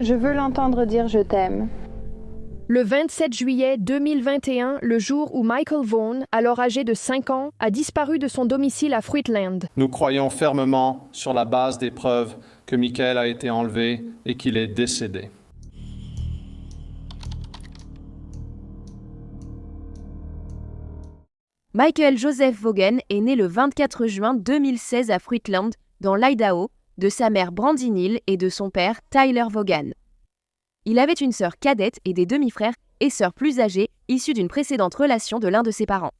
Je veux l'entendre dire je t'aime. Le 27 juillet 2021, le jour où Michael Vaughn, alors âgé de 5 ans, a disparu de son domicile à Fruitland. Nous croyons fermement, sur la base des preuves, que Michael a été enlevé et qu'il est décédé. Michael Joseph Vaughan est né le 24 juin 2016 à Fruitland, dans l'Idaho, de sa mère Brandy Neal et de son père Tyler Vaughan. Il avait une sœur cadette et des demi-frères et sœurs plus âgées, issus d'une précédente relation de l'un de ses parents.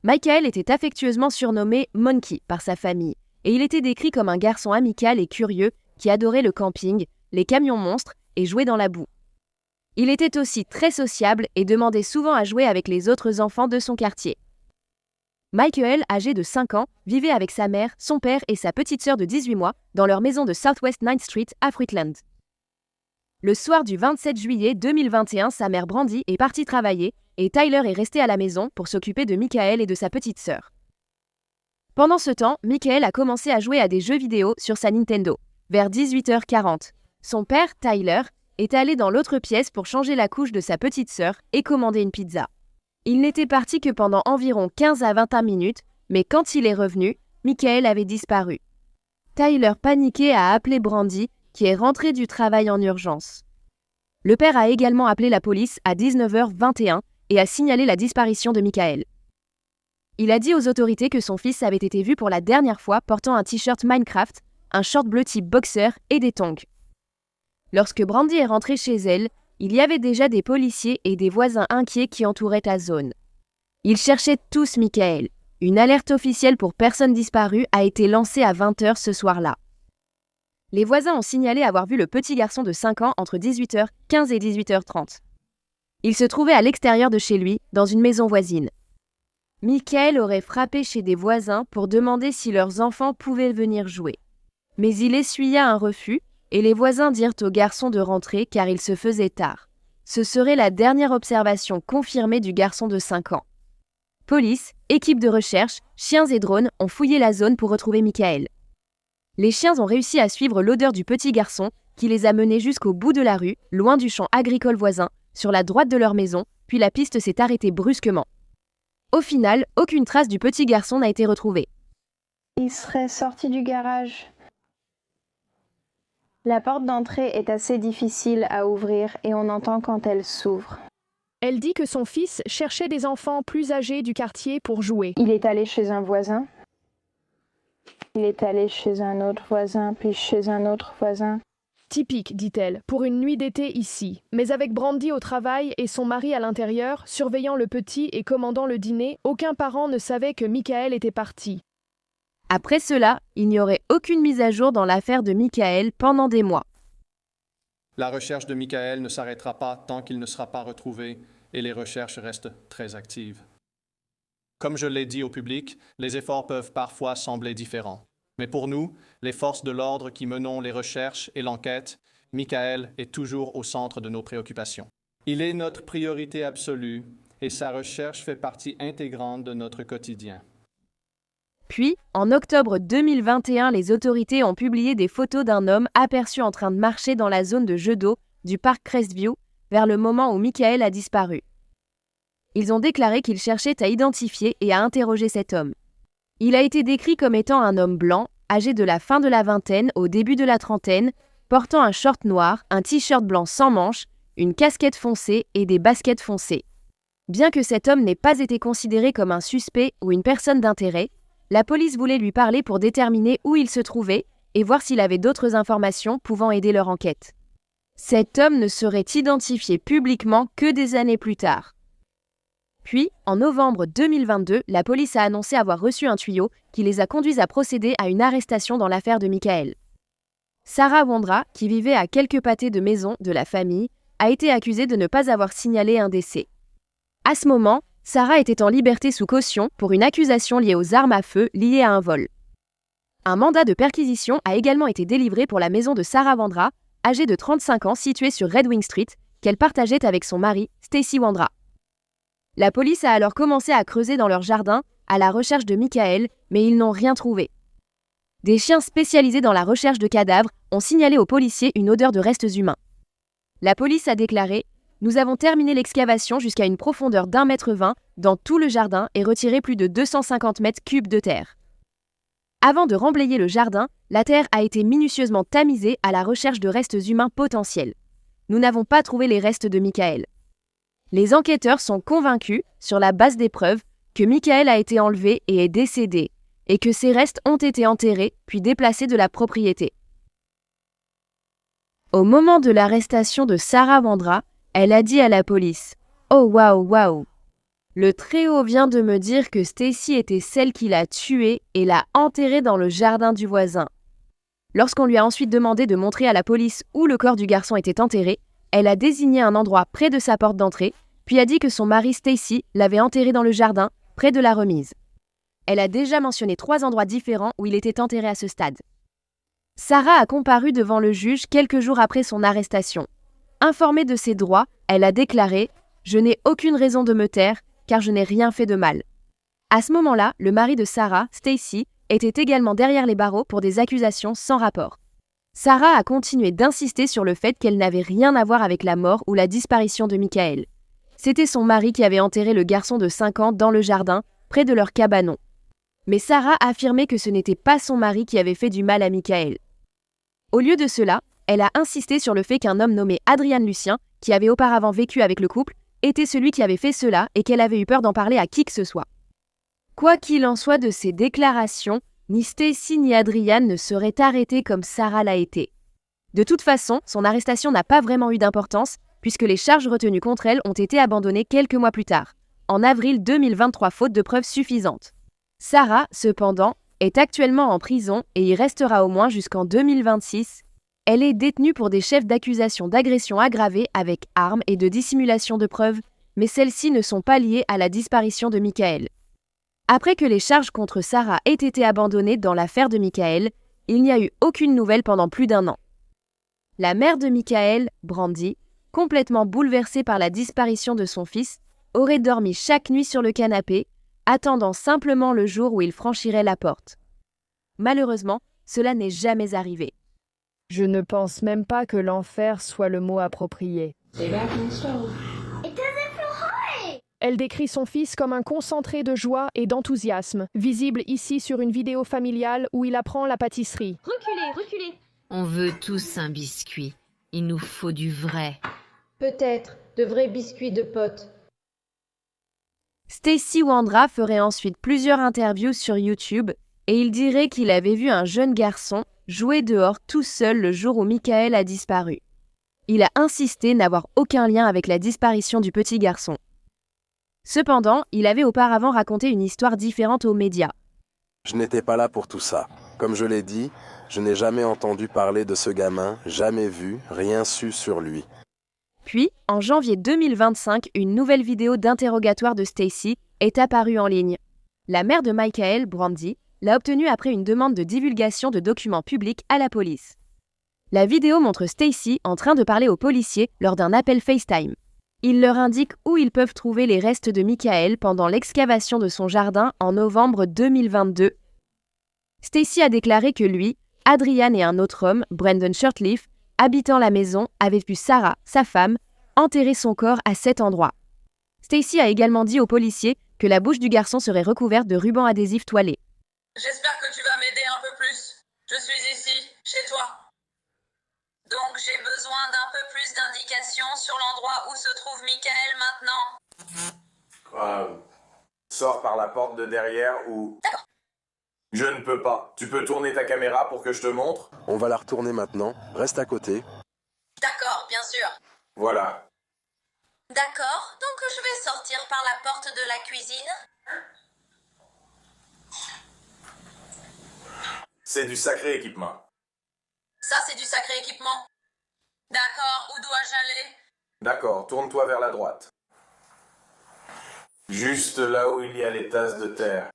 Michael était affectueusement surnommé Monkey par sa famille, et il était décrit comme un garçon amical et curieux qui adorait le camping, les camions monstres et jouer dans la boue. Il était aussi très sociable et demandait souvent à jouer avec les autres enfants de son quartier. Michael, âgé de 5 ans, vivait avec sa mère, son père et sa petite sœur de 18 mois dans leur maison de Southwest 9th Street à Fruitland. Le soir du 27 juillet 2021, sa mère Brandy est partie travailler et Tyler est resté à la maison pour s'occuper de Michael et de sa petite sœur. Pendant ce temps, Michael a commencé à jouer à des jeux vidéo sur sa Nintendo. Vers 18h40, son père, Tyler, est allé dans l'autre pièce pour changer la couche de sa petite sœur et commander une pizza. Il n'était parti que pendant environ 15 à 21 minutes, mais quand il est revenu, Michael avait disparu. Tyler, paniqué, a appelé Brandy, qui est rentrée du travail en urgence. Le père a également appelé la police à 19h21 et a signalé la disparition de Michael. Il a dit aux autorités que son fils avait été vu pour la dernière fois portant un t-shirt Minecraft, un short bleu type boxer et des tongs. Lorsque Brandy est rentrée chez elle, il y avait déjà des policiers et des voisins inquiets qui entouraient la zone. Ils cherchaient tous Michael. Une alerte officielle pour personnes disparues a été lancée à 20h ce soir-là. Les voisins ont signalé avoir vu le petit garçon de 5 ans entre 18h15 et 18h30. Il se trouvait à l'extérieur de chez lui, dans une maison voisine. Michael aurait frappé chez des voisins pour demander si leurs enfants pouvaient venir jouer. Mais il essuya un refus, et les voisins dirent au garçon de rentrer car il se faisait tard. Ce serait la dernière observation confirmée du garçon de 5 ans. Police, équipe de recherche, chiens et drones ont fouillé la zone pour retrouver Michael. Les chiens ont réussi à suivre l'odeur du petit garçon qui les a menés jusqu'au bout de la rue, loin du champ agricole voisin, sur la droite de leur maison, puis la piste s'est arrêtée brusquement. Au final, aucune trace du petit garçon n'a été retrouvée. Il serait sorti du garage. La porte d'entrée est assez difficile à ouvrir et on entend quand elle s'ouvre. Elle dit que son fils cherchait des enfants plus âgés du quartier pour jouer. Il est allé chez un voisin. Il est allé chez un autre voisin, puis chez un autre voisin. Typique, dit-elle, pour une nuit d'été ici, mais avec Brandy au travail et son mari à l'intérieur, surveillant le petit et commandant le dîner, aucun parent ne savait que Michael était parti. Après cela, il n'y aurait aucune mise à jour dans l'affaire de Michael pendant des mois. La recherche de Michael ne s'arrêtera pas tant qu'il ne sera pas retrouvé et les recherches restent très actives. Comme je l'ai dit au public, les efforts peuvent parfois sembler différents. Mais pour nous, les forces de l'ordre qui menons les recherches et l'enquête, Michael est toujours au centre de nos préoccupations. Il est notre priorité absolue et sa recherche fait partie intégrante de notre quotidien. Puis, en octobre 2021, les autorités ont publié des photos d'un homme aperçu en train de marcher dans la zone de jeux d'eau du parc Crestview vers le moment où Michael a disparu. Ils ont déclaré qu'ils cherchaient à identifier et à interroger cet homme. Il a été décrit comme étant un homme blanc, âgé de la fin de la vingtaine au début de la trentaine, portant un short noir, un t-shirt blanc sans manches, une casquette foncée et des baskets foncées. Bien que cet homme n'ait pas été considéré comme un suspect ou une personne d'intérêt, la police voulait lui parler pour déterminer où il se trouvait et voir s'il avait d'autres informations pouvant aider leur enquête. Cet homme ne serait identifié publiquement que des années plus tard. Puis, en novembre 2022, la police a annoncé avoir reçu un tuyau qui les a conduits à procéder à une arrestation dans l'affaire de Michael. Sarah Wondra, qui vivait à quelques pâtés de maison de la famille, a été accusée de ne pas avoir signalé un décès. À ce moment, Sarah était en liberté sous caution pour une accusation liée aux armes à feu liées à un vol. Un mandat de perquisition a également été délivré pour la maison de Sarah Wondra, âgée de 35 ans, située sur Red Wing Street, qu'elle partageait avec son mari, Stacy Wondra. La police a alors commencé à creuser dans leur jardin à la recherche de Michael, mais ils n'ont rien trouvé. Des chiens spécialisés dans la recherche de cadavres ont signalé aux policiers une odeur de restes humains. La police a déclaré « Nous avons terminé l'excavation jusqu'à une profondeur d'1,20 m dans tout le jardin et retiré plus de 250 mètres cubes de terre. » Avant de remblayer le jardin, la terre a été minutieusement tamisée à la recherche de restes humains potentiels. Nous n'avons pas trouvé les restes de Michael. Les enquêteurs sont convaincus, sur la base des preuves, que Michael a été enlevé et est décédé, et que ses restes ont été enterrés puis déplacés de la propriété. Au moment de l'arrestation de Sarah Mandra, elle a dit à la police « Oh waouh, waouh ! Le très-haut vient de me dire que Stacy était celle qui l'a tuée et l'a enterrée dans le jardin du voisin. » Lorsqu'on lui a ensuite demandé de montrer à la police où le corps du garçon était enterré, elle a désigné un endroit près de sa porte d'entrée, puis a dit que son mari Stacy l'avait enterré dans le jardin, près de la remise. Elle a déjà mentionné 3 endroits différents où il était enterré à ce stade. Sarah a comparu devant le juge quelques jours après son arrestation. Informée de ses droits, elle a déclaré « Je n'ai aucune raison de me taire, car je n'ai rien fait de mal. » À ce moment-là, le mari de Sarah, Stacy, était également derrière les barreaux pour des accusations sans rapport. Sarah a continué d'insister sur le fait qu'elle n'avait rien à voir avec la mort ou la disparition de Michael. C'était son mari qui avait enterré le garçon de 5 ans dans le jardin, près de leur cabanon. Mais Sarah affirmait que ce n'était pas son mari qui avait fait du mal à Michael. Au lieu de cela, elle a insisté sur le fait qu'un homme nommé Adrian Lucien, qui avait auparavant vécu avec le couple, était celui qui avait fait cela et qu'elle avait eu peur d'en parler à qui que ce soit. Quoi qu'il en soit de ces déclarations, ni Stacy ni Adrian ne seraient arrêtés comme Sarah l'a été. De toute façon, son arrestation n'a pas vraiment eu d'importance, puisque les charges retenues contre elle ont été abandonnées quelques mois plus tard, en avril 2023 faute de preuves suffisantes. Sarah, cependant, est actuellement en prison et y restera au moins jusqu'en 2026. Elle est détenue pour des chefs d'accusation d'agression aggravée avec armes et de dissimulation de preuves, mais celles-ci ne sont pas liées à la disparition de Michael. Après que les charges contre Sarah aient été abandonnées dans l'affaire de Michael, il n'y a eu aucune nouvelle pendant plus d'1 an. La mère de Michael, Brandy, complètement bouleversée par la disparition de son fils, aurait dormi chaque nuit sur le canapé, attendant simplement le jour où il franchirait la porte. Malheureusement, cela n'est jamais arrivé. Je ne pense même pas que l'enfer soit le mot approprié. Elle décrit son fils comme un concentré de joie et d'enthousiasme, visible ici sur une vidéo familiale où il apprend la pâtisserie. Reculez, reculez. On veut tous un biscuit. Il nous faut du vrai. Peut-être de vrais biscuits de potes. Stacy Wandra ferait ensuite plusieurs interviews sur YouTube et il dirait qu'il avait vu un jeune garçon jouer dehors tout seul le jour où Michael a disparu. Il a insisté n'avoir aucun lien avec la disparition du petit garçon. Cependant, il avait auparavant raconté une histoire différente aux médias. Je n'étais pas là pour tout ça. Comme je l'ai dit, je n'ai jamais entendu parler de ce gamin, jamais vu, rien su sur lui. Puis, en janvier 2025, une nouvelle vidéo d'interrogatoire de Stacy est apparue en ligne. La mère de Michael, Brandy, l'a obtenue après une demande de divulgation de documents publics à la police. La vidéo montre Stacy en train de parler aux policiers lors d'un appel FaceTime. Il leur indique où ils peuvent trouver les restes de Michael pendant l'excavation de son jardin en novembre 2022. Stacy a déclaré que lui, Adrian et un autre homme, Brendan Shirtleaf, habitant la maison, avaient vu Sarah, sa femme, enterrer son corps à cet endroit. Stacy a également dit aux policiers que la bouche du garçon serait recouverte de rubans adhésifs toilés. J'espère que tu vas m'aider un peu plus. Je suis ici, chez toi. Donc j'ai besoin d'un peu plus d'indications sur l'endroit où se trouve Michael maintenant. Sors par la porte de derrière ou... D'accord. Je ne peux pas. Tu peux tourner ta caméra pour que je te montre? On va la retourner maintenant. Reste à côté. D'accord, bien sûr. Voilà. D'accord, donc je vais sortir par la porte de la cuisine. C'est du sacré équipement. Ça, c'est du sacré équipement. D'accord, où dois-je aller? D'accord, tourne-toi vers la droite. Juste là où il y a les tasses de terre.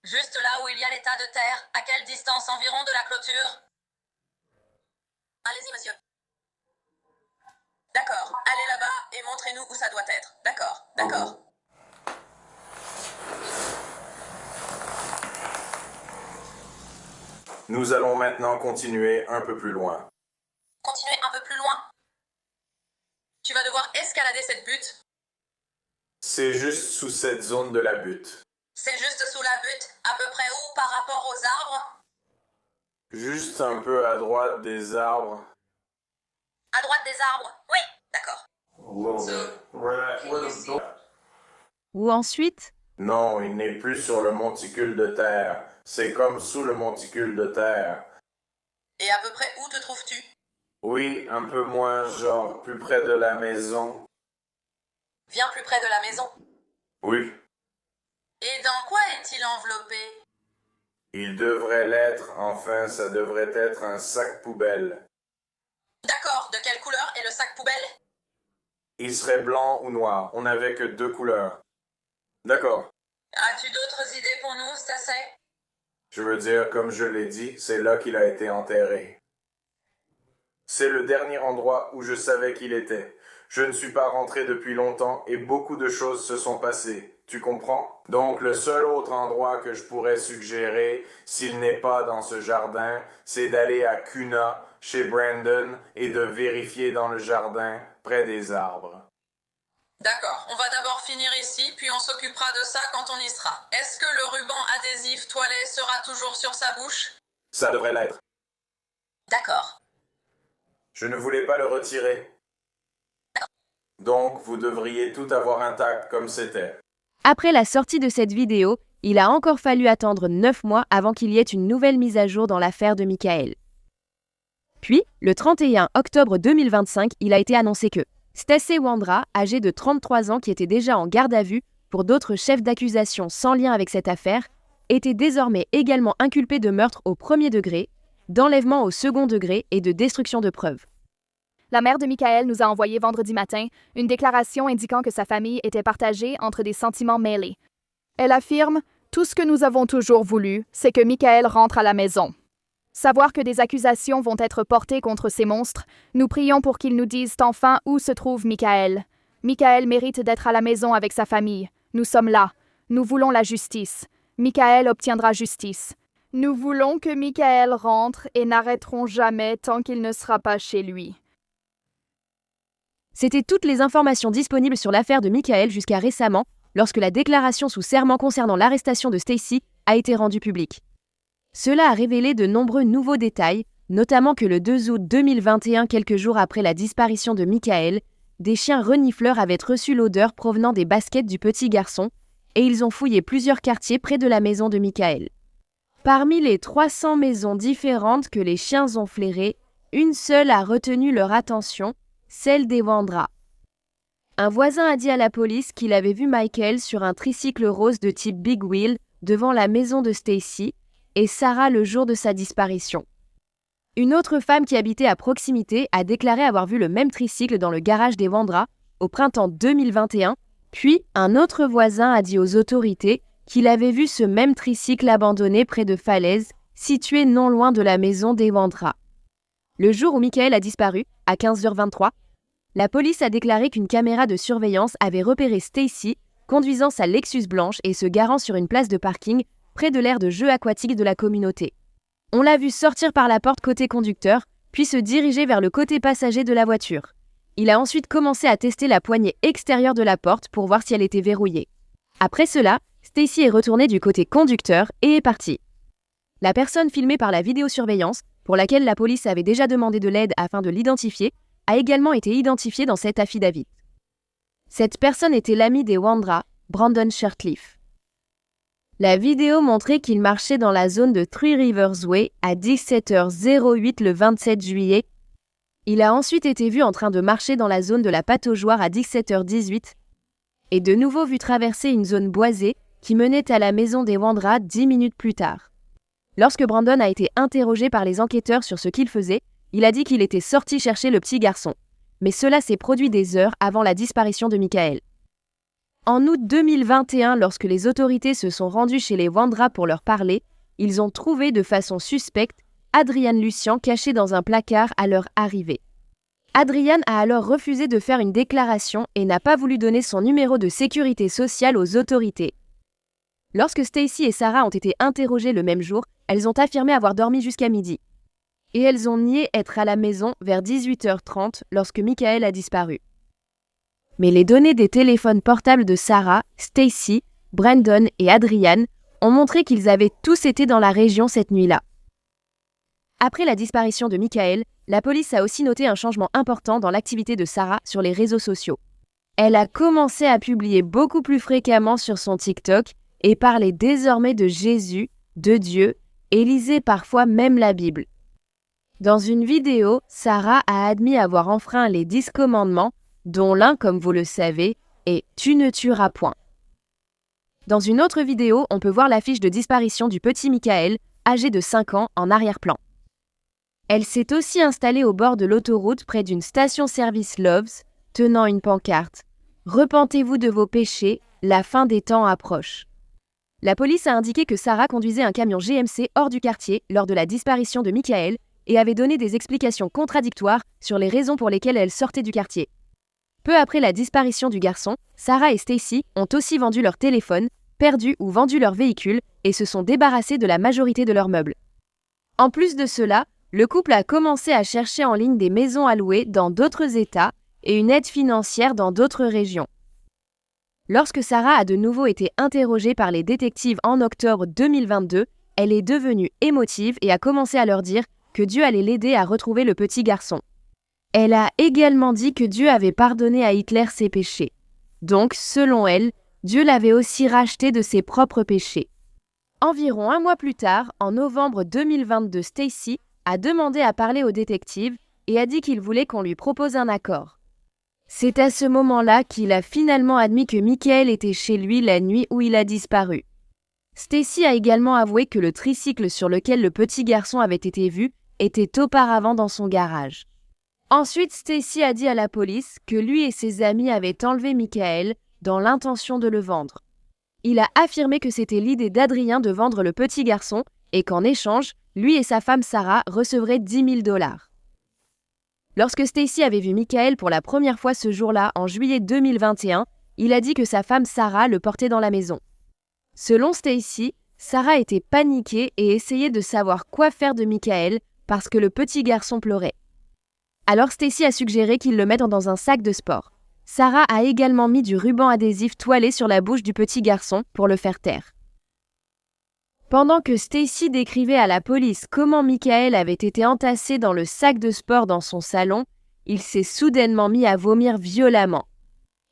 Juste là où il y a les tas de terre. À quelle distance environ de la clôture? Allez-y, monsieur. D'accord, allez là-bas et montrez-nous où ça doit être. D'accord, d'accord. Nous allons maintenant continuer un peu plus loin. Continuez un peu plus loin. Tu vas devoir escalader cette butte. C'est juste sous cette zone de la butte. C'est juste sous la butte, à peu près où par rapport aux arbres? Juste un peu à droite des arbres. À droite des arbres? Oui, d'accord. Ou ensuite, Non, il n'est plus sur le monticule de terre. C'est comme sous le monticule de terre. Et à peu près où te trouves-tu? Oui, un peu moins, genre plus près de la maison. Viens plus près de la maison. Oui, Et dans quoi est-il enveloppé? il devrait l'être. Enfin, ça devrait être un sac poubelle. D'accord, de quelle couleur est le sac poubelle? Il serait blanc ou noir. On n'avait que 2 couleurs. D'accord. As-tu d'autres idées pour nous, Stacey? Je veux dire, comme je l'ai dit, c'est là qu'il a été enterré. C'est le dernier endroit où je savais qu'il était. Je ne suis pas rentré depuis longtemps et beaucoup de choses se sont passées. Tu comprends? Donc le seul autre endroit que je pourrais suggérer, s'il n'est pas dans ce jardin, c'est d'aller à Kuna, chez Brandon, et de vérifier dans le jardin, près des arbres. D'accord, on va d'abord finir ici, puis on s'occupera de ça quand on y sera. Est-ce que le ruban adhésif toilette sera toujours sur sa bouche? Ça devrait l'être. D'accord. Je ne voulais pas le retirer. Donc vous devriez tout avoir intact comme c'était. après la sortie de cette vidéo, il a encore fallu attendre 9 mois avant qu'il y ait une nouvelle mise à jour dans l'affaire de Michael. Puis, le 31 octobre 2025, il a été annoncé que Stacey Wondra, âgée de 33 ans qui était déjà en garde à vue pour d'autres chefs d'accusation sans lien avec cette affaire, était désormais également inculpée de meurtre au premier degré, d'enlèvement au second degré et de destruction de preuves. La mère de Michael nous a envoyé vendredi matin une déclaration indiquant que sa famille était partagée entre des sentiments mêlés. Elle affirme « Tout ce que nous avons toujours voulu, c'est que Michael rentre à la maison. Savoir que des accusations vont être portées contre ces monstres, nous prions pour qu'ils nous disent enfin où se trouve Michael. Michael mérite d'être à la maison avec sa famille. Nous sommes là. Nous voulons la justice. Michael obtiendra justice. Nous voulons que Michael rentre et n'arrêterons jamais tant qu'il ne sera pas chez lui. » C'était toutes les informations disponibles sur l'affaire de Michael jusqu'à récemment, lorsque la déclaration sous serment concernant l'arrestation de Stacey a été rendue publique. Cela a révélé de nombreux nouveaux détails, notamment que le 2 août 2021, quelques jours après la disparition de Michael, des chiens renifleurs avaient reçu l'odeur provenant des baskets du petit garçon, et ils ont fouillé plusieurs quartiers près de la maison de Michael. Parmi les 300 maisons différentes que les chiens ont flairées, une seule a retenu leur attention, celle des Wondra. Un voisin a dit à la police qu'il avait vu Michael sur un tricycle rose de type Big Wheel devant la maison de Stacey et Sarah le jour de sa disparition. Une autre femme qui habitait à proximité a déclaré avoir vu le même tricycle dans le garage des Wondra au printemps 2021, puis un autre voisin a dit aux autorités qu'il avait vu ce même tricycle abandonné près de falaises situées non loin de la maison des Wondra. Le jour où Michael a disparu, à 15h23, la police a déclaré qu'une caméra de surveillance avait repéré Stacey conduisant sa Lexus blanche et se garant sur une place de parking près de l'aire de jeux aquatiques de la communauté. On l'a vu sortir par la porte côté conducteur, puis se diriger vers le côté passager de la voiture. Il a ensuite commencé à tester la poignée extérieure de la porte pour voir si elle était verrouillée. Après cela, Stacey est retournée du côté conducteur et est partie. La personne filmée par la vidéosurveillance, pour laquelle la police avait déjà demandé de l'aide afin de l'identifier, a également été identifiée dans cet affidavit. Cette personne était l'ami des Wondra, Brandon Shirtliff. La vidéo montrait qu'il marchait dans la zone de Three Rivers Way à 17h08 le 27 juillet. Il a ensuite été vu en train de marcher dans la zone de la pataugeoire à 17h18 et de nouveau vu traverser une zone boisée qui menait à la maison des Wondra 10 minutes plus tard. Lorsque Brandon a été interrogé par les enquêteurs sur ce qu'il faisait, il a dit qu'il était sorti chercher le petit garçon. Mais cela s'est produit des heures avant la disparition de Michael. En août 2021, lorsque les autorités se sont rendues chez les Wondra pour leur parler, ils ont trouvé de façon suspecte Adrian Lucian caché dans un placard à leur arrivée. Adrian a alors refusé de faire une déclaration et n'a pas voulu donner son numéro de sécurité sociale aux autorités. Lorsque Stacey et Sarah ont été interrogées le même jour, elles ont affirmé avoir dormi jusqu'à midi. Et elles ont nié être à la maison vers 18h30 lorsque Michael a disparu. Mais les données des téléphones portables de Sarah, Stacy, Brandon et Adrian ont montré qu'ils avaient tous été dans la région cette nuit-là. Après la disparition de Michael, la police a aussi noté un changement important dans l'activité de Sarah sur les réseaux sociaux. Elle a commencé à publier beaucoup plus fréquemment sur son TikTok et parlait désormais de Jésus, de Dieu, et lisait parfois même la Bible. Dans une vidéo, Sarah a admis avoir enfreint les 10 commandements, dont l'un, comme vous le savez, est « Tu ne tueras point ». Dans une autre vidéo, on peut voir l'affiche de disparition du petit Michael, âgé de 5 ans, en arrière-plan. Elle s'est aussi installée au bord de l'autoroute près d'une station-service Love's, tenant une pancarte « Repentez-vous de vos péchés, la fin des temps approche ». La police a indiqué que Sarah conduisait un camion GMC hors du quartier lors de la disparition de Michael et avait donné des explications contradictoires sur les raisons pour lesquelles elle sortait du quartier. Peu après la disparition du garçon, Sarah et Stacy ont aussi vendu leur téléphone, perdu ou vendu leur véhicule et se sont débarrassés de la majorité de leurs meubles. En plus de cela, le couple a commencé à chercher en ligne des maisons à louer dans d'autres États et une aide financière dans d'autres régions. Lorsque Sarah a de nouveau été interrogée par les détectives en octobre 2022, elle est devenue émotive et a commencé à leur dire que Dieu allait l'aider à retrouver le petit garçon. Elle a également dit que Dieu avait pardonné à Hitler ses péchés. Donc, selon elle, Dieu l'avait aussi racheté de ses propres péchés. Environ un mois plus tard, en novembre 2022, Stacy a demandé à parler aux détectives et a dit qu'il voulait qu'on lui propose un accord. C'est à ce moment-là qu'il a finalement admis que Michael était chez lui la nuit où il a disparu. Stacy a également avoué que le tricycle sur lequel le petit garçon avait été vu était auparavant dans son garage. Ensuite, Stacy a dit à la police que lui et ses amis avaient enlevé Michael dans l'intention de le vendre. Il a affirmé que c'était l'idée d'Adrien de vendre le petit garçon et qu'en échange, lui et sa femme Sarah recevraient 10 000 $. Lorsque Stacy avait vu Michael pour la première fois ce jour-là en juillet 2021, il a dit que sa femme Sarah le portait dans la maison. Selon Stacy, Sarah était paniquée et essayait de savoir quoi faire de Michael parce que le petit garçon pleurait. Alors Stacy a suggéré qu'il le mette dans un sac de sport. Sarah a également mis du ruban adhésif toilé sur la bouche du petit garçon pour le faire taire. Pendant que Stacy décrivait à la police comment Michael avait été entassé dans le sac de sport dans son salon, il s'est soudainement mis à vomir violemment.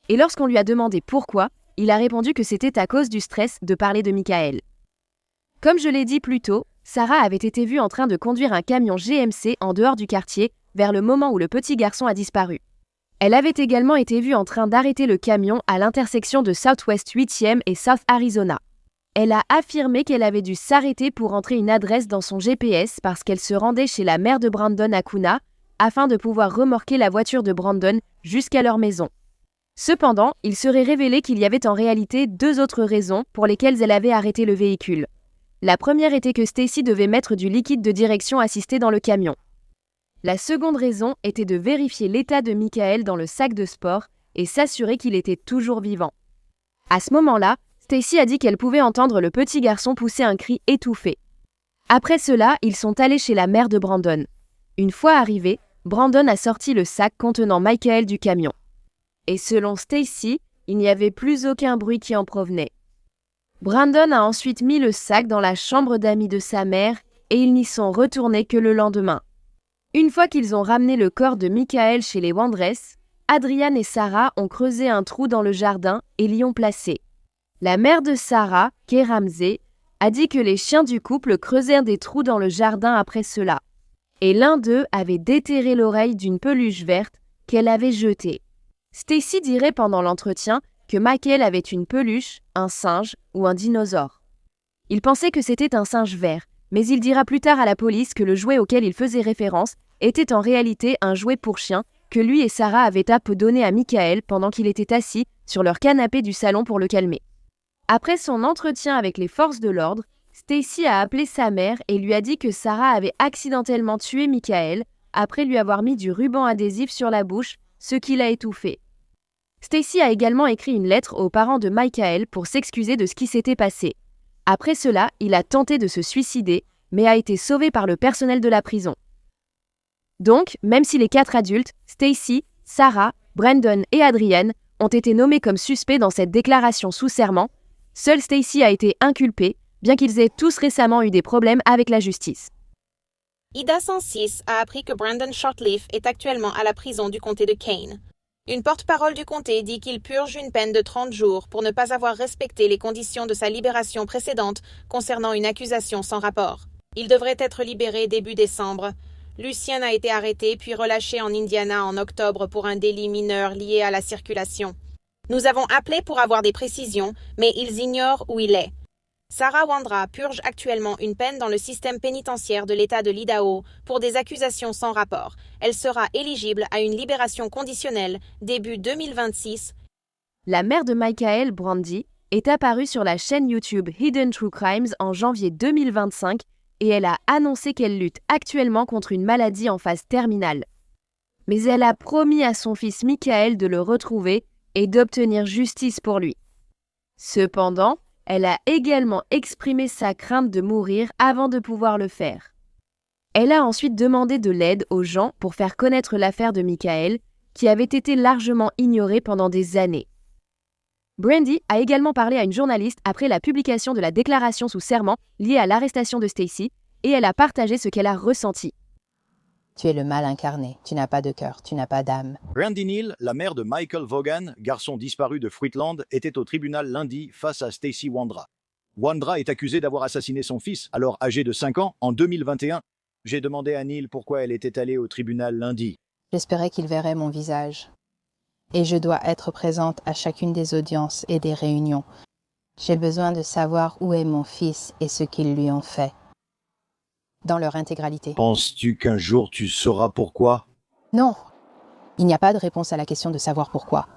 Et lorsqu'on lui a demandé pourquoi, il a répondu que c'était à cause du stress de parler de Michael. Comme je l'ai dit plus tôt, Sarah avait été vue en train de conduire un camion GMC en dehors du quartier vers le moment où le petit garçon a disparu. Elle avait également été vue en train d'arrêter le camion à l'intersection de Southwest 8e et South Arizona. Elle a affirmé qu'elle avait dû s'arrêter pour entrer une adresse dans son GPS parce qu'elle se rendait chez la mère de Brandon à Kuna afin de pouvoir remorquer la voiture de Brandon jusqu'à leur maison. Cependant, il serait révélé qu'il y avait en réalité 2 autres raisons pour lesquelles elle avait arrêté le véhicule. La première était que Stacy devait mettre du liquide de direction assisté dans le camion. La seconde raison était de vérifier l'état de Michael dans le sac de sport et s'assurer qu'il était toujours vivant. À ce moment-là, Stacy a dit qu'elle pouvait entendre le petit garçon pousser un cri étouffé. Après cela, ils sont allés chez la mère de Brandon. Une fois arrivé, Brandon a sorti le sac contenant Michael du camion. Et selon Stacy, il n'y avait plus aucun bruit qui en provenait. Brandon a ensuite mis le sac dans la chambre d'amis de sa mère et ils n'y sont retournés que le lendemain. Une fois qu'ils ont ramené le corps de Michael chez les Wandress, Adrian et Sarah ont creusé un trou dans le jardin et l'y ont placé. La mère de Sarah, Kay Ramsey, a dit que les chiens du couple creusèrent des trous dans le jardin après cela. Et l'un d'eux avait déterré l'oreille d'une peluche verte qu'elle avait jetée. Stacy dirait pendant l'entretien que Michael avait une peluche, un singe ou un dinosaure. Il pensait que c'était un singe vert, mais il dira plus tard à la police que le jouet auquel il faisait référence était en réalité un jouet pour chien que lui et Sarah avaient donné à Michael pendant qu'il était assis sur leur canapé du salon pour le calmer. Après son entretien avec les forces de l'ordre, Stacy a appelé sa mère et lui a dit que Sarah avait accidentellement tué Michael après lui avoir mis du ruban adhésif sur la bouche, ce qui l'a étouffé. Stacy a également écrit une lettre aux parents de Michael pour s'excuser de ce qui s'était passé. Après cela, il a tenté de se suicider mais a été sauvé par le personnel de la prison. Donc, même si les 4 adultes, Stacy, Sarah, Brandon et Adrienne, ont été nommés comme suspects dans cette déclaration sous serment, seul Stacy a été inculpé, bien qu'ils aient tous récemment eu des problèmes avec la justice. Ida 106 a appris que Brandon Shortleaf est actuellement à la prison du comté de Kane. Une porte-parole du comté dit qu'il purge une peine de 30 jours pour ne pas avoir respecté les conditions de sa libération précédente concernant une accusation sans rapport. Il devrait être libéré début décembre. Lucien a été arrêté puis relâché en Indiana en octobre pour un délit mineur lié à la circulation. Nous avons appelé pour avoir des précisions, mais ils ignorent où il est. Sarah Wandra purge actuellement une peine dans le système pénitentiaire de l'État de l'Idaho pour des accusations sans rapport. Elle sera éligible à une libération conditionnelle début 2026. La mère de Michael, Brandy, est apparue sur la chaîne YouTube Hidden True Crimes en janvier 2025 et elle a annoncé qu'elle lutte actuellement contre une maladie en phase terminale. Mais elle a promis à son fils Michael de le retrouver et d'obtenir justice pour lui. Cependant, elle a également exprimé sa crainte de mourir avant de pouvoir le faire. Elle a ensuite demandé de l'aide aux gens pour faire connaître l'affaire de Michael, qui avait été largement ignorée pendant des années. Brandy a également parlé à une journaliste après la publication de la déclaration sous serment liée à l'arrestation de Stacy, et elle a partagé ce qu'elle a ressenti. Tu es le mal incarné, tu n'as pas de cœur, tu n'as pas d'âme. Brandy Neal, la mère de Michael Vaughan, garçon disparu de Fruitland, était au tribunal lundi face à Stacy Wandra. Wandra est accusée d'avoir assassiné son fils, alors âgé de 5 ans, en 2021. J'ai demandé à Neal pourquoi elle était allée au tribunal lundi. J'espérais qu'il verrait mon visage. Et je dois être présente à chacune des audiences et des réunions. J'ai besoin de savoir où est mon fils et ce qu'ils lui ont fait. Dans leur intégralité. Penses-tu qu'un jour tu sauras pourquoi? Non. Il n'y a pas de réponse à la question de savoir pourquoi.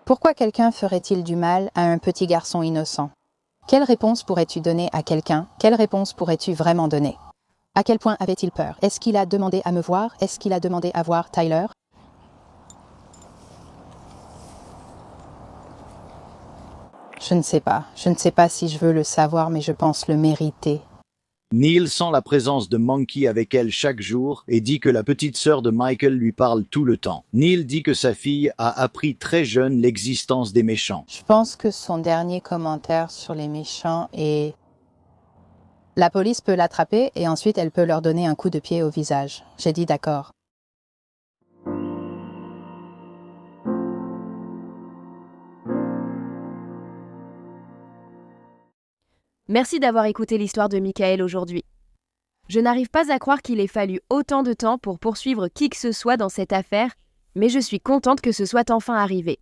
Pourquoi quelqu'un ferait-il du mal à un petit garçon innocent? Quelle réponse pourrais-tu donner à quelqu'un? Quelle réponse pourrais-tu vraiment donner? À quel point avait-il peur? Est-ce qu'il a demandé à me voir? Est-ce qu'il a demandé à voir Tyler? Je ne sais pas. Je ne sais pas si je veux le savoir, mais je pense le mériter. Neal sent la présence de Monkey avec elle chaque jour et dit que la petite sœur de Michael lui parle tout le temps. Neal dit que sa fille a appris très jeune l'existence des méchants. Je pense que son dernier commentaire sur les méchants est... La police peut l'attraper et ensuite elle peut leur donner un coup de pied au visage. J'ai dit d'accord. Merci d'avoir écouté l'histoire de Michael aujourd'hui. Je n'arrive pas à croire qu'il ait fallu autant de temps pour poursuivre qui que ce soit dans cette affaire, mais je suis contente que ce soit enfin arrivé.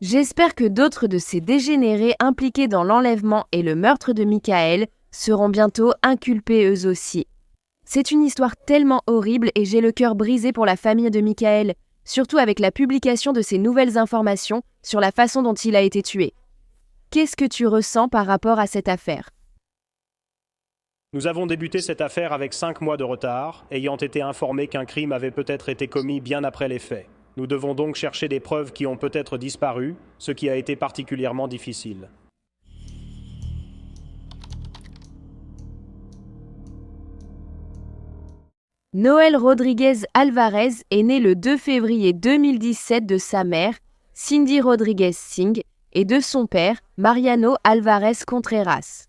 J'espère que d'autres de ces dégénérés impliqués dans l'enlèvement et le meurtre de Michael seront bientôt inculpés eux aussi. C'est une histoire tellement horrible et j'ai le cœur brisé pour la famille de Michael, surtout avec la publication de ces nouvelles informations sur la façon dont il a été tué. Qu'est-ce que tu ressens par rapport à cette affaire? Nous avons débuté cette affaire avec 5 mois de retard, ayant été informés qu'un crime avait peut-être été commis bien après les faits. Nous devons donc chercher des preuves qui ont peut-être disparu, ce qui a été particulièrement difficile. Noel Rodriguez Alvarez est né le 2 février 2017 de sa mère, Cindy Rodriguez Singh, et de son père, Mariano Alvarez Contreras.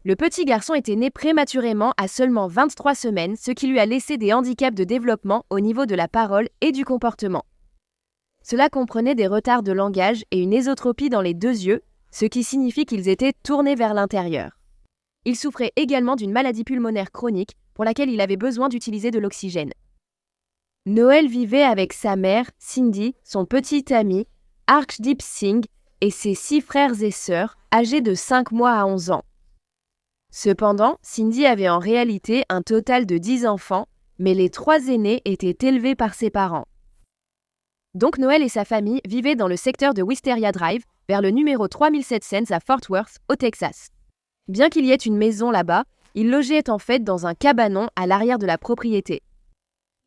Le petit garçon était né prématurément à seulement 23 semaines, ce qui lui a laissé des handicaps de développement au niveau de la parole et du comportement. Cela comprenait des retards de langage et une ésotropie dans les 2 yeux, ce qui signifie qu'ils étaient tournés vers l'intérieur. Il souffrait également d'une maladie pulmonaire chronique pour laquelle il avait besoin d'utiliser de l'oxygène. Noel vivait avec sa mère, Cindy, son petit ami, Archdeep Singh, et ses 6 frères et sœurs, âgés de 5 mois à 11 ans. Cependant, Cindy avait en réalité un total de 10 enfants, mais les 3 aînés étaient élevés par ses parents. Donc Noel et sa famille vivaient dans le secteur de Wisteria Drive, vers le numéro 3700 à Fort Worth, au Texas. Bien qu'il y ait une maison là-bas, ils logeaient en fait dans un cabanon à l'arrière de la propriété.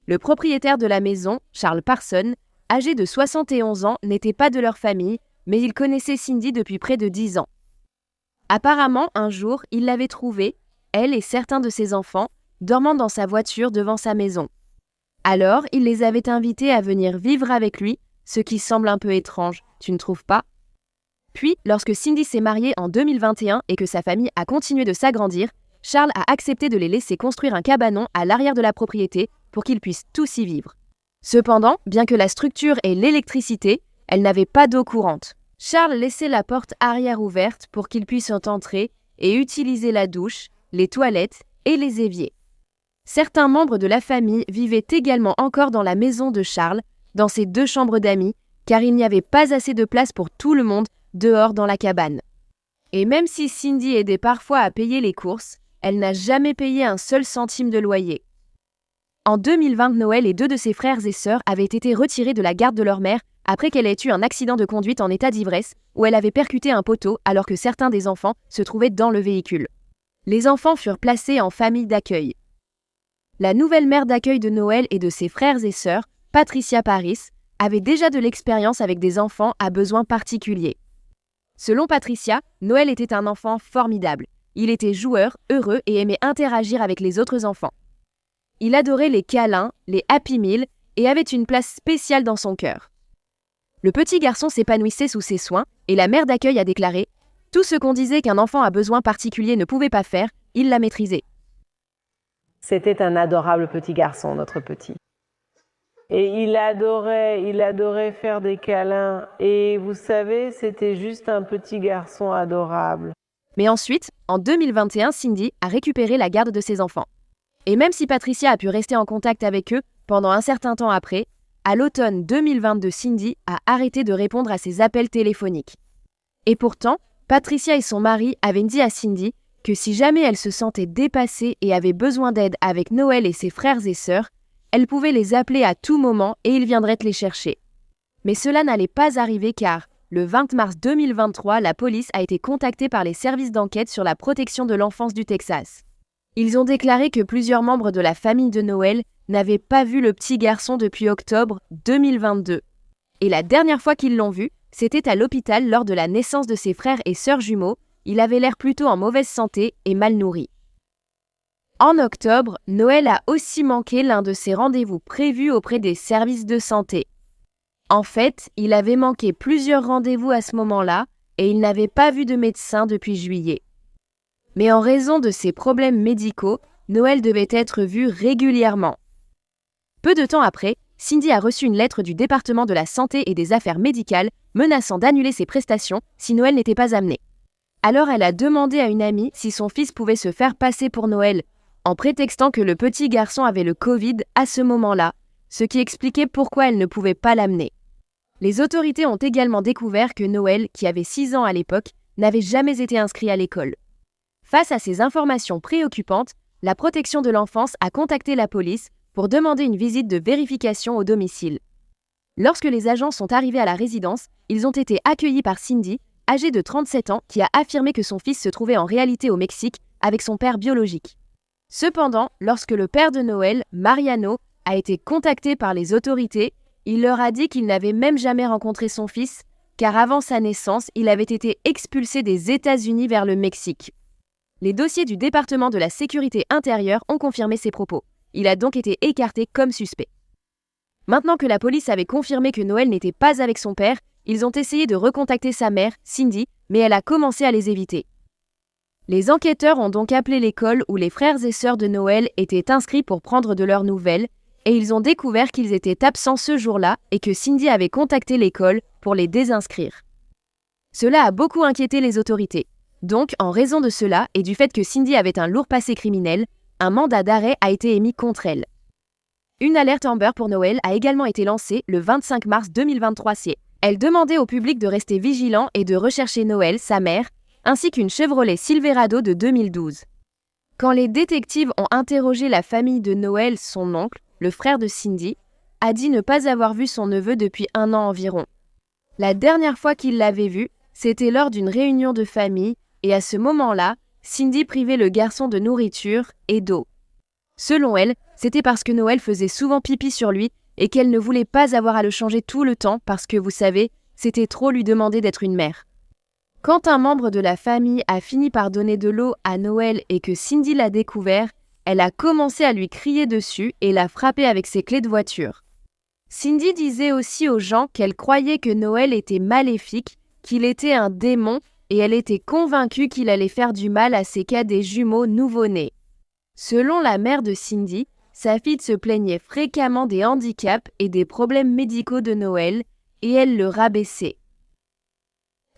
Le propriétaire de la maison, Charles Parson, âgé de 71 ans, n'était pas de leur famille, mais il connaissait Cindy depuis près de 10 ans. Apparemment, un jour, il l'avait trouvée, elle et certains de ses enfants, dormant dans sa voiture devant sa maison. Alors, il les avait invités à venir vivre avec lui, ce qui semble un peu étrange, tu ne trouves pas? Puis, lorsque Cindy s'est mariée en 2021 et que sa famille a continué de s'agrandir, Charles a accepté de les laisser construire un cabanon à l'arrière de la propriété pour qu'ils puissent tous y vivre. Cependant, bien que la structure ait l'électricité, elle n'avait pas d'eau courante. Charles laissait la porte arrière ouverte pour qu'ils puissent entrer et utiliser la douche, les toilettes et les éviers. Certains membres de la famille vivaient également encore dans la maison de Charles, dans ses 2 chambres d'amis, car il n'y avait pas assez de place pour tout le monde dehors dans la cabane. Et même si Cindy aidait parfois à payer les courses, elle n'a jamais payé un seul centime de loyer. En 2020, Noël et 2 de ses frères et sœurs avaient été retirés de la garde de leur mère après qu'elle ait eu un accident de conduite en état d'ivresse où elle avait percuté un poteau alors que certains des enfants se trouvaient dans le véhicule. Les enfants furent placés en famille d'accueil. La nouvelle mère d'accueil de Noël et de ses frères et sœurs, Patricia Paris, avait déjà de l'expérience avec des enfants à besoins particuliers. Selon Patricia, Noël était un enfant formidable. Il était joueur, heureux et aimait interagir avec les autres enfants. Il adorait les câlins, les Happy Meals et avait une place spéciale dans son cœur. Le petit garçon s'épanouissait sous ses soins et la mère d'accueil a déclaré « Tout ce qu'on disait qu'un enfant à besoin particulier ne pouvait pas faire, il l'a maîtrisé. » C'était un adorable petit garçon, notre petit. Et il adorait faire des câlins. Et vous savez, c'était juste un petit garçon adorable. Mais ensuite, en 2021, Cindy a récupéré la garde de ses enfants. Et même si Patricia a pu rester en contact avec eux pendant un certain temps après, à l'automne 2022, Cindy a arrêté de répondre à ses appels téléphoniques. Et pourtant, Patricia et son mari avaient dit à Cindy que si jamais elle se sentait dépassée et avait besoin d'aide avec Noël et ses frères et sœurs, elle pouvait les appeler à tout moment et ils viendraient les chercher. Mais cela n'allait pas arriver car, le 20 mars 2023, la police a été contactée par les services d'enquête sur la protection de l'enfance du Texas. Ils ont déclaré que plusieurs membres de la famille de Noël n'avaient pas vu le petit garçon depuis octobre 2022. Et la dernière fois qu'ils l'ont vu, c'était à l'hôpital lors de la naissance de ses frères et sœurs jumeaux. Il avait l'air plutôt en mauvaise santé et mal nourri. En octobre, Noël a aussi manqué l'un de ses rendez-vous prévus auprès des services de santé. En fait, il avait manqué plusieurs rendez-vous à ce moment-là et il n'avait pas vu de médecin depuis juillet. Mais en raison de ses problèmes médicaux, Noël devait être vu régulièrement. Peu de temps après, Cindy a reçu une lettre du département de la santé et des affaires médicales menaçant d'annuler ses prestations si Noël n'était pas amené. Alors elle a demandé à une amie si son fils pouvait se faire passer pour Noël, en prétextant que le petit garçon avait le Covid à ce moment-là, ce qui expliquait pourquoi elle ne pouvait pas l'amener. Les autorités ont également découvert que Noël, qui avait 6 ans à l'époque, n'avait jamais été inscrit à l'école. Face à ces informations préoccupantes, la protection de l'enfance a contacté la police pour demander une visite de vérification au domicile. Lorsque les agents sont arrivés à la résidence, ils ont été accueillis par Cindy, âgée de 37 ans, qui a affirmé que son fils se trouvait en réalité au Mexique avec son père biologique. Cependant, lorsque le père de Noël, Mariano, a été contacté par les autorités, il leur a dit qu'il n'avait même jamais rencontré son fils, car avant sa naissance, il avait été expulsé des États-Unis vers le Mexique. Les dossiers du département de la sécurité intérieure ont confirmé ces propos. Il a donc été écarté comme suspect. Maintenant que la police avait confirmé que Noël n'était pas avec son père, ils ont essayé de recontacter sa mère, Cindy, mais elle a commencé à les éviter. Les enquêteurs ont donc appelé l'école où les frères et sœurs de Noël étaient inscrits pour prendre de leurs nouvelles, et ils ont découvert qu'ils étaient absents ce jour-là et que Cindy avait contacté l'école pour les désinscrire. Cela a beaucoup inquiété les autorités. Donc, en raison de cela et du fait que Cindy avait un lourd passé criminel, un mandat d'arrêt a été émis contre elle. Une alerte Amber pour Noël a également été lancée le 25 mars 2023. Elle demandait au public de rester vigilant et de rechercher Noël, sa mère, ainsi qu'une Chevrolet Silverado de 2012. Quand les détectives ont interrogé la famille de Noël, son oncle, le frère de Cindy, a dit ne pas avoir vu son neveu depuis 1 an environ. La dernière fois qu'il l'avait vu, c'était lors d'une réunion de famille, et à ce moment-là, Cindy privait le garçon de nourriture et d'eau. Selon elle, c'était parce que Noël faisait souvent pipi sur lui et qu'elle ne voulait pas avoir à le changer tout le temps parce que, vous savez, c'était trop lui demander d'être une mère. Quand un membre de la famille a fini par donner de l'eau à Noël et que Cindy l'a découvert, elle a commencé à lui crier dessus et l'a frappé avec ses clés de voiture. Cindy disait aussi aux gens qu'elle croyait que Noël était maléfique, qu'il était un démon et elle était convaincue qu'il allait faire du mal à ses cadets jumeaux nouveau-nés. Selon la mère de Cindy, sa fille se plaignait fréquemment des handicaps et des problèmes médicaux de Noël et elle le rabaissait.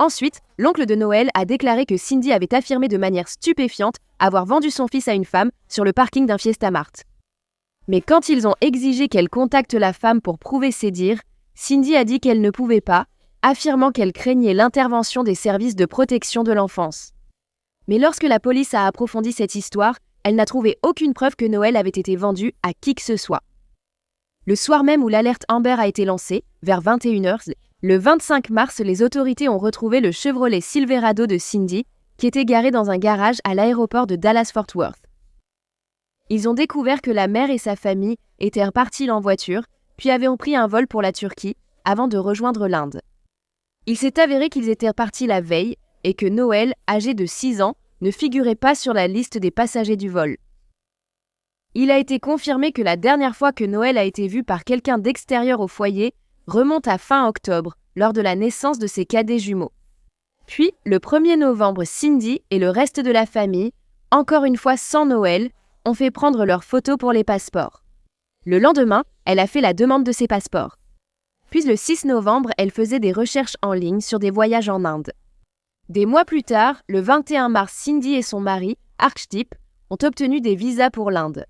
Ensuite, l'oncle de Noël a déclaré que Cindy avait affirmé de manière stupéfiante avoir vendu son fils à une femme sur le parking d'un Fiesta Mart. Mais quand ils ont exigé qu'elle contacte la femme pour prouver ses dires, Cindy a dit qu'elle ne pouvait pas, affirmant qu'elle craignait l'intervention des services de protection de l'enfance. Mais lorsque la police a approfondi cette histoire, elle n'a trouvé aucune preuve que Noël avait été vendu à qui que ce soit. Le soir même où l'alerte Amber a été lancée, vers 21h, le 25 mars, les autorités ont retrouvé le Chevrolet Silverado de Cindy, qui était garé dans un garage à l'aéroport de Dallas-Fort Worth. Ils ont découvert que la mère et sa famille étaient repartis en voiture, puis avaient pris un vol pour la Turquie, avant de rejoindre l'Inde. Il s'est avéré qu'ils étaient repartis la veille, et que Noël, âgé de 6 ans, ne figurait pas sur la liste des passagers du vol. Il a été confirmé que la dernière fois que Noël a été vu par quelqu'un d'extérieur au foyer remonte à fin octobre, lors de la naissance de ses cadets jumeaux. Puis, le 1er novembre, Cindy et le reste de la famille, encore une fois sans Noël, ont fait prendre leurs photos pour les passeports. Le lendemain, elle a fait la demande de ses passeports. Puis le 6 novembre, elle faisait des recherches en ligne sur des voyages en Inde. Des mois plus tard, le 21 mars, Cindy et son mari, Arshdeep, ont obtenu des visas pour l'Inde.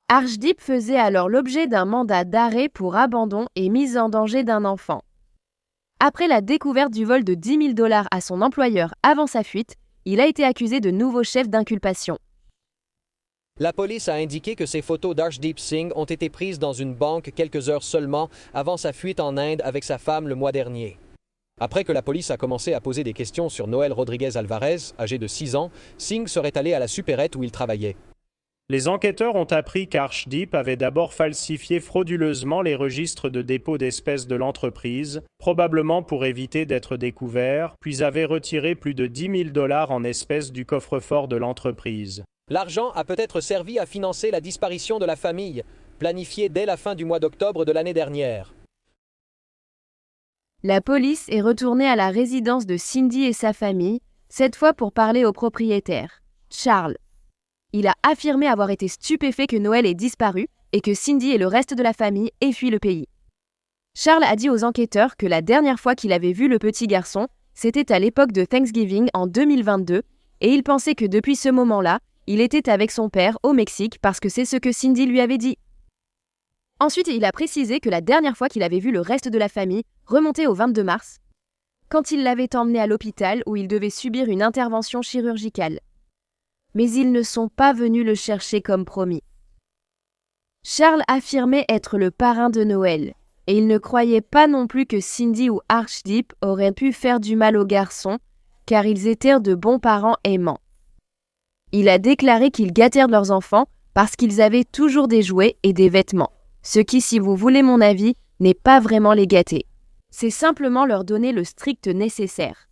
Arshdeep faisait alors l'objet d'un mandat d'arrêt pour abandon et mise en danger d'un enfant. Après la découverte du vol de $10 000 à son employeur avant sa fuite, il a été accusé de nouveaux chefs d'inculpation. La police a indiqué que ces photos d'Arshdeep Singh ont été prises dans une banque quelques heures seulement avant sa fuite en Inde avec sa femme le mois dernier. Après que la police a commencé à poser des questions sur Noël Rodriguez Alvarez, âgé de 6 ans, Singh serait allé à la supérette où il travaillait. Les enquêteurs ont appris qu'Arshdeep avait d'abord falsifié frauduleusement les registres de dépôt d'espèces de l'entreprise, probablement pour éviter d'être découvert, puis avait retiré plus de $10 000 en espèces du coffre-fort de l'entreprise. L'argent a peut-être servi à financer la disparition de la famille, planifiée dès la fin du mois d'octobre de l'année dernière. La police est retournée à la résidence de Cindy et sa famille, cette fois pour parler au propriétaire, Charles. Il a affirmé avoir été stupéfait que Noël ait disparu et que Cindy et le reste de la famille aient fui le pays. Charles a dit aux enquêteurs que la dernière fois qu'il avait vu le petit garçon, c'était à l'époque de Thanksgiving en 2022, et il pensait que depuis ce moment-là, il était avec son père au Mexique parce que c'est ce que Cindy lui avait dit. Ensuite, il a précisé que la dernière fois qu'il avait vu le reste de la famille remontait au 22 mars, quand il l'avait emmené à l'hôpital où il devait subir une intervention chirurgicale. Mais ils ne sont pas venus le chercher comme promis. Charles affirmait être le parrain de Noël, et il ne croyait pas non plus que Cindy ou Arshdeep auraient pu faire du mal aux garçons, car ils étaient de bons parents aimants. Il a déclaré qu'ils gâtèrent leurs enfants parce qu'ils avaient toujours des jouets et des vêtements, ce qui, si vous voulez mon avis, n'est pas vraiment les gâter. C'est simplement leur donner le strict nécessaire.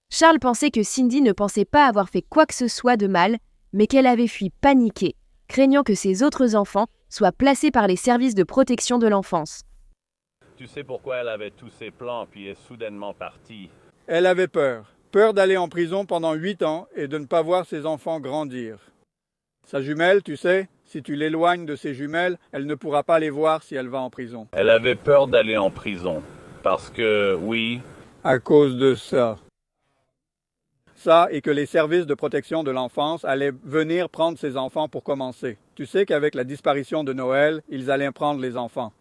Charles pensait que Cindy ne pensait pas avoir fait quoi que ce soit de mal, mais qu'elle avait fui paniquée, craignant que ses autres enfants soient placés par les services de protection de l'enfance. Tu sais pourquoi elle avait tous ses plans puis est soudainement partie? Elle avait peur. Peur d'aller en prison pendant 8 ans et de ne pas voir ses enfants grandir. Sa jumelle, tu sais, si tu l'éloignes de ses jumelles, elle ne pourra pas les voir si elle va en prison. Elle avait peur d'aller en prison. Parce que, oui... À cause de ça. Ça et que les services de protection de l'enfance allaient venir prendre ses enfants pour commencer. Tu sais qu'avec la disparition de Noël, ils allaient prendre les enfants.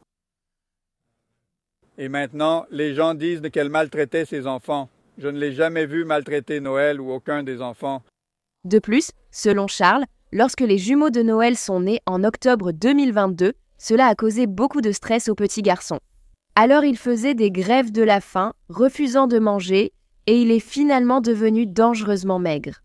Et maintenant, les gens disent qu'elle maltraitait ses enfants. Je ne l'ai jamais vu maltraiter Noël ou aucun des enfants. De plus, selon Charles, lorsque les jumeaux de Noël sont nés en octobre 2022, cela a causé beaucoup de stress au petit garçon. Alors il faisait des grèves de la faim, refusant de manger, et il est finalement devenu dangereusement maigre.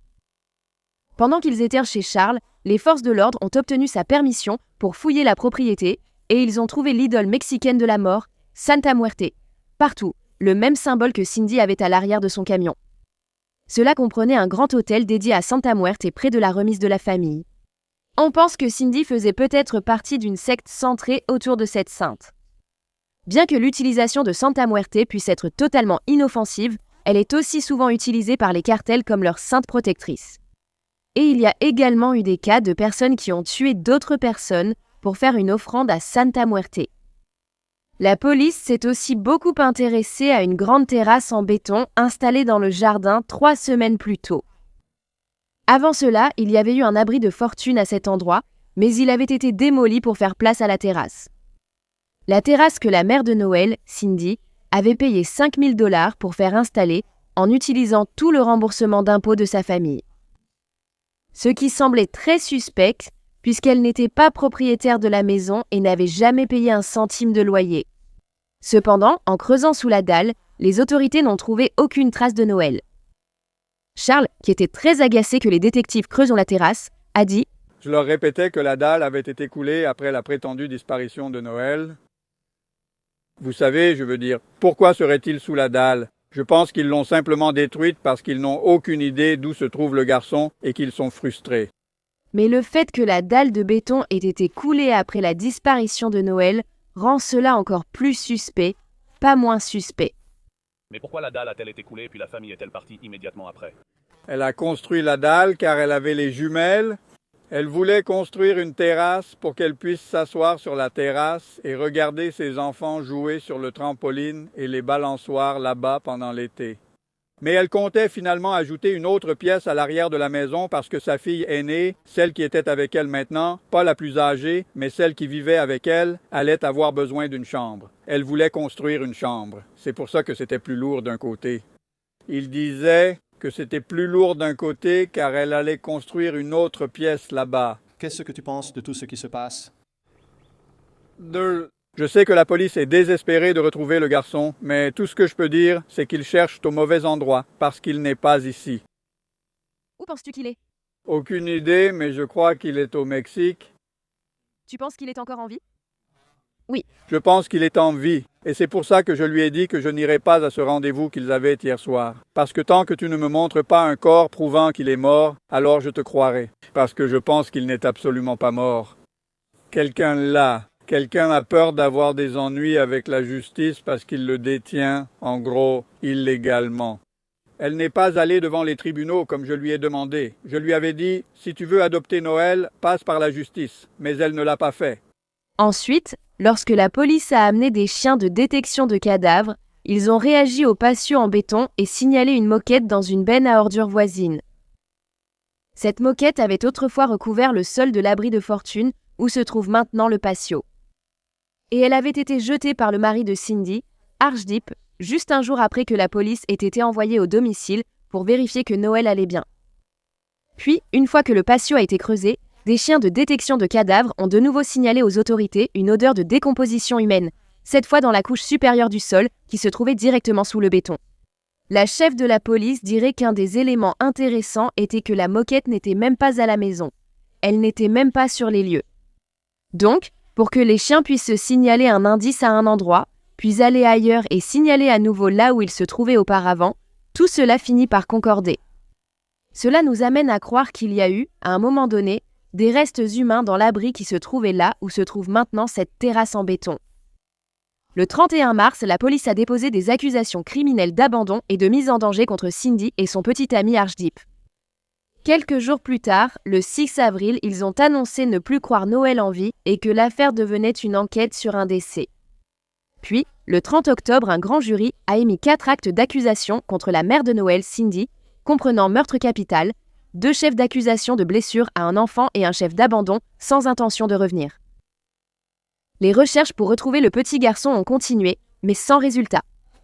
Pendant qu'ils étaient chez Charles, les forces de l'ordre ont obtenu sa permission pour fouiller la propriété, et ils ont trouvé l'idole mexicaine de la mort, Santa Muerte, partout, le même symbole que Cindy avait à l'arrière de son camion. Cela comprenait un grand hôtel dédié à Santa Muerte près de la remise de la famille. On pense que Cindy faisait peut-être partie d'une secte centrée autour de cette sainte. Bien que l'utilisation de Santa Muerte puisse être totalement inoffensive, elle est aussi souvent utilisée par les cartels comme leur sainte protectrice. Et il y a également eu des cas de personnes qui ont tué d'autres personnes pour faire une offrande à Santa Muerte. La police s'est aussi beaucoup intéressée à une grande terrasse en béton installée dans le jardin 3 semaines plus tôt. Avant cela, il y avait eu un abri de fortune à cet endroit, mais il avait été démoli pour faire place à la terrasse. La terrasse que la mère de Noël, Cindy, avait payé $5 000 pour faire installer en utilisant tout le remboursement d'impôts de sa famille. Ce qui semblait très suspect, puisqu'elle n'était pas propriétaire de la maison et n'avait jamais payé un centime de loyer. Cependant, en creusant sous la dalle, les autorités n'ont trouvé aucune trace de Noël. Charles, qui était très agacé que les détectives creusent la terrasse, a dit « Je leur répétais que la dalle avait été coulée après la prétendue disparition de Noël. Vous savez, je veux dire, pourquoi serait-il sous la dalle? Je pense qu'ils l'ont simplement détruite parce qu'ils n'ont aucune idée d'où se trouve le garçon et qu'ils sont frustrés. » Mais le fait que la dalle de béton ait été coulée après la disparition de Noël rend cela encore plus suspect, pas moins suspect. Mais pourquoi la dalle a-t-elle été coulée puis la famille est-elle partie immédiatement après? Elle a construit la dalle car elle avait les jumelles. Elle voulait construire une terrasse pour qu'elle puisse s'asseoir sur la terrasse et regarder ses enfants jouer sur le trampoline et les balançoires là-bas pendant l'été. Mais elle comptait finalement ajouter une autre pièce à l'arrière de la maison parce que sa fille aînée, celle qui était avec elle maintenant, pas la plus âgée, mais celle qui vivait avec elle, allait avoir besoin d'une chambre. Elle voulait construire une chambre. C'est pour ça que c'était plus lourd d'un côté. Il disait que c'était plus lourd d'un côté car elle allait construire une autre pièce là-bas. Qu'est-ce que tu penses de tout ce qui se passe? Je sais que la police est désespérée de retrouver le garçon, mais tout ce que je peux dire, c'est qu'ils cherchent au mauvais endroit, parce qu'il n'est pas ici. Où penses-tu qu'il est? Aucune idée, mais je crois qu'il est au Mexique. Tu penses qu'il est encore en vie? Oui. Je pense qu'il est en vie, et c'est pour ça que je lui ai dit que je n'irai pas à ce rendez-vous qu'ils avaient hier soir. Parce que tant que tu ne me montres pas un corps prouvant qu'il est mort, alors je te croirai. Parce que je pense qu'il n'est absolument pas mort. Quelqu'un là. Quelqu'un a peur d'avoir des ennuis avec la justice parce qu'il le détient, en gros, illégalement. Elle n'est pas allée devant les tribunaux comme je lui ai demandé. Je lui avais dit, si tu veux adopter Noël, passe par la justice. Mais elle ne l'a pas fait. Ensuite, lorsque la police a amené des chiens de détection de cadavres, ils ont réagi au patio en béton et signalé une moquette dans une benne à ordures voisine. Cette moquette avait autrefois recouvert le sol de l'abri de fortune où se trouve maintenant le patio. Et elle avait été jetée par le mari de Cindy, Archdeep, juste un jour après que la police ait été envoyée au domicile pour vérifier que Noël allait bien. Puis, une fois que le patio a été creusé, des chiens de détection de cadavres ont de nouveau signalé aux autorités une odeur de décomposition humaine, cette fois dans la couche supérieure du sol qui se trouvait directement sous le béton. La chef de la police dirait qu'un des éléments intéressants était que la moquette n'était même pas à la maison. Elle n'était même pas sur les lieux. Donc, pour que les chiens puissent signaler un indice à un endroit, puis aller ailleurs et signaler à nouveau là où ils se trouvaient auparavant, tout cela finit par concorder. Cela nous amène à croire qu'il y a eu, à un moment donné, des restes humains dans l'abri qui se trouvait là où se trouve maintenant cette terrasse en béton. Le 31 mars, la police a déposé des accusations criminelles d'abandon et de mise en danger contre Cindy et son petit ami Archdeep. Quelques jours plus tard, le 6 avril, ils ont annoncé ne plus croire Noël en vie et que l'affaire devenait une enquête sur un décès. Puis, le 30 octobre, un grand jury a émis 4 actes d'accusation contre la mère de Noël, Cindy, comprenant meurtre capital, 2 chefs d'accusation de blessure à un enfant et un chef d'abandon sans intention de revenir. Les recherches pour retrouver le petit garçon ont continué, mais sans résultat.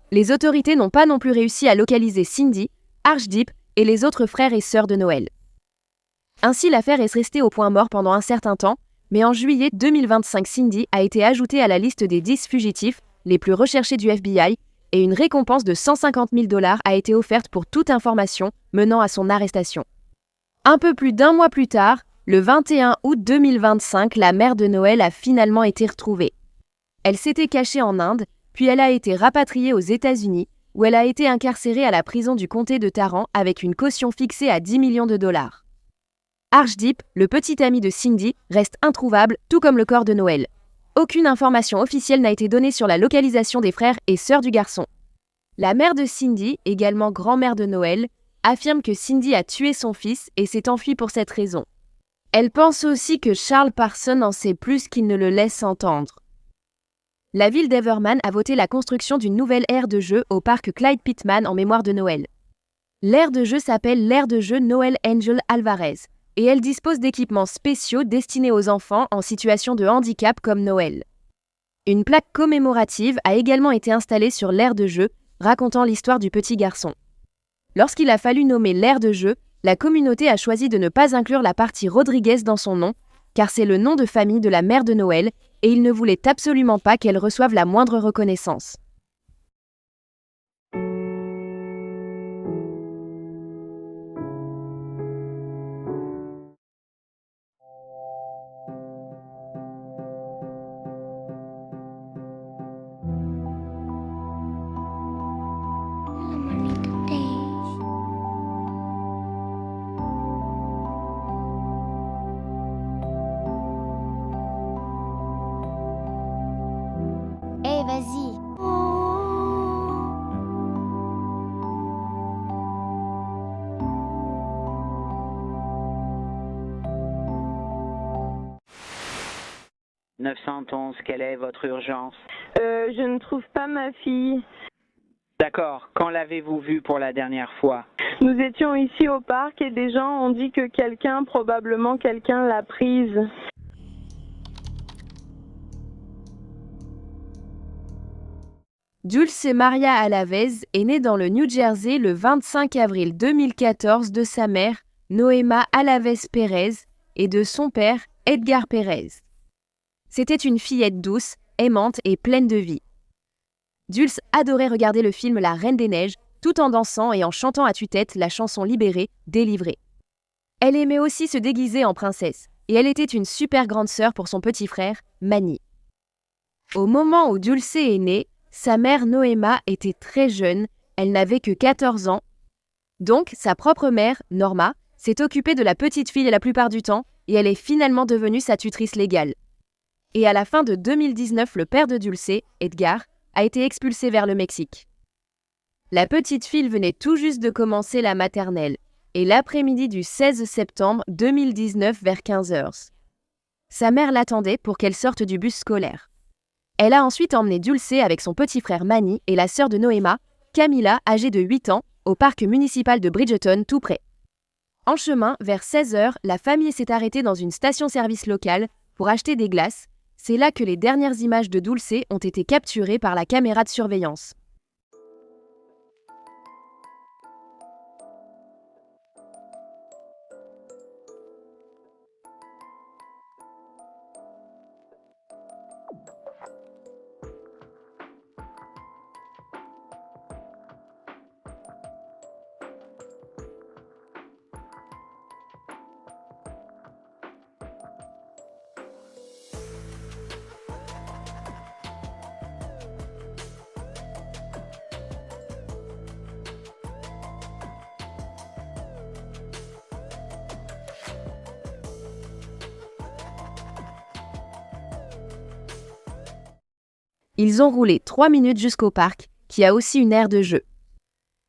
Les autorités n'ont pas non plus réussi à localiser Cindy, Archdeep et les autres frères et sœurs de Noël. Ainsi, l'affaire est restée au point mort pendant un certain temps, mais en juillet 2025, Cindy a été ajoutée à la liste des 10 fugitifs les plus recherchés du FBI et une récompense de $150 000 a été offerte pour toute information menant à son arrestation. Un peu plus d'1 mois plus tard, le 21 août 2025, la mère de Noël a finalement été retrouvée. Elle s'était cachée en Inde, puis elle a été rapatriée aux États-Unis, où elle a été incarcérée à la prison du comté de Tarrant avec une caution fixée à 10 millions de dollars. Archdeep, le petit ami de Cindy, reste introuvable, tout comme le corps de Noël. Aucune information officielle n'a été donnée sur la localisation des frères et sœurs du garçon. La mère de Cindy, également grand-mère de Noël, affirme que Cindy a tué son fils et s'est enfuie pour cette raison. Elle pense aussi que Charles Parson en sait plus qu'il ne le laisse entendre. La ville d'Everman a voté la construction d'une nouvelle aire de jeu au parc Clyde Pittman en mémoire de Noël. L'aire de jeu s'appelle l'aire de jeu Noel Angel Alvarez et elle dispose d'équipements spéciaux destinés aux enfants en situation de handicap comme Noël. Une plaque commémorative a également été installée sur l'aire de jeu, racontant l'histoire du petit garçon. Lorsqu'il a fallu nommer l'aire de jeu, la communauté a choisi de ne pas inclure la partie Rodriguez dans son nom, car c'est le nom de famille de la mère de Noël, et ils ne voulaient absolument pas qu'elle reçoive la moindre reconnaissance. Vas-y. « 911, quelle est votre urgence? Je ne trouve pas ma fille. D'accord, quand l'avez-vous vue pour la dernière fois? Nous étions ici au parc et des gens ont dit que probablement quelqu'un l'a prise. Dulce Maria Alavez est née dans le New Jersey le 25 avril 2014 de sa mère, Noema Alavez Pérez, et de son père, Edgar Pérez. C'était une fillette douce, aimante et pleine de vie. Dulce adorait regarder le film La Reine des Neiges, tout en dansant et en chantant à tue-tête la chanson Libérée, délivrée. Elle aimait aussi se déguiser en princesse, et elle était une super grande sœur pour son petit frère, Manny. Au moment où Dulce est née, sa mère Noema était très jeune, elle n'avait que 14 ans. Donc, sa propre mère, Norma, s'est occupée de la petite fille la plupart du temps et elle est finalement devenue sa tutrice légale. Et à la fin de 2019, le père de Dulce, Edgar, a été expulsé vers le Mexique. La petite fille venait tout juste de commencer la maternelle et l'après-midi du 16 septembre 2019 vers 15h. Sa mère l'attendait pour qu'elle sorte du bus scolaire. Elle a ensuite emmené Dulce avec son petit frère Manny et la sœur de Noema, Camila, âgée de 8 ans, au parc municipal de Bridgeton, tout près. En chemin, vers 16h, la famille s'est arrêtée dans une station-service locale pour acheter des glaces. C'est là que les dernières images de Dulce ont été capturées par la caméra de surveillance. Ils ont roulé 3 minutes jusqu'au parc, qui a aussi une aire de jeu.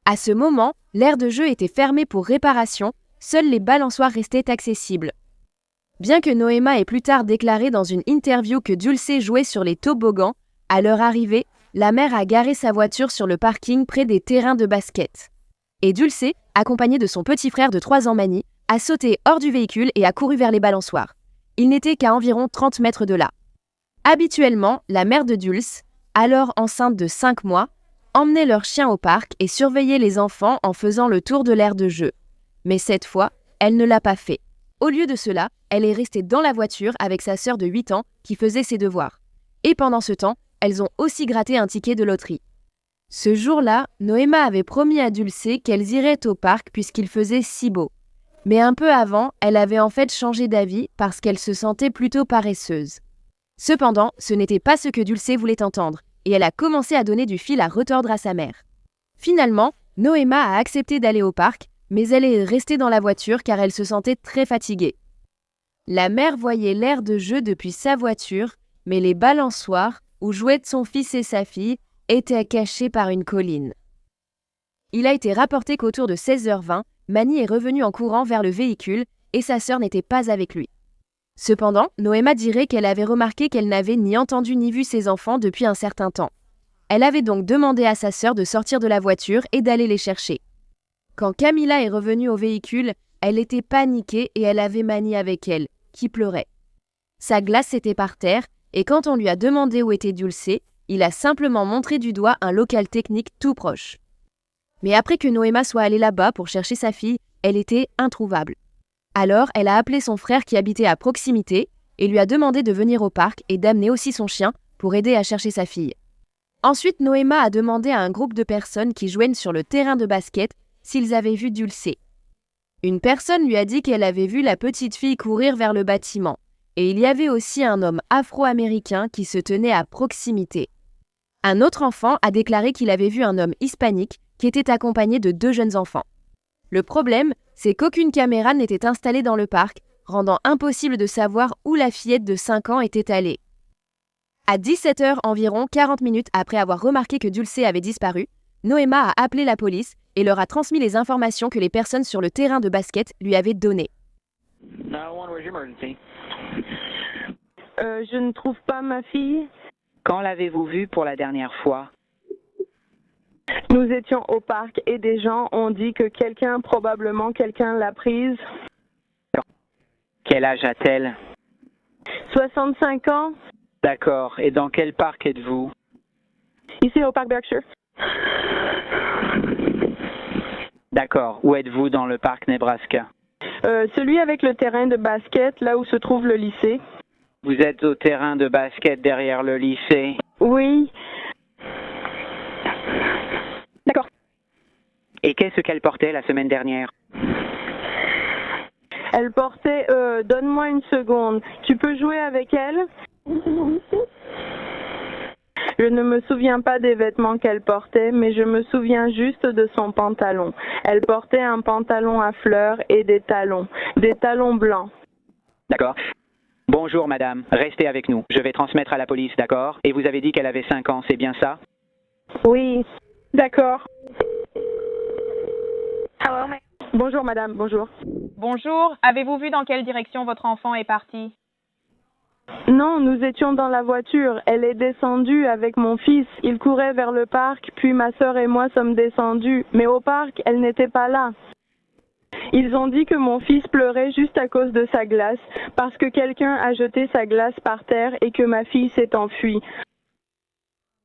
À ce moment, l'aire de jeu était fermée pour réparation, seules les balançoires restaient accessibles. Bien que Noema ait plus tard déclaré dans une interview que Dulce jouait sur les toboggans, à leur arrivée, la mère a garé sa voiture sur le parking près des terrains de basket. Et Dulce, accompagnée de son petit frère de 3 ans Manny, a sauté hors du véhicule et a couru vers les balançoires. Il n'était qu'à environ 30 mètres de là. Habituellement, la mère de Dulce, alors enceinte de 5 mois, emmenait leur chien au parc et surveillait les enfants en faisant le tour de l'aire de jeu. Mais cette fois, elle ne l'a pas fait. Au lieu de cela, elle est restée dans la voiture avec sa sœur de 8 ans qui faisait ses devoirs. Et pendant ce temps, elles ont aussi gratté un ticket de loterie. Ce jour-là, Noema avait promis à Dulce qu'elles iraient au parc puisqu'il faisait si beau. Mais un peu avant, elle avait en fait changé d'avis parce qu'elle se sentait plutôt paresseuse. Cependant, ce n'était pas ce que Dulce voulait entendre, et elle a commencé à donner du fil à retordre à sa mère. Finalement, Noéma a accepté d'aller au parc, mais elle est restée dans la voiture car elle se sentait très fatiguée. La mère voyait l'aire de jeu depuis sa voiture, mais les balançoires, où jouaient son fils et sa fille, étaient cachées par une colline. Il a été rapporté qu'autour de 16h20, Manny est revenu en courant vers le véhicule et sa sœur n'était pas avec lui. Cependant, Noéma dirait qu'elle avait remarqué qu'elle n'avait ni entendu ni vu ses enfants depuis un certain temps. Elle avait donc demandé à sa sœur de sortir de la voiture et d'aller les chercher. Quand Camilla est revenue au véhicule, elle était paniquée et elle avait Manny avec elle, qui pleurait. Sa glace était par terre et quand on lui a demandé où était Dulce, il a simplement montré du doigt un local technique tout proche. Mais après que Noéma soit allée là-bas pour chercher sa fille, elle était introuvable. Alors, elle a appelé son frère qui habitait à proximité et lui a demandé de venir au parc et d'amener aussi son chien pour aider à chercher sa fille. Ensuite, Noéma a demandé à un groupe de personnes qui jouaient sur le terrain de basket s'ils avaient vu Dulce. Une personne lui a dit qu'elle avait vu la petite fille courir vers le bâtiment, et il y avait aussi un homme afro-américain qui se tenait à proximité. Un autre enfant a déclaré qu'il avait vu un homme hispanique qui était accompagné de 2 jeunes enfants. Le problème, c'est qu'aucune caméra n'était installée dans le parc, rendant impossible de savoir où la fillette de 5 ans était allée. À 17h environ 40 minutes après avoir remarqué que Dulce avait disparu, Noéma a appelé la police et leur a transmis les informations que les personnes sur le terrain de basket lui avaient données. Je ne trouve pas ma fille. Quand l'avez-vous vue pour la dernière fois? Nous étions au parc et des gens ont dit que probablement quelqu'un l'a prise. Quel âge a-t-elle? 65 ans. D'accord. Et dans quel parc êtes-vous? Ici au parc Berkshire. D'accord. Où êtes-vous dans le parc Nebraska? Celui avec le terrain de basket, là où se trouve le lycée. Vous êtes au terrain de basket derrière le lycée? Oui. D'accord. Et qu'est-ce qu'elle portait la semaine dernière? Elle portait... donne-moi une seconde. Tu peux jouer avec elle? Je ne me souviens pas des vêtements qu'elle portait, mais je me souviens juste de son pantalon. Elle portait un pantalon à fleurs et des talons blancs. D'accord. Bonjour madame, restez avec nous. Je vais transmettre à la police, d'accord? Et vous avez dit qu'elle avait 5 ans, c'est bien ça? Oui, d'accord. Bonjour madame, bonjour. Bonjour, avez-vous vu dans quelle direction votre enfant est parti? Non, nous étions dans la voiture. Elle est descendue avec mon fils. Il courait vers le parc, puis ma sœur et moi sommes descendus. Mais au parc, elle n'était pas là. Ils ont dit que mon fils pleurait juste à cause de sa glace, parce que quelqu'un a jeté sa glace par terre et que ma fille s'est enfuie.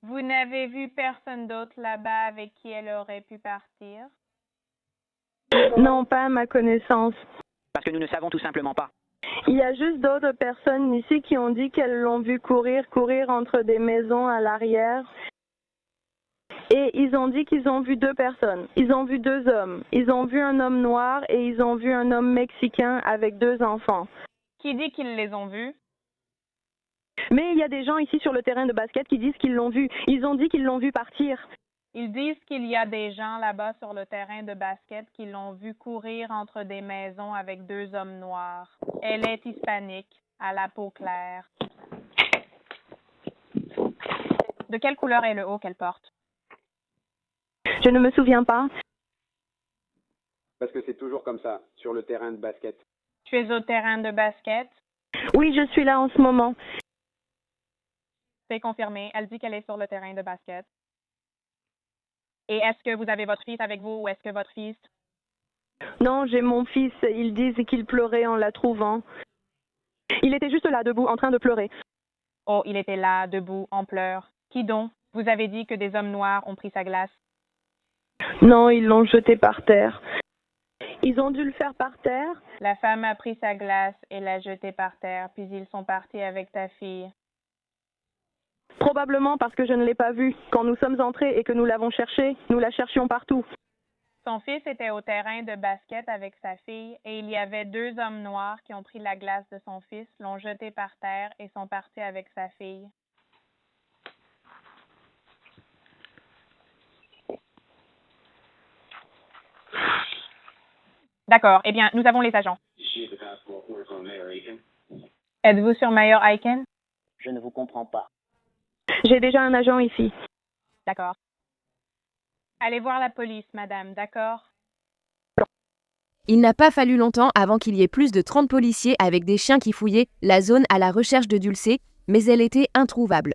Vous n'avez vu personne d'autre là-bas avec qui elle aurait pu partir? Non, pas à ma connaissance. Parce que nous ne savons tout simplement pas. Il y a juste d'autres personnes ici qui ont dit qu'elles l'ont vu courir entre des maisons à l'arrière. Et ils ont dit qu'ils ont vu 2 personnes. Ils ont vu 2 hommes. Ils ont vu un homme noir et ils ont vu un homme mexicain avec 2 enfants. Qui dit qu'ils les ont vus? Mais il y a des gens ici sur le terrain de basket qui disent qu'ils l'ont vu. Ils ont dit qu'ils l'ont vu partir. Ils disent qu'il y a des gens là-bas sur le terrain de basket qui l'ont vu courir entre des maisons avec 2 hommes noirs. Elle est hispanique, à la peau claire. De quelle couleur est le haut qu'elle porte? Je ne me souviens pas. Parce que c'est toujours comme ça, sur le terrain de basket. Tu es au terrain de basket? Oui, je suis là en ce moment. C'est confirmé. Elle dit qu'elle est sur le terrain de basket. Et est-ce que vous avez votre fils avec vous ou est-ce que votre fils? Non, j'ai mon fils. Ils disent qu'il pleurait en la trouvant. Il était juste là, debout, en train de pleurer. Oh, il était là, debout, en pleurs. Qui donc? Vous avez dit que des hommes noirs ont pris sa glace. Non, ils l'ont jeté par terre. Ils ont dû le faire par terre? La femme a pris sa glace et l'a jetée par terre, puis ils sont partis avec ta fille. Probablement parce que je ne l'ai pas vue. Quand nous sommes entrés et que nous l'avons cherchée, nous la cherchions partout. Son fils était au terrain de basket avec sa fille et il y avait 2 hommes noirs qui ont pris la glace de son fils, l'ont jetée par terre et sont partis avec sa fille. D'accord. Eh bien, nous avons les agents. Êtes-vous sur Mayor Aiken? Je ne vous comprends pas. J'ai déjà un agent ici. D'accord. Allez voir la police, madame, d'accord? Il n'a pas fallu longtemps avant qu'il y ait plus de 30 policiers avec des chiens qui fouillaient la zone à la recherche de Dulcé, mais elle était introuvable.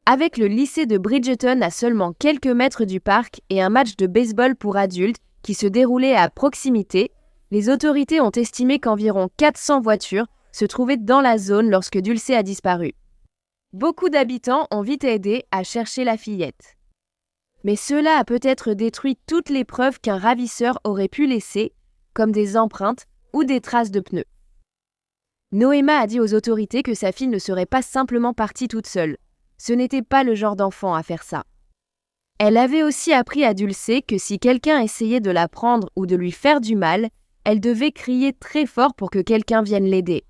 Avec le lycée de Bridgeton à seulement quelques mètres du parc et un match de baseball pour adultes qui se déroulait à proximité, les autorités ont estimé qu'environ 400 voitures se trouvaient dans la zone lorsque Dulcé a disparu. Beaucoup d'habitants ont vite aidé à chercher la fillette. Mais cela a peut-être détruit toutes les preuves qu'un ravisseur aurait pu laisser, comme des empreintes ou des traces de pneus. Noéma a dit aux autorités que sa fille ne serait pas simplement partie toute seule. Ce n'était pas le genre d'enfant à faire ça. Elle avait aussi appris à Dulcé que si quelqu'un essayait de la prendre ou de lui faire du mal, elle devait crier très fort pour que quelqu'un vienne l'aider.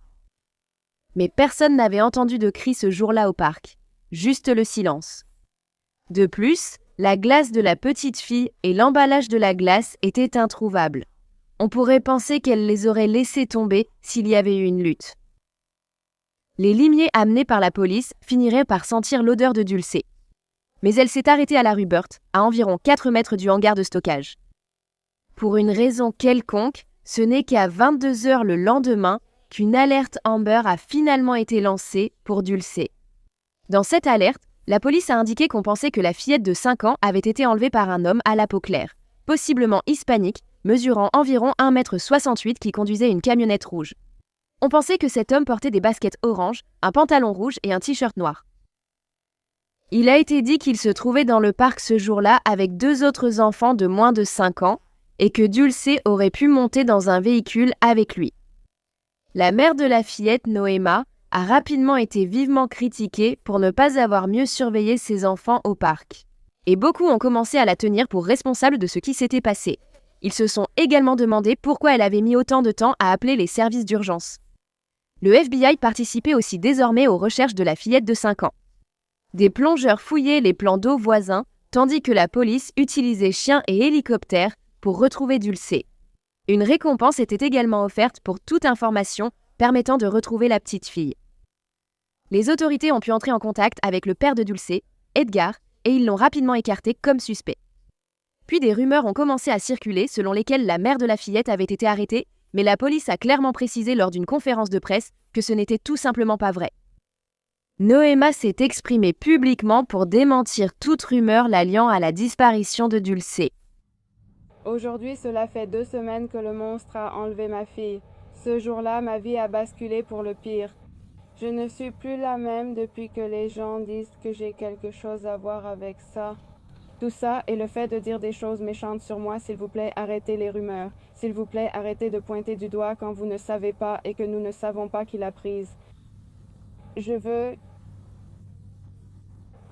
Mais personne n'avait entendu de cris ce jour-là au parc, juste le silence. De plus, la glace de la petite fille et l'emballage de la glace étaient introuvables. On pourrait penser qu'elle les aurait laissés tomber s'il y avait eu une lutte. Les limiers amenés par la police finiraient par sentir l'odeur de Dulcé. Mais elle s'est arrêtée à la rue Burt, à environ 4 mètres du hangar de stockage. Pour une raison quelconque, ce n'est qu'à 22 heures le lendemain qu'une alerte Amber a finalement été lancée pour Dulcé. Dans cette alerte, la police a indiqué qu'on pensait que la fillette de 5 ans avait été enlevée par un homme à la peau claire, possiblement hispanique, mesurant environ 1,68 m qui conduisait une camionnette rouge. On pensait que cet homme portait des baskets oranges, un pantalon rouge et un t-shirt noir. Il a été dit qu'il se trouvait dans le parc ce jour-là avec 2 autres enfants de moins de 5 ans et que Dulcé aurait pu monter dans un véhicule avec lui. La mère de la fillette, Noéma, a rapidement été vivement critiquée pour ne pas avoir mieux surveillé ses enfants au parc. Et beaucoup ont commencé à la tenir pour responsable de ce qui s'était passé. Ils se sont également demandé pourquoi elle avait mis autant de temps à appeler les services d'urgence. Le FBI participait aussi désormais aux recherches de la fillette de 5 ans. Des plongeurs fouillaient les plans d'eau voisins, tandis que la police utilisait chiens et hélicoptères pour retrouver Dulcé. Une récompense était également offerte pour toute information permettant de retrouver la petite fille. Les autorités ont pu entrer en contact avec le père de Dulcé, Edgar, et ils l'ont rapidement écarté comme suspect. Puis des rumeurs ont commencé à circuler selon lesquelles la mère de la fillette avait été arrêtée, mais la police a clairement précisé lors d'une conférence de presse que ce n'était tout simplement pas vrai. Noéma s'est exprimée publiquement pour démentir toute rumeur l'alliant à la disparition de Dulcé. Aujourd'hui, cela fait 2 semaines que le monstre a enlevé ma fille. Ce jour-là, ma vie a basculé pour le pire. Je ne suis plus la même depuis que les gens disent que j'ai quelque chose à voir avec ça. Tout ça et le fait de dire des choses méchantes sur moi, s'il vous plaît, arrêtez les rumeurs. S'il vous plaît, arrêtez de pointer du doigt quand vous ne savez pas et que nous ne savons pas qui l'a prise. Je veux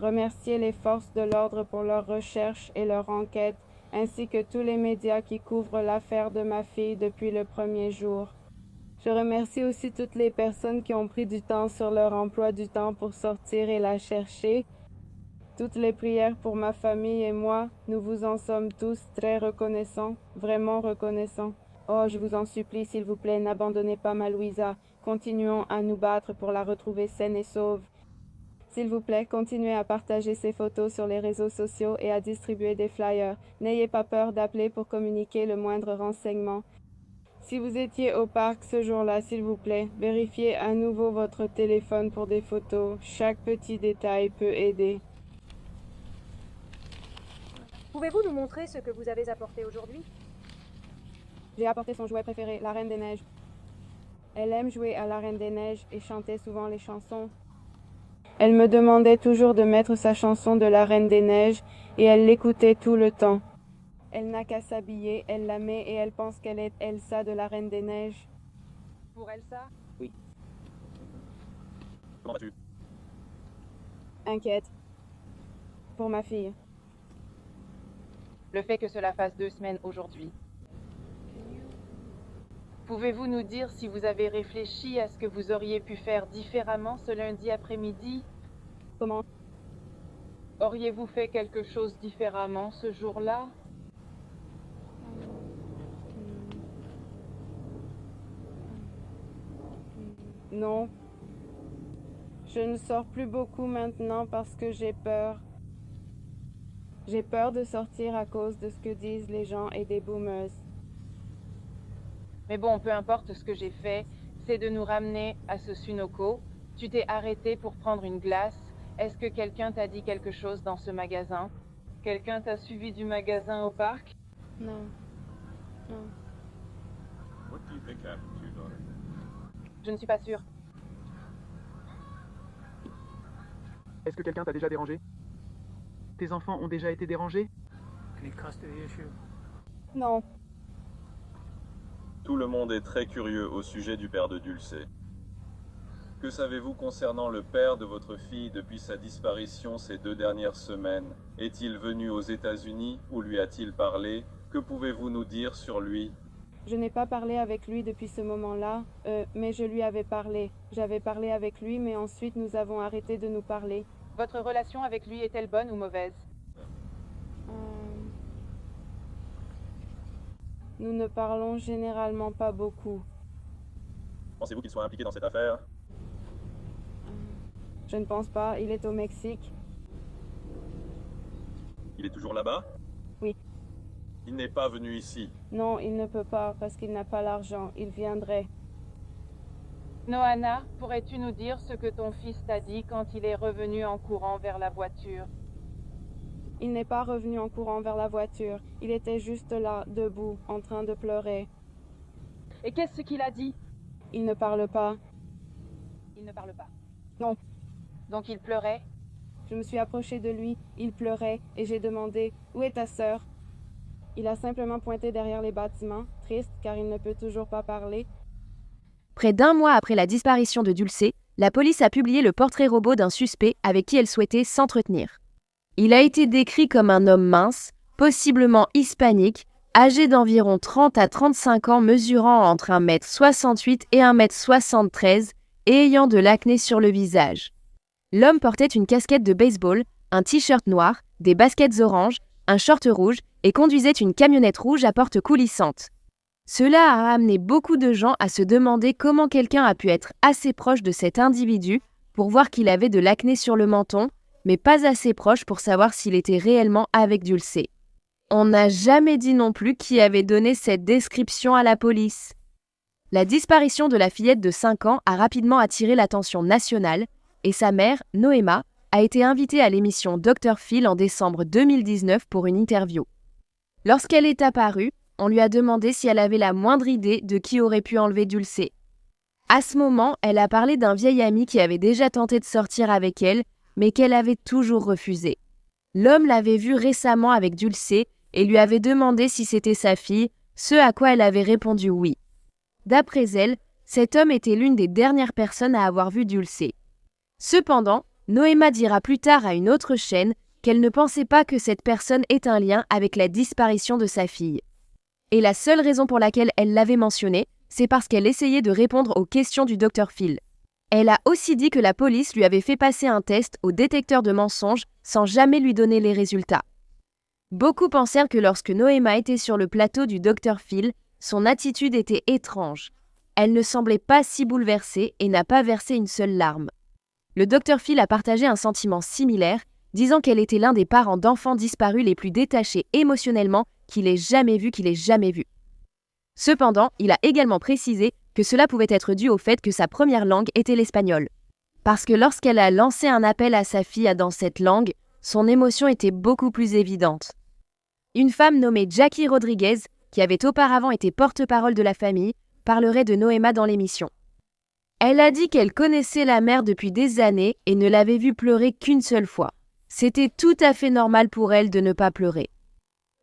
remercier les forces de l'ordre pour leur recherche et leur enquête, ainsi que tous les médias qui couvrent l'affaire de ma fille depuis le premier jour. Je remercie aussi toutes les personnes qui ont pris du temps sur leur emploi du temps pour sortir et la chercher. Toutes les prières pour ma famille et moi, nous vous en sommes tous très reconnaissants, vraiment reconnaissants. Oh, je vous en supplie, s'il vous plaît, n'abandonnez pas ma Louisa. Continuons à nous battre pour la retrouver saine et sauve. S'il vous plaît, continuez à partager ces photos sur les réseaux sociaux et à distribuer des flyers. N'ayez pas peur d'appeler pour communiquer le moindre renseignement. Si vous étiez au parc ce jour-là, s'il vous plaît, vérifiez à nouveau votre téléphone pour des photos. Chaque petit détail peut aider. Pouvez-vous nous montrer ce que vous avez apporté aujourd'hui? J'ai apporté son jouet préféré, la Reine des Neiges. Elle aime jouer à la Reine des Neiges et chanter souvent les chansons. Elle me demandait toujours de mettre sa chanson de la Reine des Neiges et elle l'écoutait tout le temps. Elle n'a qu'à s'habiller, elle la met et elle pense qu'elle est Elsa de la Reine des Neiges. Pour Elsa? Oui. Comment vas-tu? Inquiète. Pour ma fille. Le fait que cela fasse 2 semaines aujourd'hui. Pouvez-vous nous dire si vous avez réfléchi à ce que vous auriez pu faire différemment ce lundi après-midi? Comment? Auriez-vous fait quelque chose différemment ce jour-là? Non. Je ne sors plus beaucoup maintenant parce que j'ai peur. J'ai peur de sortir à cause de ce que disent les gens et des boomers. Mais bon, peu importe ce que j'ai fait, c'est de nous ramener à ce Sunoco. Tu t'es arrêté pour prendre une glace. Est-ce que quelqu'un t'a dit quelque chose dans ce magasin? Quelqu'un t'a suivi du magasin au parc? Non. Non. Je ne suis pas sûre. Est-ce que quelqu'un t'a déjà dérangé? Tes enfants ont déjà été dérangés? Non. Tout le monde est très curieux au sujet du père de Dulcé. Que savez-vous concernant le père de votre fille depuis sa disparition ces 2 dernières semaines? Est-il venu aux États-Unis ou lui a-t-il parlé? Que pouvez-vous nous dire sur lui? Je n'ai pas parlé avec lui depuis ce moment-là, mais je lui avais parlé. J'avais parlé avec lui, mais ensuite nous avons arrêté de nous parler. Votre relation avec lui est-elle bonne ou mauvaise? Nous ne parlons généralement pas beaucoup. Pensez-vous qu'il soit impliqué dans cette affaire? Je ne pense pas. Il est au Mexique. Il est toujours là-bas? Oui. Il n'est pas venu ici. Non, il ne peut pas parce qu'il n'a pas l'argent. Il viendrait. Noana, pourrais-tu nous dire ce que ton fils t'a dit quand il est revenu en courant vers la voiture? Il n'est pas revenu en courant vers la voiture. Il était juste là, debout, en train de pleurer. Et qu'est-ce qu'il a dit? Il ne parle pas. Il ne parle pas. Non. Donc il pleurait? Je me suis approchée de lui, il pleurait, et j'ai demandé « Où est ta sœur ?» Il a simplement pointé derrière les bâtiments, triste car il ne peut toujours pas parler. Près d'1 mois après la disparition de Dulcé, la police a publié le portrait robot d'un suspect avec qui elle souhaitait s'entretenir. Il a été décrit comme un homme mince, possiblement hispanique, âgé d'environ 30 à 35 ans, mesurant entre 1,68 m et 1,73 m et ayant de l'acné sur le visage. L'homme portait une casquette de baseball, un t-shirt noir, des baskets oranges, un short rouge et conduisait une camionnette rouge à porte coulissante. Cela a amené beaucoup de gens à se demander comment quelqu'un a pu être assez proche de cet individu pour voir qu'il avait de l'acné sur le menton, mais pas assez proche pour savoir s'il était réellement avec Dulcé. On n'a jamais dit non plus qui avait donné cette description à la police. La disparition de la fillette de 5 ans a rapidement attiré l'attention nationale et sa mère, Noéma, a été invitée à l'émission Dr Phil en décembre 2019 pour une interview. Lorsqu'elle est apparue, on lui a demandé si elle avait la moindre idée de qui aurait pu enlever Dulcé. À ce moment, elle a parlé d'un vieil ami qui avait déjà tenté de sortir avec elle, mais qu'elle avait toujours refusé. L'homme l'avait vue récemment avec Dulcé et lui avait demandé si c'était sa fille, ce à quoi elle avait répondu oui. D'après elle, cet homme était l'une des dernières personnes à avoir vu Dulcé. Cependant, Noéma dira plus tard à une autre chaîne qu'elle ne pensait pas que cette personne ait un lien avec la disparition de sa fille. Et la seule raison pour laquelle elle l'avait mentionné, c'est parce qu'elle essayait de répondre aux questions du Dr Phil. Elle a aussi dit que la police lui avait fait passer un test au détecteur de mensonges sans jamais lui donner les résultats. Beaucoup pensèrent que lorsque Noéma était sur le plateau du Dr Phil, son attitude était étrange. Elle ne semblait pas si bouleversée et n'a pas versé une seule larme. Le Dr Phil a partagé un sentiment similaire, disant qu'elle était l'un des parents d'enfants disparus les plus détachés émotionnellement qu'il ait jamais vu. Cependant, il a également précisé que cela pouvait être dû au fait que sa première langue était l'espagnol. Parce que lorsqu'elle a lancé un appel à sa fille dans cette langue, son émotion était beaucoup plus évidente. Une femme nommée Jackie Rodriguez, qui avait auparavant été porte-parole de la famille, parlerait de Noéma dans l'émission. Elle a dit qu'elle connaissait la mère depuis des années et ne l'avait vue pleurer qu'une seule fois. C'était tout à fait normal pour elle de ne pas pleurer.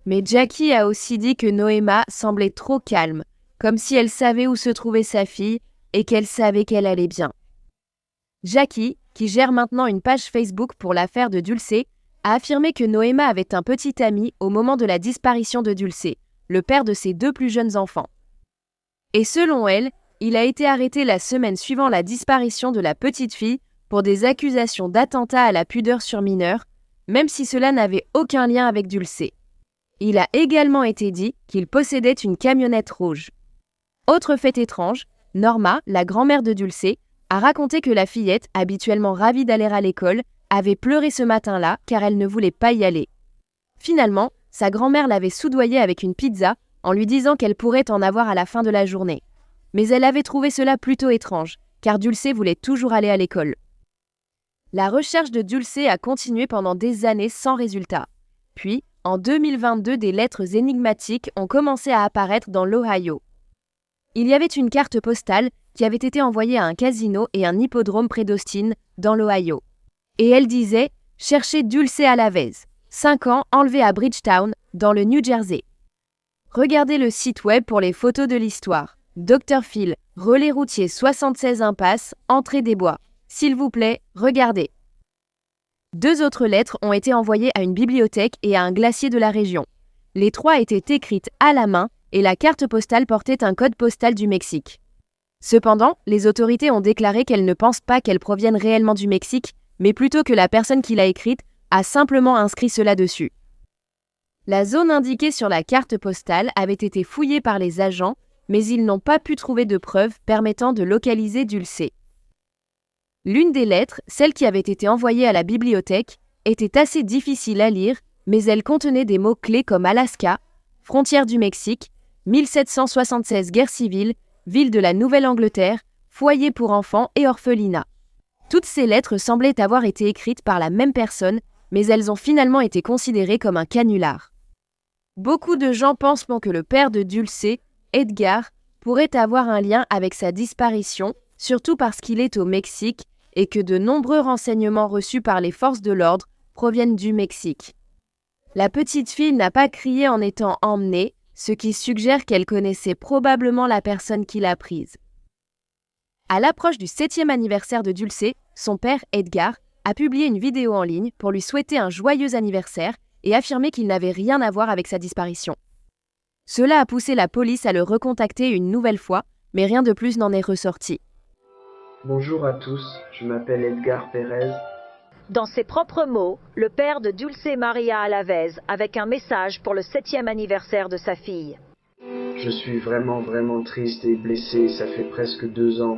Mais Jackie a aussi dit que Noéma semblait trop calme, comme si elle savait où se trouvait sa fille et qu'elle savait qu'elle allait bien. Jackie, qui gère maintenant une page Facebook pour l'affaire de Dulcé, a affirmé que Noéma avait un petit ami au moment de la disparition de Dulcé, le père de ses 2 plus jeunes enfants. Et selon elle, il a été arrêté la semaine suivant la disparition de la petite fille pour des accusations d'attentat à la pudeur sur mineur, même si cela n'avait aucun lien avec Dulcé. Il a également été dit qu'il possédait une camionnette rouge. Autre fait étrange, Norma, la grand-mère de Dulcé, a raconté que la fillette, habituellement ravie d'aller à l'école, avait pleuré ce matin-là car elle ne voulait pas y aller. Finalement, sa grand-mère l'avait soudoyée avec une pizza en lui disant qu'elle pourrait en avoir à la fin de la journée. Mais elle avait trouvé cela plutôt étrange, car Dulce voulait toujours aller à l'école. La recherche de Dulce a continué pendant des années sans résultat. Puis, en 2022, des lettres énigmatiques ont commencé à apparaître dans l'Ohio. Il y avait une carte postale qui avait été envoyée à un casino et un hippodrome près d'Austin, dans l'Ohio. Et elle disait « Cherchez Dulce Alavez, 5 ans, enlevée à Bridgetown, dans le New Jersey ». Regardez le site web pour les photos de l'histoire. Dr Phil, relais routier 76 impasse, entrée des Bois. S'il vous plaît, regardez. 2 autres lettres ont été envoyées à une bibliothèque et à un glacier de la région. Les 3 étaient écrites à la main et la carte postale portait un code postal du Mexique. Cependant, les autorités ont déclaré qu'elles ne pensent pas qu'elles proviennent réellement du Mexique, mais plutôt que la personne qui l'a écrite a simplement inscrit cela dessus. La zone indiquée sur la carte postale avait été fouillée par les agents, mais ils n'ont pas pu trouver de preuves permettant de localiser Dulce. L'une des lettres, celle qui avait été envoyée à la bibliothèque, était assez difficile à lire, mais elle contenait des mots-clés comme Alaska, frontière du Mexique, 1776 guerre civile, ville de la Nouvelle-Angleterre, foyer pour enfants et orphelinat. Toutes ces lettres semblaient avoir été écrites par la même personne, mais elles ont finalement été considérées comme un canular. Beaucoup de gens pensent que le père de Dulce, Edgar, pourrait avoir un lien avec sa disparition, surtout parce qu'il est au Mexique et que de nombreux renseignements reçus par les forces de l'ordre proviennent du Mexique. La petite fille n'a pas crié en étant emmenée, ce qui suggère qu'elle connaissait probablement la personne qui l'a prise. À l'approche du 7e anniversaire de Dulce, son père, Edgar, a publié une vidéo en ligne pour lui souhaiter un joyeux anniversaire et affirmer qu'il n'avait rien à voir avec sa disparition. Cela a poussé la police à le recontacter une nouvelle fois, mais rien de plus n'en est ressorti. Bonjour à tous, je m'appelle Edgar Pérez. Dans ses propres mots, le père de Dulce Maria Alavez avec un message pour le 7e anniversaire de sa fille. Je suis vraiment triste et blessé, ça fait presque 2 ans.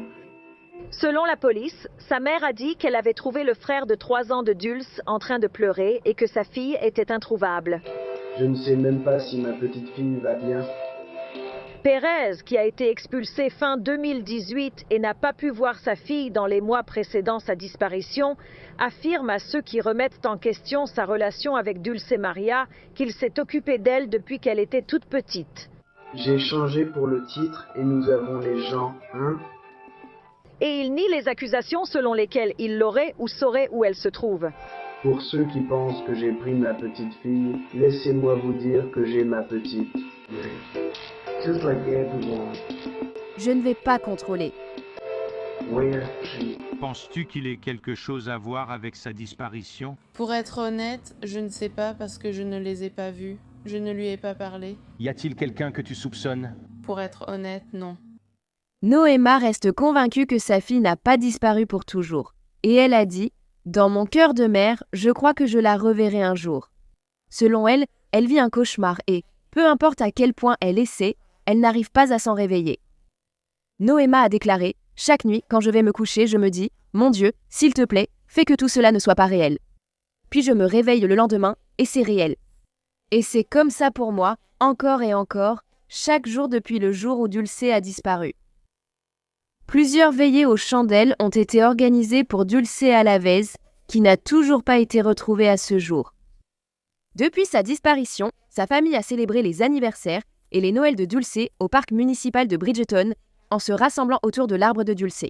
Selon la police, sa mère a dit qu'elle avait trouvé le frère de 3 ans de Dulce en train de pleurer et que sa fille était introuvable. Je ne sais même pas si ma petite fille va bien. Pérez, qui a été expulsé fin 2018 et n'a pas pu voir sa fille dans les mois précédant sa disparition, affirme à ceux qui remettent en question sa relation avec Dulce Maria qu'il s'est occupé d'elle depuis qu'elle était toute petite. J'ai changé pour le titre et nous avons les gens, hein? Et il nie les accusations selon lesquelles il l'aurait ou saurait où elle se trouve. Pour ceux qui pensent que j'ai pris ma petite fille, laissez-moi vous dire que j'ai ma petite. Just like everyone. Je ne vais pas contrôler. Penses-tu qu'il ait quelque chose à voir avec sa disparition? Pour être honnête, je ne sais pas parce que je ne les ai pas vus. Je ne lui ai pas parlé. Y a-t-il quelqu'un que tu soupçonnes? Pour être honnête, non. Noéma reste convaincue que sa fille n'a pas disparu pour toujours. Et elle a dit « Dans mon cœur de mère, je crois que je la reverrai un jour. » Selon elle, elle vit un cauchemar et, peu importe à quel point elle essaie, elle n'arrive pas à s'en réveiller. Noéma a déclaré « Chaque nuit, quand je vais me coucher, je me dis « Mon Dieu, s'il te plaît, fais que tout cela ne soit pas réel. » Puis je me réveille le lendemain et c'est réel. Et c'est comme ça pour moi, encore et encore, chaque jour depuis le jour où Dulce a disparu. Plusieurs veillées aux chandelles ont été organisées pour Dulce Alavez, qui n'a toujours pas été retrouvée à ce jour. Depuis sa disparition, sa famille a célébré les anniversaires et les Noëls de Dulce au parc municipal de Bridgeton en se rassemblant autour de l'arbre de Dulce.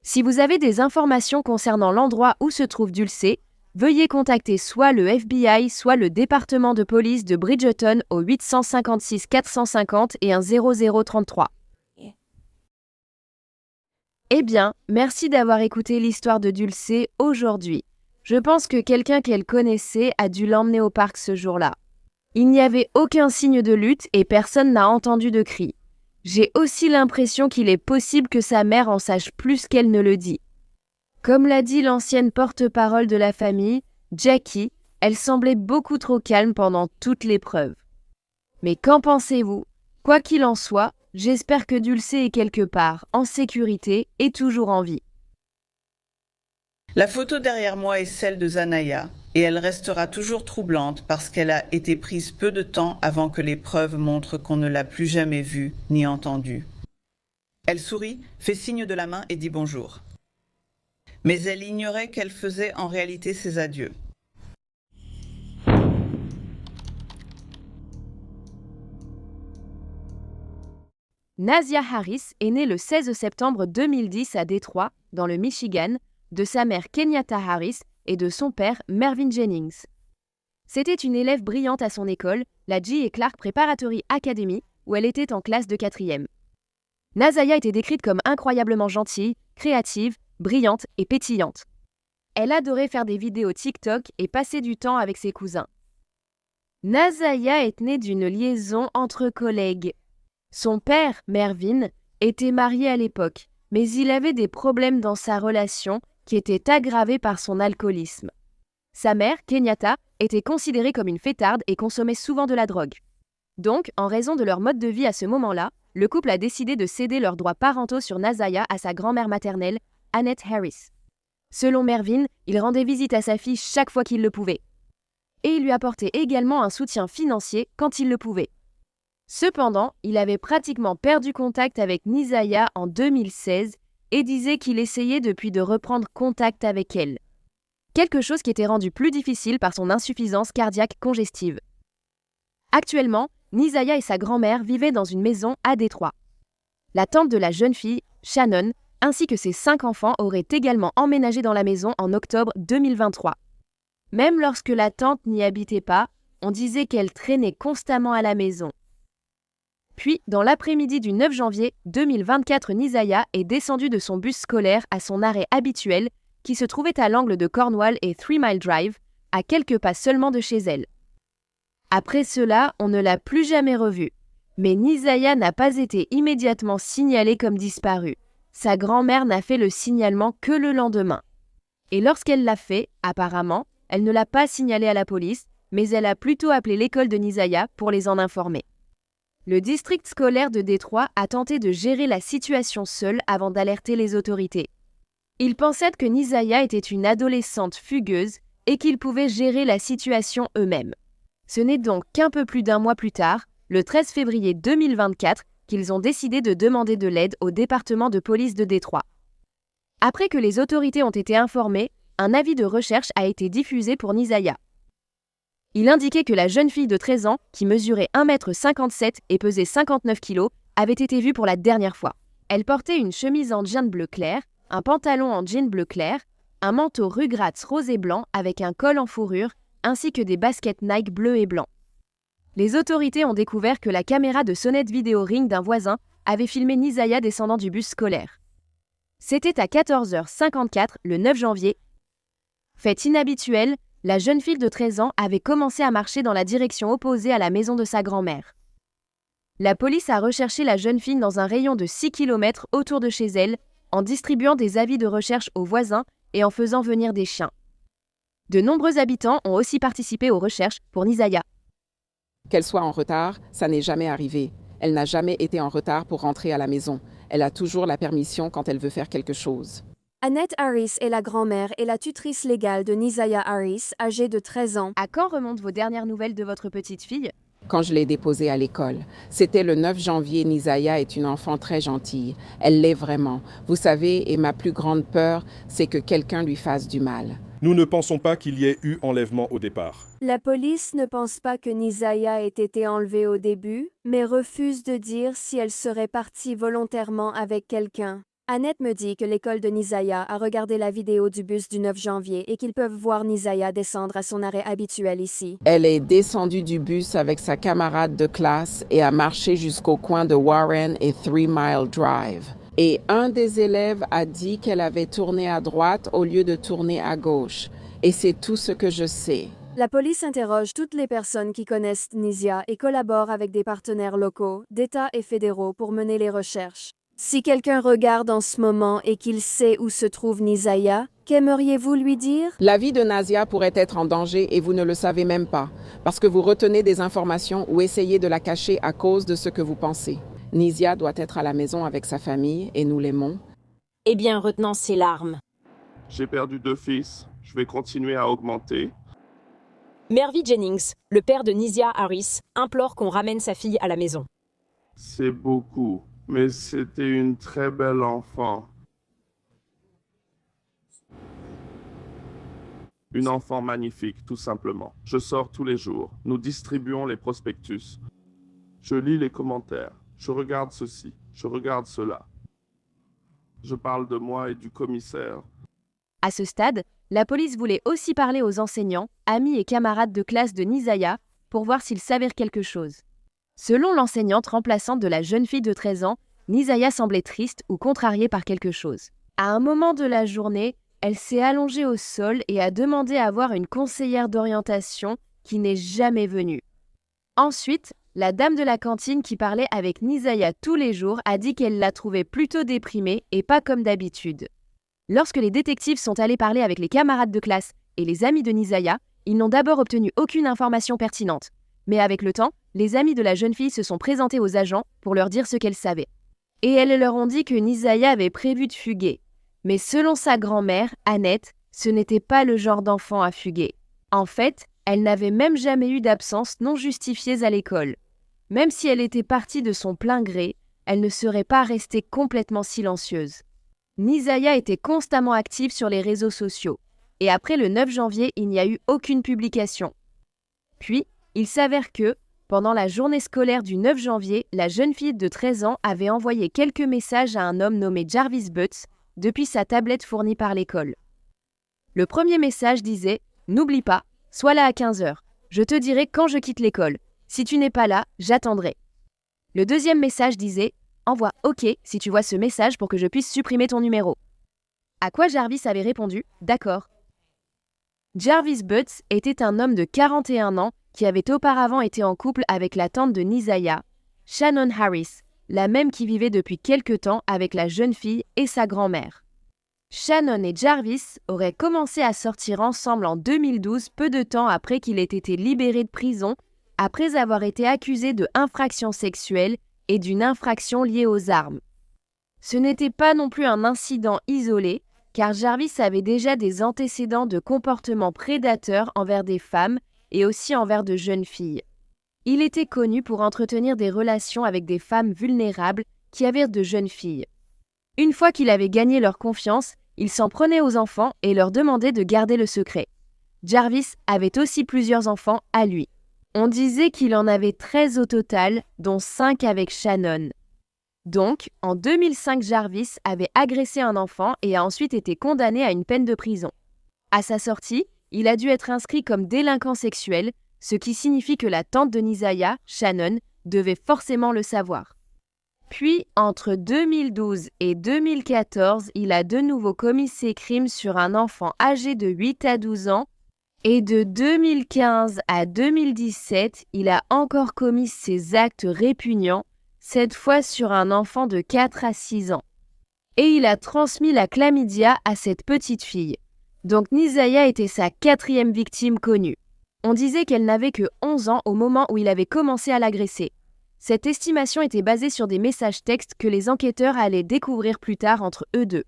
Si vous avez des informations concernant l'endroit où se trouve Dulce, veuillez contacter soit le FBI, soit le département de police de Bridgeton au 856 450 et 0033. Eh bien, merci d'avoir écouté l'histoire de Dulce aujourd'hui. Je pense que quelqu'un qu'elle connaissait a dû l'emmener au parc ce jour-là. Il n'y avait aucun signe de lutte et personne n'a entendu de cri. J'ai aussi l'impression qu'il est possible que sa mère en sache plus qu'elle ne le dit. Comme l'a dit l'ancienne porte-parole de la famille, Jackie, elle semblait beaucoup trop calme pendant toute l'épreuve. Mais qu'en pensez-vous? Quoi qu'il en soit, J'espère que Dulce est quelque part, en sécurité et toujours en vie. La photo derrière moi est celle de Zanaya, et elle restera toujours troublante parce qu'elle a été prise peu de temps avant que les preuves montrent qu'on ne l'a plus jamais vue ni entendue. Elle sourit, fait signe de la main et dit bonjour. Mais elle ignorait qu'elle faisait en réalité ses adieux. Nasia Harris est née le 16 septembre 2010 à Détroit, dans le Michigan, de sa mère Kenyatta Harris et de son père Mervyn Jennings. C'était une élève brillante à son école, la G. Clark Preparatory Academy, où elle était en classe de 4e. Nazaya était décrite comme incroyablement gentille, créative, brillante et pétillante. Elle adorait faire des vidéos TikTok et passer du temps avec ses cousins. Nazaya est née d'une liaison entre collègues. Son père, Mervyn, était marié à l'époque, mais il avait des problèmes dans sa relation qui étaient aggravés par son alcoolisme. Sa mère, Kenyatta, était considérée comme une fêtarde et consommait souvent de la drogue. Donc, en raison de leur mode de vie à ce moment-là, le couple a décidé de céder leurs droits parentaux sur Nazaya à sa grand-mère maternelle, Annette Harris. Selon Mervyn, il rendait visite à sa fille chaque fois qu'il le pouvait. Et il lui apportait également un soutien financier quand il le pouvait. Cependant, il avait pratiquement perdu contact avec Nazaya en 2016 et disait qu'il essayait depuis de reprendre contact avec elle. Quelque chose qui était rendu plus difficile par son insuffisance cardiaque congestive. Actuellement, Nazaya et sa grand-mère vivaient dans une maison à Détroit. La tante de la jeune fille, Shannon, ainsi que ses 5 enfants auraient également emménagé dans la maison en octobre 2023. Même lorsque la tante n'y habitait pas, on disait qu'elle traînait constamment à la maison. Puis, dans l'après-midi du 9 janvier 2024, Nazaya est descendue de son bus scolaire à son arrêt habituel qui se trouvait à l'angle de Cornwall et 3 Mile Drive, à quelques pas seulement de chez elle. Après cela, on ne l'a plus jamais revue. Mais Nazaya n'a pas été immédiatement signalée comme disparue. Sa grand-mère n'a fait le signalement que le lendemain. Et lorsqu'elle l'a fait, apparemment, elle ne l'a pas signalé à la police, mais elle a plutôt appelé l'école de Nazaya pour les en informer. Le district scolaire de Détroit a tenté de gérer la situation seul avant d'alerter les autorités. Ils pensaient que Nazaya était une adolescente fugueuse et qu'ils pouvaient gérer la situation eux-mêmes. Ce n'est donc qu'un peu plus d'un mois plus tard, le 13 février 2024, qu'ils ont décidé de demander de l'aide au département de police de Détroit. Après que les autorités ont été informées, un avis de recherche a été diffusé pour Nazaya. Il indiquait que la jeune fille de 13 ans, qui mesurait 1,57 m et pesait 59 kg, avait été vue pour la dernière fois. Elle portait une chemise en jean bleu clair, un pantalon en jean bleu clair, un manteau Rugrats rose et blanc avec un col en fourrure, ainsi que des baskets Nike bleu et blanc. Les autorités ont découvert que la caméra de sonnette vidéo Ring d'un voisin avait filmé Nazaya descendant du bus scolaire. C'était à 14h54 le 9 janvier. Fait inhabituel, la jeune fille de 13 ans avait commencé à marcher dans la direction opposée à la maison de sa grand-mère. La police a recherché la jeune fille dans un rayon de 6 km autour de chez elle, en distribuant des avis de recherche aux voisins et en faisant venir des chiens. De nombreux habitants ont aussi participé aux recherches pour Nazaya. Qu'elle soit en retard, ça n'est jamais arrivé. Elle n'a jamais été en retard pour rentrer à la maison. Elle a toujours la permission quand elle veut faire quelque chose. Annette Harris est la grand-mère et la tutrice légale de Nazaya Harris, âgée de 13 ans. À quand remontent vos dernières nouvelles de votre petite fille? Quand je l'ai déposée à l'école. C'était le 9 janvier. Nazaya est une enfant très gentille. Elle l'est vraiment. Vous savez, et ma plus grande peur, c'est que quelqu'un lui fasse du mal. Nous ne pensons pas qu'il y ait eu enlèvement au départ. La police ne pense pas que Nazaya ait été enlevée au début, mais refuse de dire si elle serait partie volontairement avec quelqu'un. Annette me dit que l'école de Nazaya a regardé la vidéo du bus du 9 janvier et qu'ils peuvent voir Nazaya descendre à son arrêt habituel ici. Elle est descendue du bus avec sa camarade de classe et a marché jusqu'au coin de Warren et 3 Mile Drive. Et un des élèves a dit qu'elle avait tourné à droite au lieu de tourner à gauche. Et c'est tout ce que je sais. La police interroge toutes les personnes qui connaissent Nazaya et collabore avec des partenaires locaux, d'État et fédéraux pour mener les recherches. Si quelqu'un regarde en ce moment et qu'il sait où se trouve Nazaya, qu'aimeriez-vous lui dire? La vie de Nazaya pourrait être en danger et vous ne le savez même pas, parce que vous retenez des informations ou essayez de la cacher à cause de ce que vous pensez. Nisia doit être à la maison avec sa famille et nous l'aimons. Eh bien, retenant ses larmes. J'ai perdu 2 fils. Je vais continuer à augmenter. Mervy Jennings, le père de Nisia Harris, implore qu'on ramène sa fille à la maison. C'est beaucoup, mais c'était une très belle enfant. Une enfant magnifique, tout simplement. Je sors tous les jours. Nous distribuons les prospectus. Je lis les commentaires. Je regarde ceci. Je regarde cela. Je parle de moi et du commissaire. À ce stade, la police voulait aussi parler aux enseignants, amis et camarades de classe de Nisaya pour voir s'ils s'avèrent quelque chose. Selon l'enseignante remplaçante de la jeune fille de 13 ans, Nisaya semblait triste ou contrariée par quelque chose. À un moment de la journée, elle s'est allongée au sol et a demandé à voir une conseillère d'orientation qui n'est jamais venue. Ensuite, la dame de la cantine qui parlait avec Nisaya tous les jours a dit qu'elle la trouvait plutôt déprimée et pas comme d'habitude. Lorsque les détectives sont allés parler avec les camarades de classe et les amis de Nisaya, ils n'ont d'abord obtenu aucune information pertinente. Mais avec le temps, les amis de la jeune fille se sont présentés aux agents pour leur dire ce qu'elles savaient. Et elles leur ont dit que Nisaya avait prévu de fuguer. Mais selon sa grand-mère, Annette, ce n'était pas le genre d'enfant à fuguer. En fait, elle n'avait même jamais eu d'absence non justifiée à l'école. Même si elle était partie de son plein gré, elle ne serait pas restée complètement silencieuse. Nisaya était constamment active sur les réseaux sociaux. Et après le 9 janvier, il n'y a eu aucune publication. Puis, il s'avère que, pendant la journée scolaire du 9 janvier, la jeune fille de 13 ans avait envoyé quelques messages à un homme nommé Jarvis Butts depuis sa tablette fournie par l'école. Le premier message disait « N'oublie pas, sois là à 15h. Je te dirai quand je quitte l'école. Si tu n'es pas là, j'attendrai. » Le deuxième message disait « Envoie OK si tu vois ce message pour que je puisse supprimer ton numéro. » À quoi Jarvis avait répondu « D'accord. » Jarvis Butts était un homme de 41 ans qui avait auparavant été en couple avec la tante de Nisaya, Shannon Harris, la même qui vivait depuis quelque temps avec la jeune fille et sa grand-mère. Shannon et Jarvis auraient commencé à sortir ensemble en 2012, peu de temps après qu'il ait été libéré de prison, après avoir été accusé de infraction sexuelle et d'une infraction liée aux armes. Ce n'était pas non plus un incident isolé, car Jarvis avait déjà des antécédents de comportement prédateur envers des femmes et aussi envers de jeunes filles. Il était connu pour entretenir des relations avec des femmes vulnérables qui avaient de jeunes filles. Une fois qu'il avait gagné leur confiance, il s'en prenait aux enfants et leur demandait de garder le secret. Jarvis avait aussi plusieurs enfants à lui. On disait qu'il en avait 13 au total, dont 5 avec Shannon. Donc, en 2005, Jarvis avait agressé un enfant et a ensuite été condamné à une peine de prison. À sa sortie, il a dû être inscrit comme délinquant sexuel, ce qui signifie que la tante de Nisaya, Shannon, devait forcément le savoir. Puis, entre 2012 et 2014, il a de nouveau commis ses crimes sur un enfant âgé de 8 à 12 ans, et de 2015 à 2017, il a encore commis ses actes répugnants, cette fois sur un enfant de 4 à 6 ans. Et il a transmis la chlamydia à cette petite fille. Donc Nisaya était sa 4e victime connue. On disait qu'elle n'avait que 11 ans au moment où il avait commencé à l'agresser. Cette estimation était basée sur des messages textes que les enquêteurs allaient découvrir plus tard entre eux deux.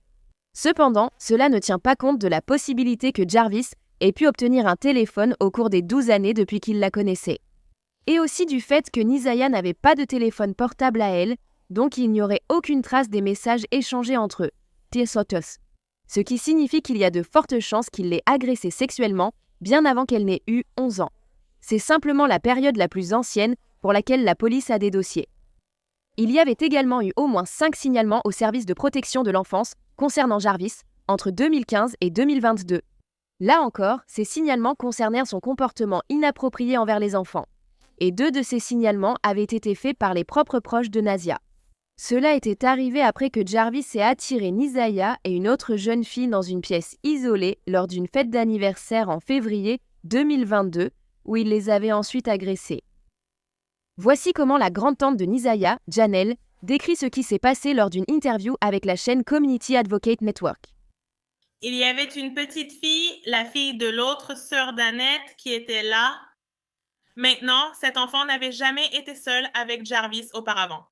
Cependant, cela ne tient pas compte de la possibilité que Jarvis ait pu obtenir un téléphone au cours des 12 années depuis qu'il la connaissait. Et aussi du fait que Nisaya n'avait pas de téléphone portable à elle, donc il n'y aurait aucune trace des messages échangés entre eux. Tiesotos. Ce qui signifie qu'il y a de fortes chances qu'il l'ait agressée sexuellement bien avant qu'elle n'ait eu 11 ans. C'est simplement la période la plus ancienne pour laquelle la police a des dossiers. Il y avait également eu au moins 5 signalements au service de protection de l'enfance concernant Jarvis entre 2015 et 2022. Là encore, ces signalements concernèrent son comportement inapproprié envers les enfants. Et 2 de ces signalements avaient été faits par les propres proches de Nasia. Cela était arrivé après que Jarvis ait attiré Nisaya et une autre jeune fille dans une pièce isolée lors d'une fête d'anniversaire en février 2022, où il les avait ensuite agressés. Voici comment la grande-tante de Nisaya, Janelle, décrit ce qui s'est passé lors d'une interview avec la chaîne Community Advocate Network. Il y avait une petite fille, la fille de l'autre sœur d'Annette, qui était là. Maintenant, cet enfant n'avait jamais été seul avec Jarvis auparavant.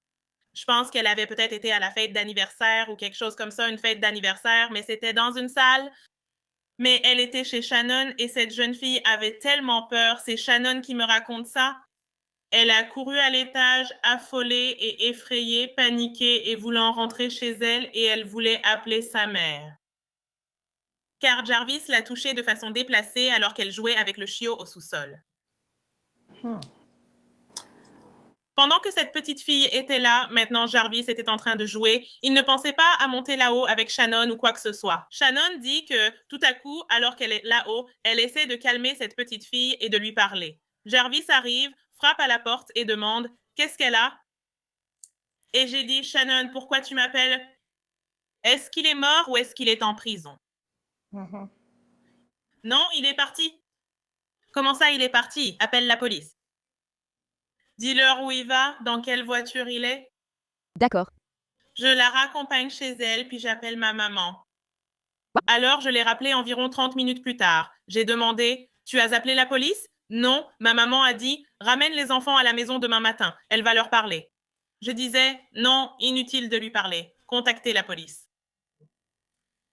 Je pense qu'elle avait peut-être été à la fête d'anniversaire ou quelque chose comme ça, une fête d'anniversaire, mais c'était dans une salle. Mais elle était chez Shannon et cette jeune fille avait tellement peur. C'est Shannon qui me raconte ça. Elle a couru à l'étage, affolée et effrayée, paniquée et voulant rentrer chez elle et elle voulait appeler sa mère. Car Jarvis l'a touchée de façon déplacée alors qu'elle jouait avec le chiot au sous-sol. Pendant que cette petite fille était là, maintenant Jarvis était en train de jouer, il ne pensait pas à monter là-haut avec Shannon ou quoi que ce soit. Shannon dit que tout à coup, alors qu'elle est là-haut, elle essaie de calmer cette petite fille et de lui parler. Jarvis arrive, frappe à la porte et demande « Qu'est-ce qu'elle a ?» Et j'ai dit « Shannon, pourquoi tu m'appelles? Est-ce qu'il est mort ou est-ce qu'il est en prison? » Non, il est parti. Comment ça, il est parti? Appelle la police. Dis-leur où il va, dans quelle voiture il est. D'accord. Je la raccompagne chez elle, puis j'appelle ma maman. Alors, je l'ai rappelée environ 30 minutes plus tard. J'ai demandé « Tu as appelé la police ?» Non, ma maman a dit « Ramène les enfants à la maison demain matin, elle va leur parler. » Je disais « Non, inutile de lui parler. Contactez la police. »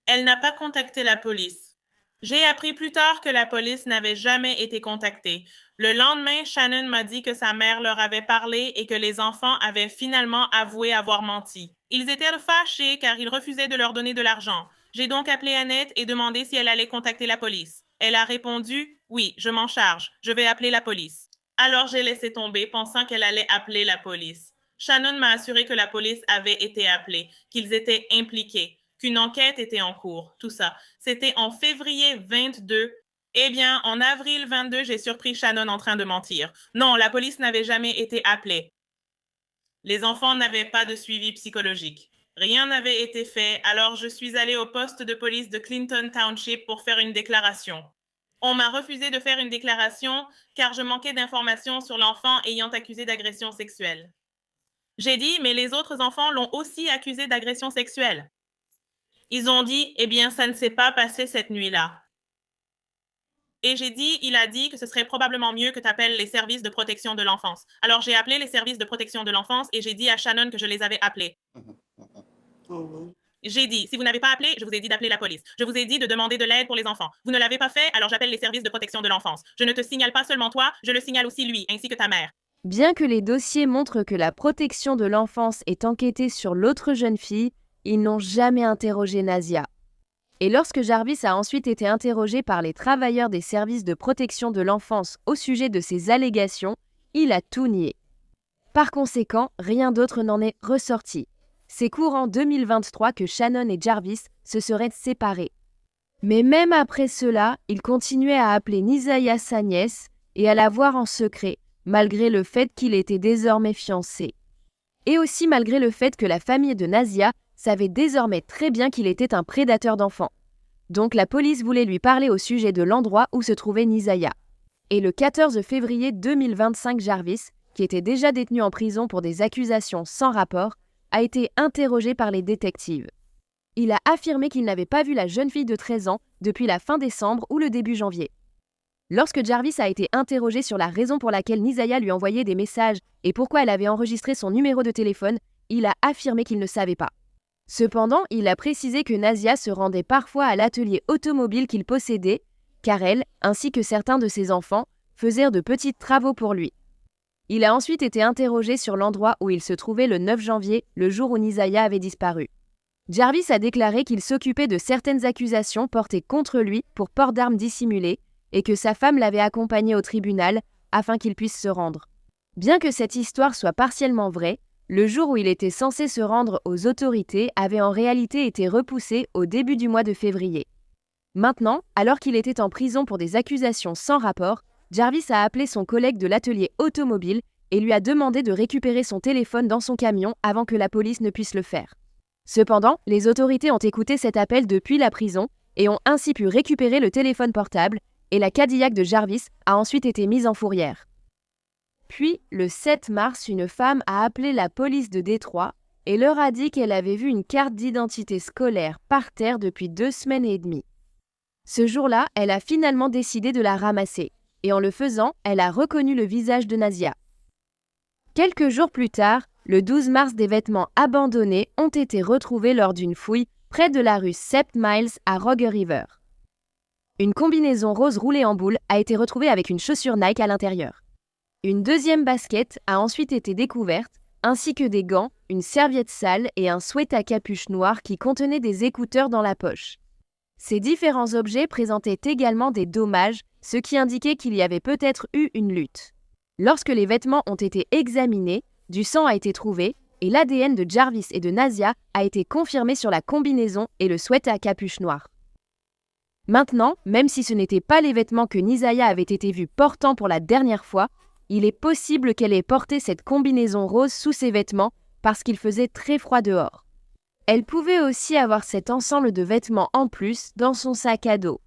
Elle n'a pas contacté la police. J'ai appris plus tard que la police n'avait jamais été contactée. Le lendemain, Shannon m'a dit que sa mère leur avait parlé et que les enfants avaient finalement avoué avoir menti. Ils étaient fâchés car ils refusaient de leur donner de l'argent. J'ai donc appelé Annette et demandé si elle allait contacter la police. Elle a répondu « Oui, je m'en charge. Je vais appeler la police. » Alors j'ai laissé tomber, pensant qu'elle allait appeler la police. Shannon m'a assuré que la police avait été appelée, qu'ils étaient impliqués, qu'une enquête était en cours, tout ça. C'était en février 22. Eh bien, en avril 22, j'ai surpris Shannon en train de mentir. Non, la police n'avait jamais été appelée. Les enfants n'avaient pas de suivi psychologique. Rien n'avait été fait, alors je suis allée au poste de police de Clinton Township pour faire une déclaration. On m'a refusé de faire une déclaration car je manquais d'informations sur l'enfant ayant accusé d'agression sexuelle. J'ai dit, mais les autres enfants l'ont aussi accusé d'agression sexuelle. Ils ont dit, eh bien, ça ne s'est pas passé cette nuit-là. Et j'ai dit, il a dit que ce serait probablement mieux que tu appelles les services de protection de l'enfance. Alors, j'ai appelé les services de protection de l'enfance et j'ai dit à Shannon que je les avais appelés. J'ai dit, si vous n'avez pas appelé, je vous ai dit d'appeler la police. Je vous ai dit de demander de l'aide pour les enfants. Vous ne l'avez pas fait, alors j'appelle les services de protection de l'enfance. Je ne te signale pas seulement toi, je le signale aussi lui, ainsi que ta mère. Bien que les dossiers montrent que la protection de l'enfance est enquêtée sur l'autre jeune fille, ils n'ont jamais interrogé Nazia. Et lorsque Jarvis a ensuite été interrogé par les travailleurs des services de protection de l'enfance au sujet de ces allégations, il a tout nié. Par conséquent, rien d'autre n'en est ressorti. C'est courant 2023 que Shannon et Jarvis se seraient séparés. Mais même après cela, il continuait à appeler Nisaya sa nièce et à la voir en secret, malgré le fait qu'il était désormais fiancé. Et aussi malgré le fait que la famille de Nazia savait désormais très bien qu'il était un prédateur d'enfants. Donc la police voulait lui parler au sujet de l'endroit où se trouvait Nisaya. Et le 14 février 2025, Jarvis, qui était déjà détenu en prison pour des accusations sans rapport, a été interrogé par les détectives. Il a affirmé qu'il n'avait pas vu la jeune fille de 13 ans depuis la fin décembre ou le début janvier. Lorsque Jarvis a été interrogé sur la raison pour laquelle Nisaya lui envoyait des messages et pourquoi elle avait enregistré son numéro de téléphone, il a affirmé qu'il ne savait pas. Cependant, il a précisé que Nazia se rendait parfois à l'atelier automobile qu'il possédait, car elle, ainsi que certains de ses enfants, faisaient de petits travaux pour lui. Il a ensuite été interrogé sur l'endroit où il se trouvait le 9 janvier, le jour où Nisaya avait disparu. Jarvis a déclaré qu'il s'occupait de certaines accusations portées contre lui pour port d'armes dissimulées et que sa femme l'avait accompagné au tribunal afin qu'il puisse se rendre. Bien que cette histoire soit partiellement vraie, le jour où il était censé se rendre aux autorités avait en réalité été repoussé au début du mois de février. Maintenant, alors qu'il était en prison pour des accusations sans rapport, Jarvis a appelé son collègue de l'atelier automobile et lui a demandé de récupérer son téléphone dans son camion avant que la police ne puisse le faire. Cependant, les autorités ont écouté cet appel depuis la prison et ont ainsi pu récupérer le téléphone portable et la Cadillac de Jarvis a ensuite été mise en fourrière. Puis, le 7 mars, une femme a appelé la police de Détroit et leur a dit qu'elle avait vu une carte d'identité scolaire par terre depuis 2 semaines et demie. Ce jour-là, elle a finalement décidé de la ramasser et en le faisant, elle a reconnu le visage de Nazia. Quelques jours plus tard, le 12 mars, des vêtements abandonnés ont été retrouvés lors d'une fouille près de la rue Sept Miles à Rogue River. Une combinaison rose roulée en boule a été retrouvée avec une chaussure Nike à l'intérieur. Une deuxième basket a ensuite été découverte, ainsi que des gants, une serviette sale et un sweat à capuche noire qui contenait des écouteurs dans la poche. Ces différents objets présentaient également des dommages, ce qui indiquait qu'il y avait peut-être eu une lutte. Lorsque les vêtements ont été examinés, du sang a été trouvé et l'ADN de Jarvis et de Nasia a été confirmé sur la combinaison et le sweat à capuche noire. Maintenant, même si ce n'étaient pas les vêtements que Nisaya avait été vue portant pour la dernière fois, il est possible qu'elle ait porté cette combinaison rose sous ses vêtements parce qu'il faisait très froid dehors. Elle pouvait aussi avoir cet ensemble de vêtements en plus dans son sac à dos.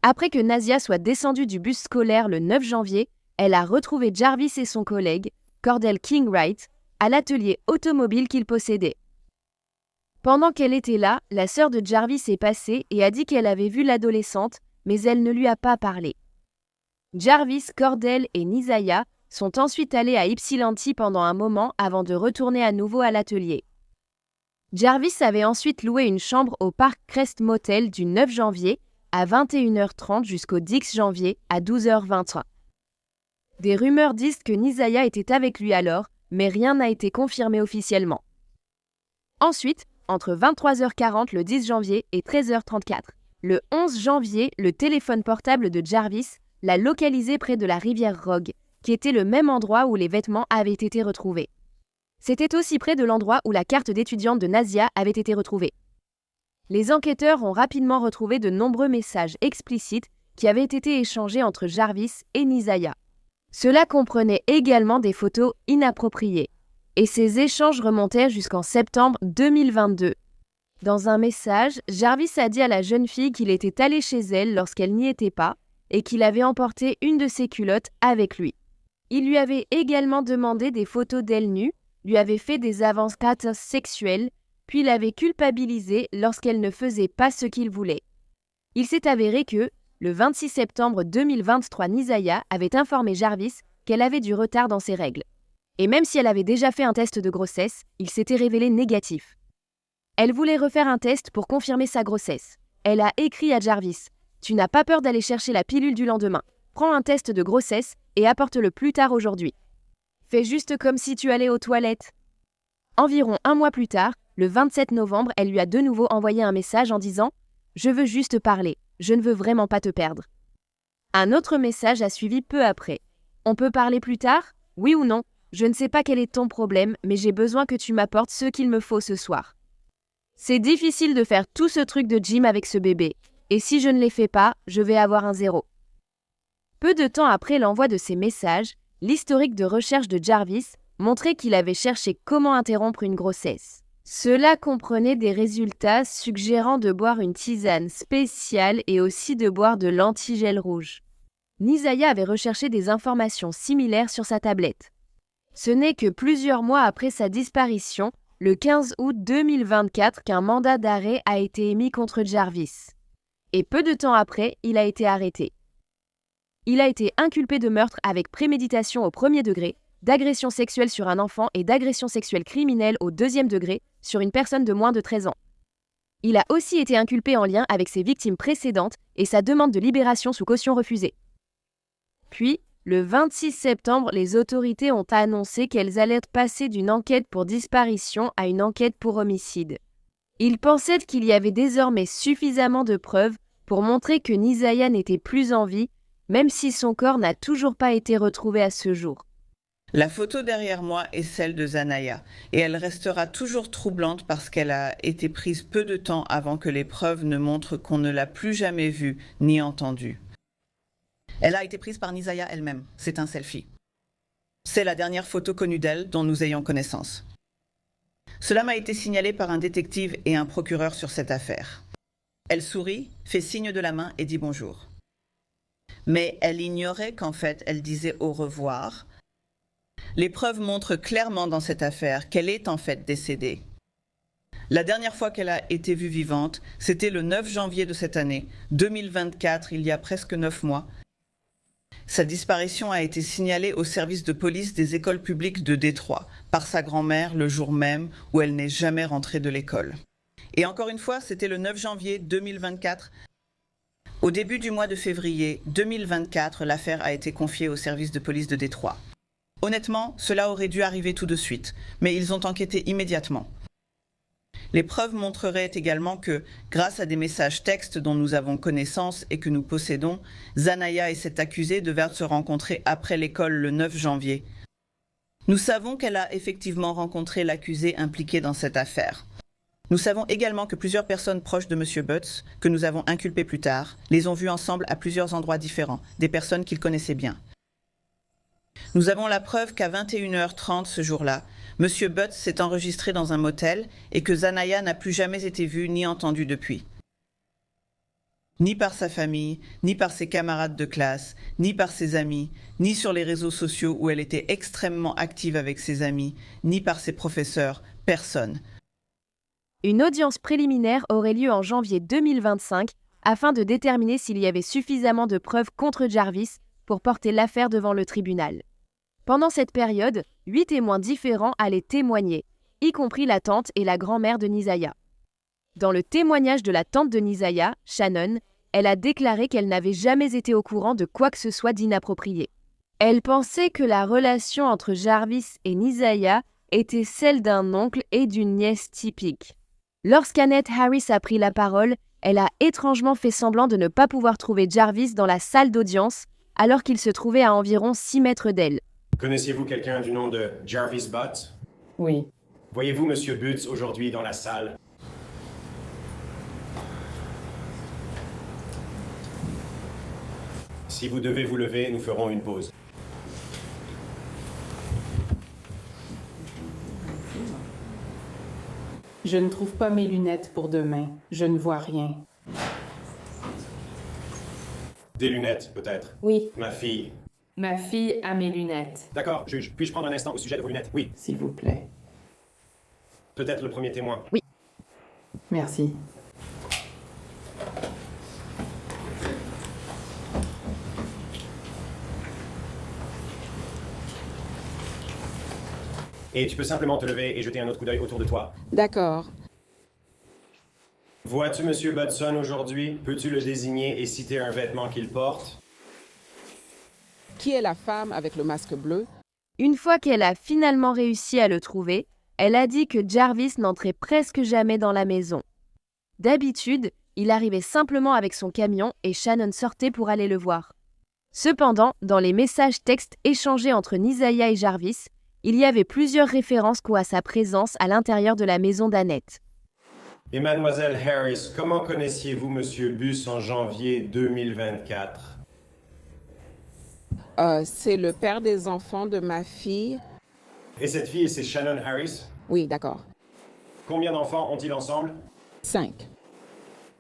Après que Nasia soit descendue du bus scolaire le 9 janvier, elle a retrouvé Jarvis et son collègue, Cordell Kingwright, à l'atelier automobile qu'il possédait. Pendant qu'elle était là, la sœur de Jarvis est passée et a dit qu'elle avait vu l'adolescente, mais elle ne lui a pas parlé. Jarvis, Cordell et Nisaya sont ensuite allés à Ypsilanti pendant un moment avant de retourner à nouveau à l'atelier. Jarvis avait ensuite loué une chambre au Park Crest Motel du 9 janvier à 21h30 jusqu'au 10 janvier à 12h20. Des rumeurs disent que Nisaya était avec lui alors, mais rien n'a été confirmé officiellement. Ensuite, entre 23h40 le 10 janvier et 13h34, le 11 janvier, le téléphone portable de Jarvis l'a localisé près de la rivière Rogue, qui était le même endroit où les vêtements avaient été retrouvés. C'était aussi près de l'endroit où la carte d'étudiante de Nasia avait été retrouvée. Les enquêteurs ont rapidement retrouvé de nombreux messages explicites qui avaient été échangés entre Jarvis et Nisaya. Cela comprenait également des photos inappropriées, et ces échanges remontaient jusqu'en septembre 2022. Dans un message, Jarvis a dit à la jeune fille qu'il était allé chez elle lorsqu'elle n'y était pas et qu'il avait emporté une de ses culottes avec lui. Il lui avait également demandé des photos d'elle nue, lui avait fait des avances sexuelles, puis l'avait culpabilisée lorsqu'elle ne faisait pas ce qu'il voulait. Il s'est avéré que, le 26 septembre 2023, Nisaya avait informé Jarvis qu'elle avait du retard dans ses règles. Et même si elle avait déjà fait un test de grossesse, il s'était révélé négatif. Elle voulait refaire un test pour confirmer sa grossesse. Elle a écrit à Jarvis « Tu n'as pas peur d'aller chercher la pilule du lendemain. Prends un test de grossesse et apporte-le plus tard aujourd'hui. Fais juste comme si tu allais aux toilettes. » Environ un mois plus tard, le 27 novembre, elle lui a de nouveau envoyé un message en disant « Je veux juste parler. Je ne veux vraiment pas te perdre. » Un autre message a suivi peu après. « On peut parler plus tard? Oui ou non? Je ne sais pas quel est ton problème, mais j'ai besoin que tu m'apportes ce qu'il me faut ce soir. C'est difficile de faire tout ce truc de gym avec ce bébé, et si je ne les fais pas, je vais avoir un 0. » Peu de temps après l'envoi de ces messages, l'historique de recherche de Jarvis montrait qu'il avait cherché comment interrompre une grossesse. Cela comprenait des résultats suggérant de boire une tisane spéciale et aussi de boire de l'antigel rouge. Nisaya avait recherché des informations similaires sur sa tablette. Ce n'est que plusieurs mois après sa disparition, le 15 août 2024, qu'un mandat d'arrêt a été émis contre Jarvis. Et peu de temps après, il a été arrêté. Il a été inculpé de meurtre avec préméditation au 1er degré, d'agression sexuelle sur un enfant et d'agression sexuelle criminelle au 2e degré sur une personne de moins de 13 ans. Il a aussi été inculpé en lien avec ses victimes précédentes et sa demande de libération sous caution refusée. Puis, le 26 septembre, les autorités ont annoncé qu'elles allaient passer d'une enquête pour disparition à une enquête pour homicide. Ils pensaient qu'il y avait désormais suffisamment de preuves pour montrer que Nisaya n'était plus en vie, même si son corps n'a toujours pas été retrouvé à ce jour. La photo derrière moi est celle de Zanaya, et elle restera toujours troublante parce qu'elle a été prise peu de temps avant que les preuves ne montrent qu'on ne l'a plus jamais vue ni entendue. Elle a été prise par Nisaya elle-même, c'est un selfie. C'est la dernière photo connue d'elle dont nous ayons connaissance. Cela m'a été signalé par un détective et un procureur sur cette affaire. Elle sourit, fait signe de la main et dit bonjour. Mais elle ignorait qu'en fait, elle disait au revoir. Les preuves montrent clairement dans cette affaire qu'elle est en fait décédée. La dernière fois qu'elle a été vue vivante, c'était le 9 janvier de cette année, 2024, il y a presque 9 mois. Sa disparition a été signalée au service de police des écoles publiques de Détroit par sa grand-mère le jour même où elle n'est jamais rentrée de l'école. Et encore une fois, c'était le 9 janvier 2024. Au début du mois de février 2024, l'affaire a été confiée au service de police de Détroit. Honnêtement, cela aurait dû arriver tout de suite, mais ils ont enquêté immédiatement. Les preuves montreraient également que, grâce à des messages textes dont nous avons connaissance et que nous possédons, Zanaya et cet accusé devaient se rencontrer après l'école le 9 janvier. Nous savons qu'elle a effectivement rencontré l'accusé impliqué dans cette affaire. Nous savons également que plusieurs personnes proches de M. Butts, que nous avons inculpées plus tard, les ont vus ensemble à plusieurs endroits différents, des personnes qu'ils connaissaient bien. Nous avons la preuve qu'à 21h30 ce jour-là, M. Butts s'est enregistré dans un motel et que Zanaya n'a plus jamais été vue ni entendue depuis. Ni par sa famille, ni par ses camarades de classe, ni par ses amis, ni sur les réseaux sociaux où elle était extrêmement active avec ses amis, ni par ses professeurs, personne. Une audience préliminaire aurait lieu en janvier 2025 afin de déterminer s'il y avait suffisamment de preuves contre Jarvis pour porter l'affaire devant le tribunal. Pendant cette période, 8 témoins différents allaient témoigner, y compris la tante et la grand-mère de Nizaya. Dans le témoignage de la tante de Nizaya, Shannon, elle a déclaré qu'elle n'avait jamais été au courant de quoi que ce soit d'inapproprié. Elle pensait que la relation entre Jarvis et Nizaya était celle d'un oncle et d'une nièce typique. Lorsqu'Annette Harris a pris la parole, elle a étrangement fait semblant de ne pas pouvoir trouver Jarvis dans la salle d'audience alors qu'il se trouvait à environ 6 mètres d'elle. Connaissiez-vous quelqu'un du nom de Jarvis Butts? Oui. Voyez-vous M. Butts aujourd'hui dans la salle? Si vous devez vous lever, nous ferons une pause. Je ne trouve pas mes lunettes pour demain. Je ne vois rien. Des lunettes, peut-être? Oui. Ma fille. Ma fille a mes lunettes. D'accord, juge. Puis-je prendre un instant au sujet de vos lunettes? Oui. S'il vous plaît. Peut-être le premier témoin? Oui. Merci. Et tu peux simplement te lever et jeter un autre coup d'œil autour de toi. D'accord. Vois-tu M. Budson aujourd'hui? Peux-tu le désigner et citer un vêtement qu'il porte? Qui est la femme avec le masque bleu? Une fois qu'elle a finalement réussi à le trouver, elle a dit que Jarvis n'entrait presque jamais dans la maison. D'habitude, il arrivait simplement avec son camion et Shannon sortait pour aller le voir. Cependant, dans les messages textes échangés entre Nizaya et Jarvis, il y avait plusieurs références à sa présence à l'intérieur de la maison d'Annette. Et mademoiselle Harris, comment connaissiez-vous M. Butts en janvier 2024? C'est le père des enfants de ma fille. Et cette fille, c'est Shannon Harris? Oui, d'accord. Combien d'enfants ont-ils ensemble? 5.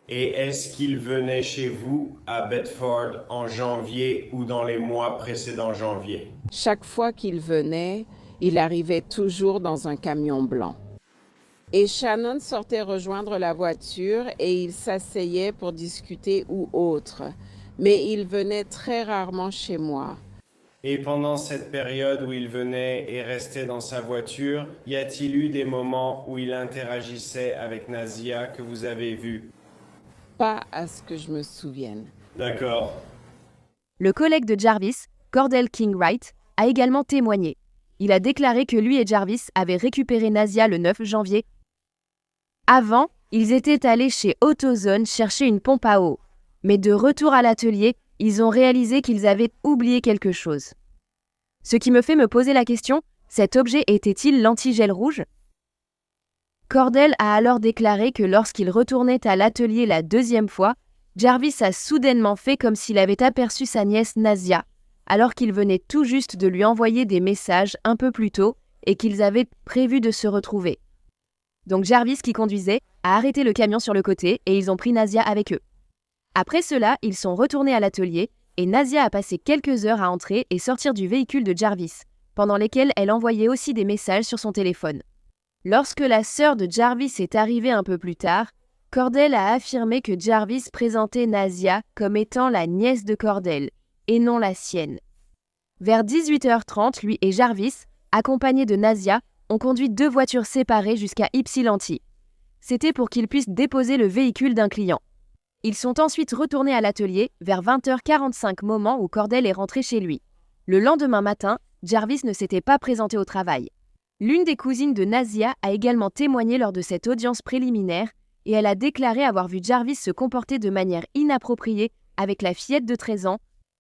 Et est-ce qu'ils venaient chez vous à Bedford en janvier ou dans les mois précédant janvier? Chaque fois qu'il venait, il arrivait toujours dans un camion blanc. Et Shannon sortait rejoindre la voiture et il s'asseyait pour discuter ou autre. Mais il venait très rarement chez moi. Et pendant cette période où il venait et restait dans sa voiture, y a-t-il eu des moments où il interagissait avec Nazia que vous avez vus? Pas à ce que je me souvienne. D'accord. Le collègue de Jarvis, Cordell King-Wright, a également témoigné. Il a déclaré que lui et Jarvis avaient récupéré Nazia le 9 janvier. Avant, ils étaient allés chez AutoZone chercher une pompe à eau. Mais de retour à l'atelier, ils ont réalisé qu'ils avaient oublié quelque chose. Ce qui me fait me poser la question, cet objet était-il l'antigel rouge? Cordell a alors déclaré que lorsqu'il retournait à l'atelier la deuxième fois, Jarvis a soudainement fait comme s'il avait aperçu sa nièce Nazia, alors qu'il venait tout juste de lui envoyer des messages un peu plus tôt et qu'ils avaient prévu de se retrouver. Donc Jarvis, qui conduisait, a arrêté le camion sur le côté et ils ont pris Nazia avec eux. Après cela, ils sont retournés à l'atelier et Nazia a passé quelques heures à entrer et sortir du véhicule de Jarvis, pendant lesquelles elle envoyait aussi des messages sur son téléphone. Lorsque la sœur de Jarvis est arrivée un peu plus tard, Cordell a affirmé que Jarvis présentait Nazia comme étant la nièce de Cordell, et non la sienne. Vers 18h30, lui et Jarvis, accompagnés de Nasia, ont conduit 2 voitures séparées jusqu'à Ypsilanti. C'était pour qu'ils puissent déposer le véhicule d'un client. Ils sont ensuite retournés à l'atelier vers 20h45, moment où Cordell est rentré chez lui. Le lendemain matin, Jarvis ne s'était pas présenté au travail. L'une des cousines de Nasia a également témoigné lors de cette audience préliminaire et elle a déclaré avoir vu Jarvis se comporter de manière inappropriée avec la fillette de 13 ans.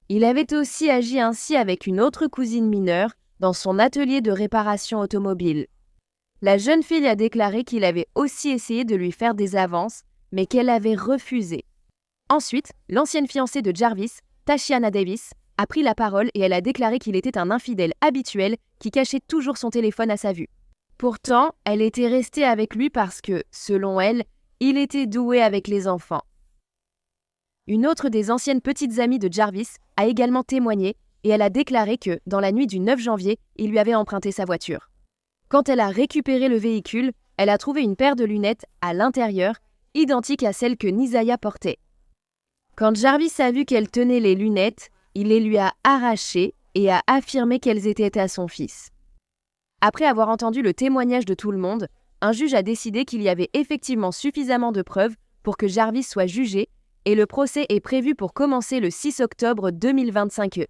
Il avait aussi agi ainsi avec une autre cousine mineure dans son atelier de réparation automobile. La jeune fille a déclaré qu'il avait aussi essayé de lui faire des avances, mais qu'elle avait refusé. Ensuite, l'ancienne fiancée de Jarvis, Tashiana Davis, a pris la parole et elle a déclaré qu'il était un infidèle habituel qui cachait toujours son téléphone à sa vue. Pourtant, elle était restée avec lui parce que, selon elle, il était doué avec les enfants. Une autre des anciennes petites amies de Jarvis a également témoigné et elle a déclaré que, dans la nuit du 9 janvier, il lui avait emprunté sa voiture. Quand elle a récupéré le véhicule, elle a trouvé une paire de lunettes à l'intérieur, identique à celle que Nisaya portait. Quand Jarvis a vu qu'elle tenait les lunettes, il les lui a arrachées et a affirmé qu'elles étaient à son fils. Après avoir entendu le témoignage de tout le monde, un juge a décidé qu'il y avait effectivement suffisamment de preuves pour que Jarvis soit jugé et le procès est prévu pour commencer le 6 octobre 2025.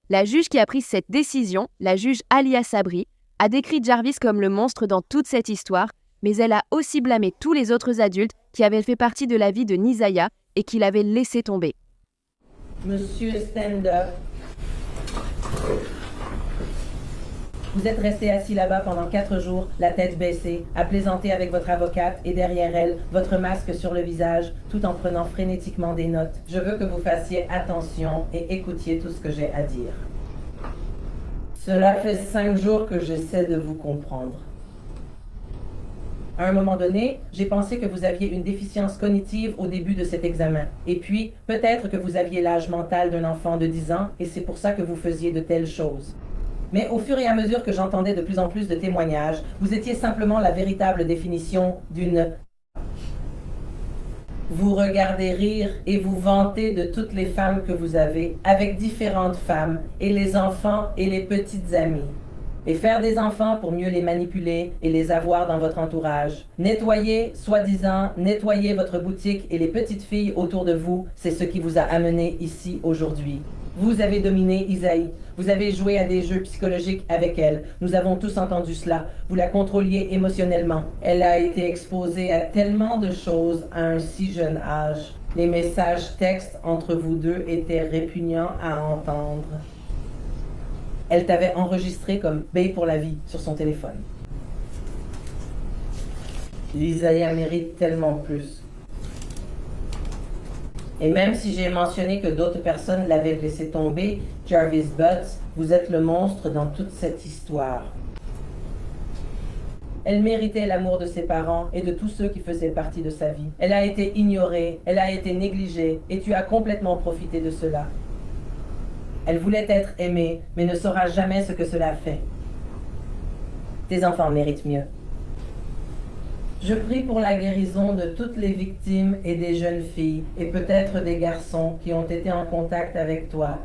La juge qui a pris cette décision, la juge Alia Sabri, a décrit Jarvis comme le monstre dans toute cette histoire, mais elle a aussi blâmé tous les autres adultes qui avaient fait partie de la vie de Nisaya et qui l'avaient laissé tomber. Monsieur, stand up. Vous êtes resté assis là-bas pendant 4 jours, la tête baissée, à plaisanter avec votre avocate et derrière elle, votre masque sur le visage, tout en prenant frénétiquement des notes. Je veux que vous fassiez attention et écoutiez tout ce que j'ai à dire. Cela fait 5 jours que j'essaie de vous comprendre. À un moment donné, j'ai pensé que vous aviez une déficience cognitive au début de cet examen. Et puis, peut-être que vous aviez l'âge mental d'un enfant de 10 ans et c'est pour ça que vous faisiez de telles choses. Mais au fur et à mesure que j'entendais de plus en plus de témoignages, vous étiez simplement la véritable définition d'une... Vous regardez rire et vous vantez de toutes les femmes que vous avez, avec différentes femmes, et les enfants et les petites amies. Et faire des enfants pour mieux les manipuler et les avoir dans votre entourage. Nettoyer, soi-disant, nettoyer votre boutique et les petites filles autour de vous, c'est ce qui vous a amené ici aujourd'hui. Vous avez dominé Isaïe. Vous avez joué à des jeux psychologiques avec elle. Nous avons tous entendu cela. Vous la contrôliez émotionnellement. Elle a été exposée à tellement de choses à un si jeune âge. Les messages textes entre vous deux étaient répugnants à entendre. Elle t'avait enregistré comme bae pour la vie sur son téléphone. Isaiah mérite tellement plus. Et même si j'ai mentionné que d'autres personnes l'avaient laissé tomber, Jarvis Butts, vous êtes le monstre dans toute cette histoire. Elle méritait l'amour de ses parents et de tous ceux qui faisaient partie de sa vie. Elle a été ignorée, elle a été négligée, et tu as complètement profité de cela. Elle voulait être aimée, mais ne saura jamais ce que cela fait. Tes enfants méritent mieux. Je prie pour la guérison de toutes les victimes et des jeunes filles, et peut-être des garçons qui ont été en contact avec toi.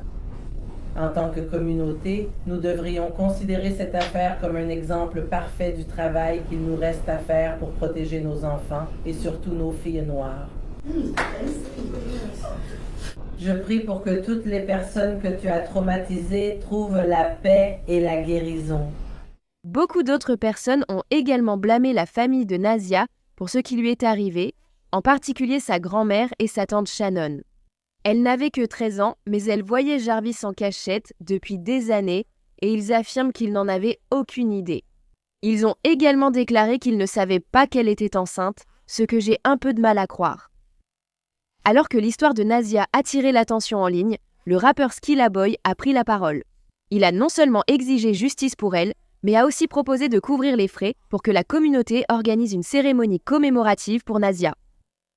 En tant que communauté, nous devrions considérer cette affaire comme un exemple parfait du travail qu'il nous reste à faire pour protéger nos enfants, et surtout nos filles noires. Je prie pour que toutes les personnes que tu as traumatisées trouvent la paix et la guérison. Beaucoup d'autres personnes ont également blâmé la famille de Nasia pour ce qui lui est arrivé, en particulier sa grand-mère et sa tante Shannon. Elle n'avait que 13 ans, mais elle voyait Jarvis en cachette depuis des années et ils affirment qu'ils n'en avaient aucune idée. Ils ont également déclaré qu'ils ne savaient pas qu'elle était enceinte, ce que j'ai un peu de mal à croire. Alors que l'histoire de Nasia attirait l'attention en ligne, le rappeur Skilla Boy a pris la parole. Il a non seulement exigé justice pour elle, mais a aussi proposé de couvrir les frais pour que la communauté organise une cérémonie commémorative pour Nasia.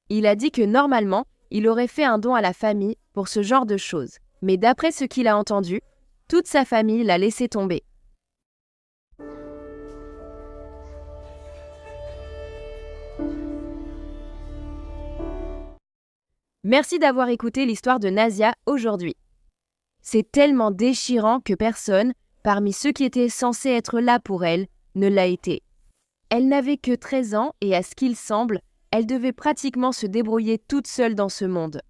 Il a dit que normalement, il aurait fait un don à la famille pour ce genre de choses, mais d'après ce qu'il a entendu, toute sa famille l'a laissé tomber. Merci d'avoir écouté l'histoire de Nasia aujourd'hui. C'est tellement déchirant que personne, parmi ceux qui étaient censés être là pour elle, ne l'a été. Elle n'avait que 13 ans et à ce qu'il semble, elle devait pratiquement se débrouiller toute seule dans ce monde.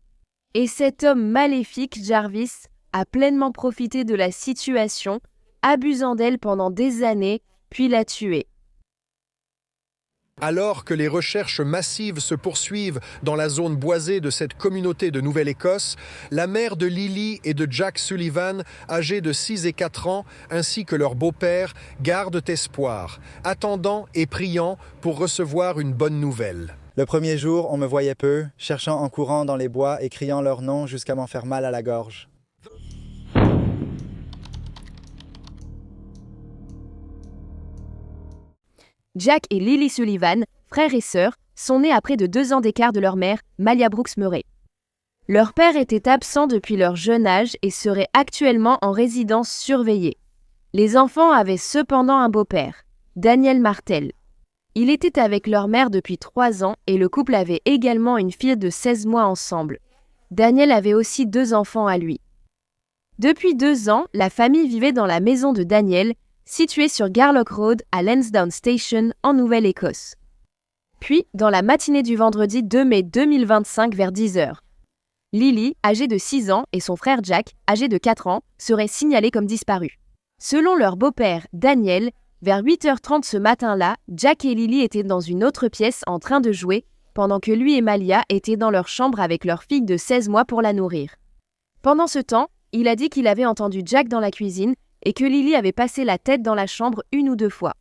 Et cet homme maléfique, Jarvis, a pleinement profité de la situation, abusant d'elle pendant des années, puis l'a tuée. Alors que les recherches massives se poursuivent dans la zone boisée de cette communauté de Nouvelle-Écosse, la mère de Lily et de Jack Sullivan, âgés de 6 et 4 ans, ainsi que leur beau-père, gardent espoir, attendant et priant pour recevoir une bonne nouvelle. Le premier jour, on me voyait peu, cherchant en courant dans les bois et criant leur nom jusqu'à m'en faire mal à la gorge. Jack et Lily Sullivan, frères et sœurs, sont nés à près de 2 ans d'écart de leur mère, Malia Brooks Murray. Leur père était absent depuis leur jeune âge et serait actuellement en résidence surveillée. Les enfants avaient cependant un beau-père, Daniel Martel. Il était avec leur mère depuis 3 ans et le couple avait également une fille de 16 mois ensemble. Daniel avait aussi 2 enfants à lui. Depuis 2 ans, la famille vivait dans la maison de Daniel, située sur Garlock Road à Lansdowne Station en Nouvelle-Écosse. Puis, dans la matinée du vendredi 2 mai 2025 vers 10h, Lily, âgée de 6 ans, et son frère Jack, âgé de 4 ans, seraient signalés comme disparus. Selon leur beau-père, Daniel, vers 8h30 ce matin-là, Jack et Lily étaient dans une autre pièce en train de jouer, pendant que lui et Malia étaient dans leur chambre avec leur fille de 16 mois pour la nourrir. Pendant ce temps, il a dit qu'il avait entendu Jack dans la cuisine et que Lily avait passé la tête dans la chambre 1 ou 2 fois.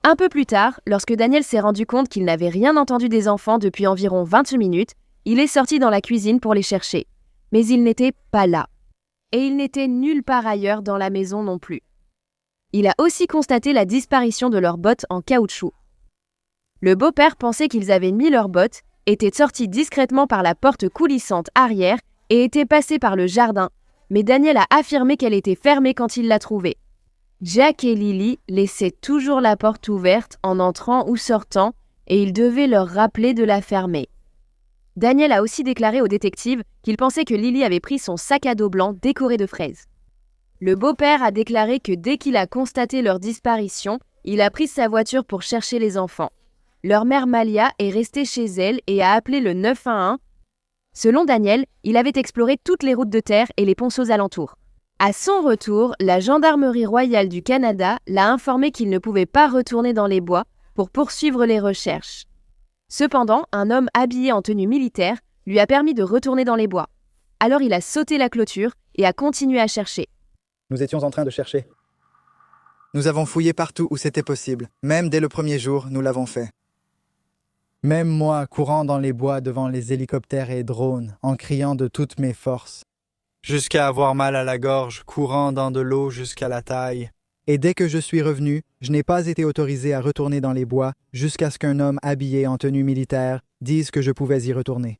Un peu plus tard, lorsque Daniel s'est rendu compte qu'il n'avait rien entendu des enfants depuis environ 20 minutes, il est sorti dans la cuisine pour les chercher. Mais ils n'étaient pas là. Et ils n'étaient nulle part ailleurs dans la maison non plus. Il a aussi constaté la disparition de leurs bottes en caoutchouc. Le beau-père pensait qu'ils avaient mis leurs bottes, étaient sortis discrètement par la porte coulissante arrière et étaient passés par le jardin, mais Daniel a affirmé qu'elle était fermée quand il l'a trouvée. Jack et Lily laissaient toujours la porte ouverte en entrant ou sortant et il devait leur rappeler de la fermer. Daniel a aussi déclaré au détective qu'il pensait que Lily avait pris son sac à dos blanc décoré de fraises. Le beau-père a déclaré que dès qu'il a constaté leur disparition, il a pris sa voiture pour chercher les enfants. Leur mère Malia est restée chez elle et a appelé le 911. Selon Daniel, il avait exploré toutes les routes de terre et les ponceaux alentours. À son retour, la Gendarmerie royale du Canada l'a informé qu'il ne pouvait pas retourner dans les bois pour poursuivre les recherches. Cependant, un homme habillé en tenue militaire lui a permis de retourner dans les bois. Alors il a sauté la clôture et a continué à chercher. Nous étions en train de chercher. Nous avons fouillé partout où c'était possible. Même dès le premier jour, nous l'avons fait. Même moi, courant dans les bois devant les hélicoptères et drones, en criant de toutes mes forces. Jusqu'à avoir mal à la gorge, courant dans de l'eau jusqu'à la taille. Et dès que je suis revenu, je n'ai pas été autorisé à retourner dans les bois jusqu'à ce qu'un homme habillé en tenue militaire dise que je pouvais y retourner.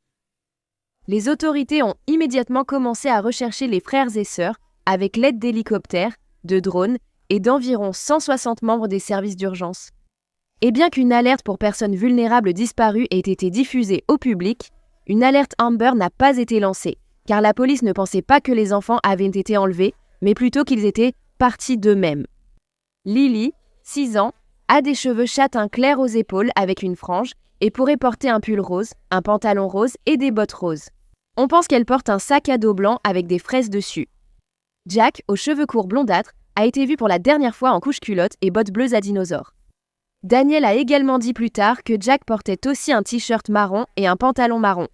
Les autorités ont immédiatement commencé à rechercher les frères et sœurs avec l'aide d'hélicoptères, de drones et d'environ 160 membres des services d'urgence. Et bien qu'une alerte pour personnes vulnérables disparues ait été diffusée au public, une alerte Amber n'a pas été lancée, car la police ne pensait pas que les enfants avaient été enlevés, mais plutôt qu'ils étaient partis d'eux-mêmes. Lily, 6 ans, a des cheveux châtains clairs aux épaules avec une frange et pourrait porter un pull rose, un pantalon rose et des bottes roses. On pense qu'elle porte un sac à dos blanc avec des fraises dessus. Jack, aux cheveux courts blondâtres, a été vu pour la dernière fois en couche-culotte et bottes bleues à dinosaure. Daniel a également dit plus tard que Jack portait aussi un t-shirt marron et un pantalon marron.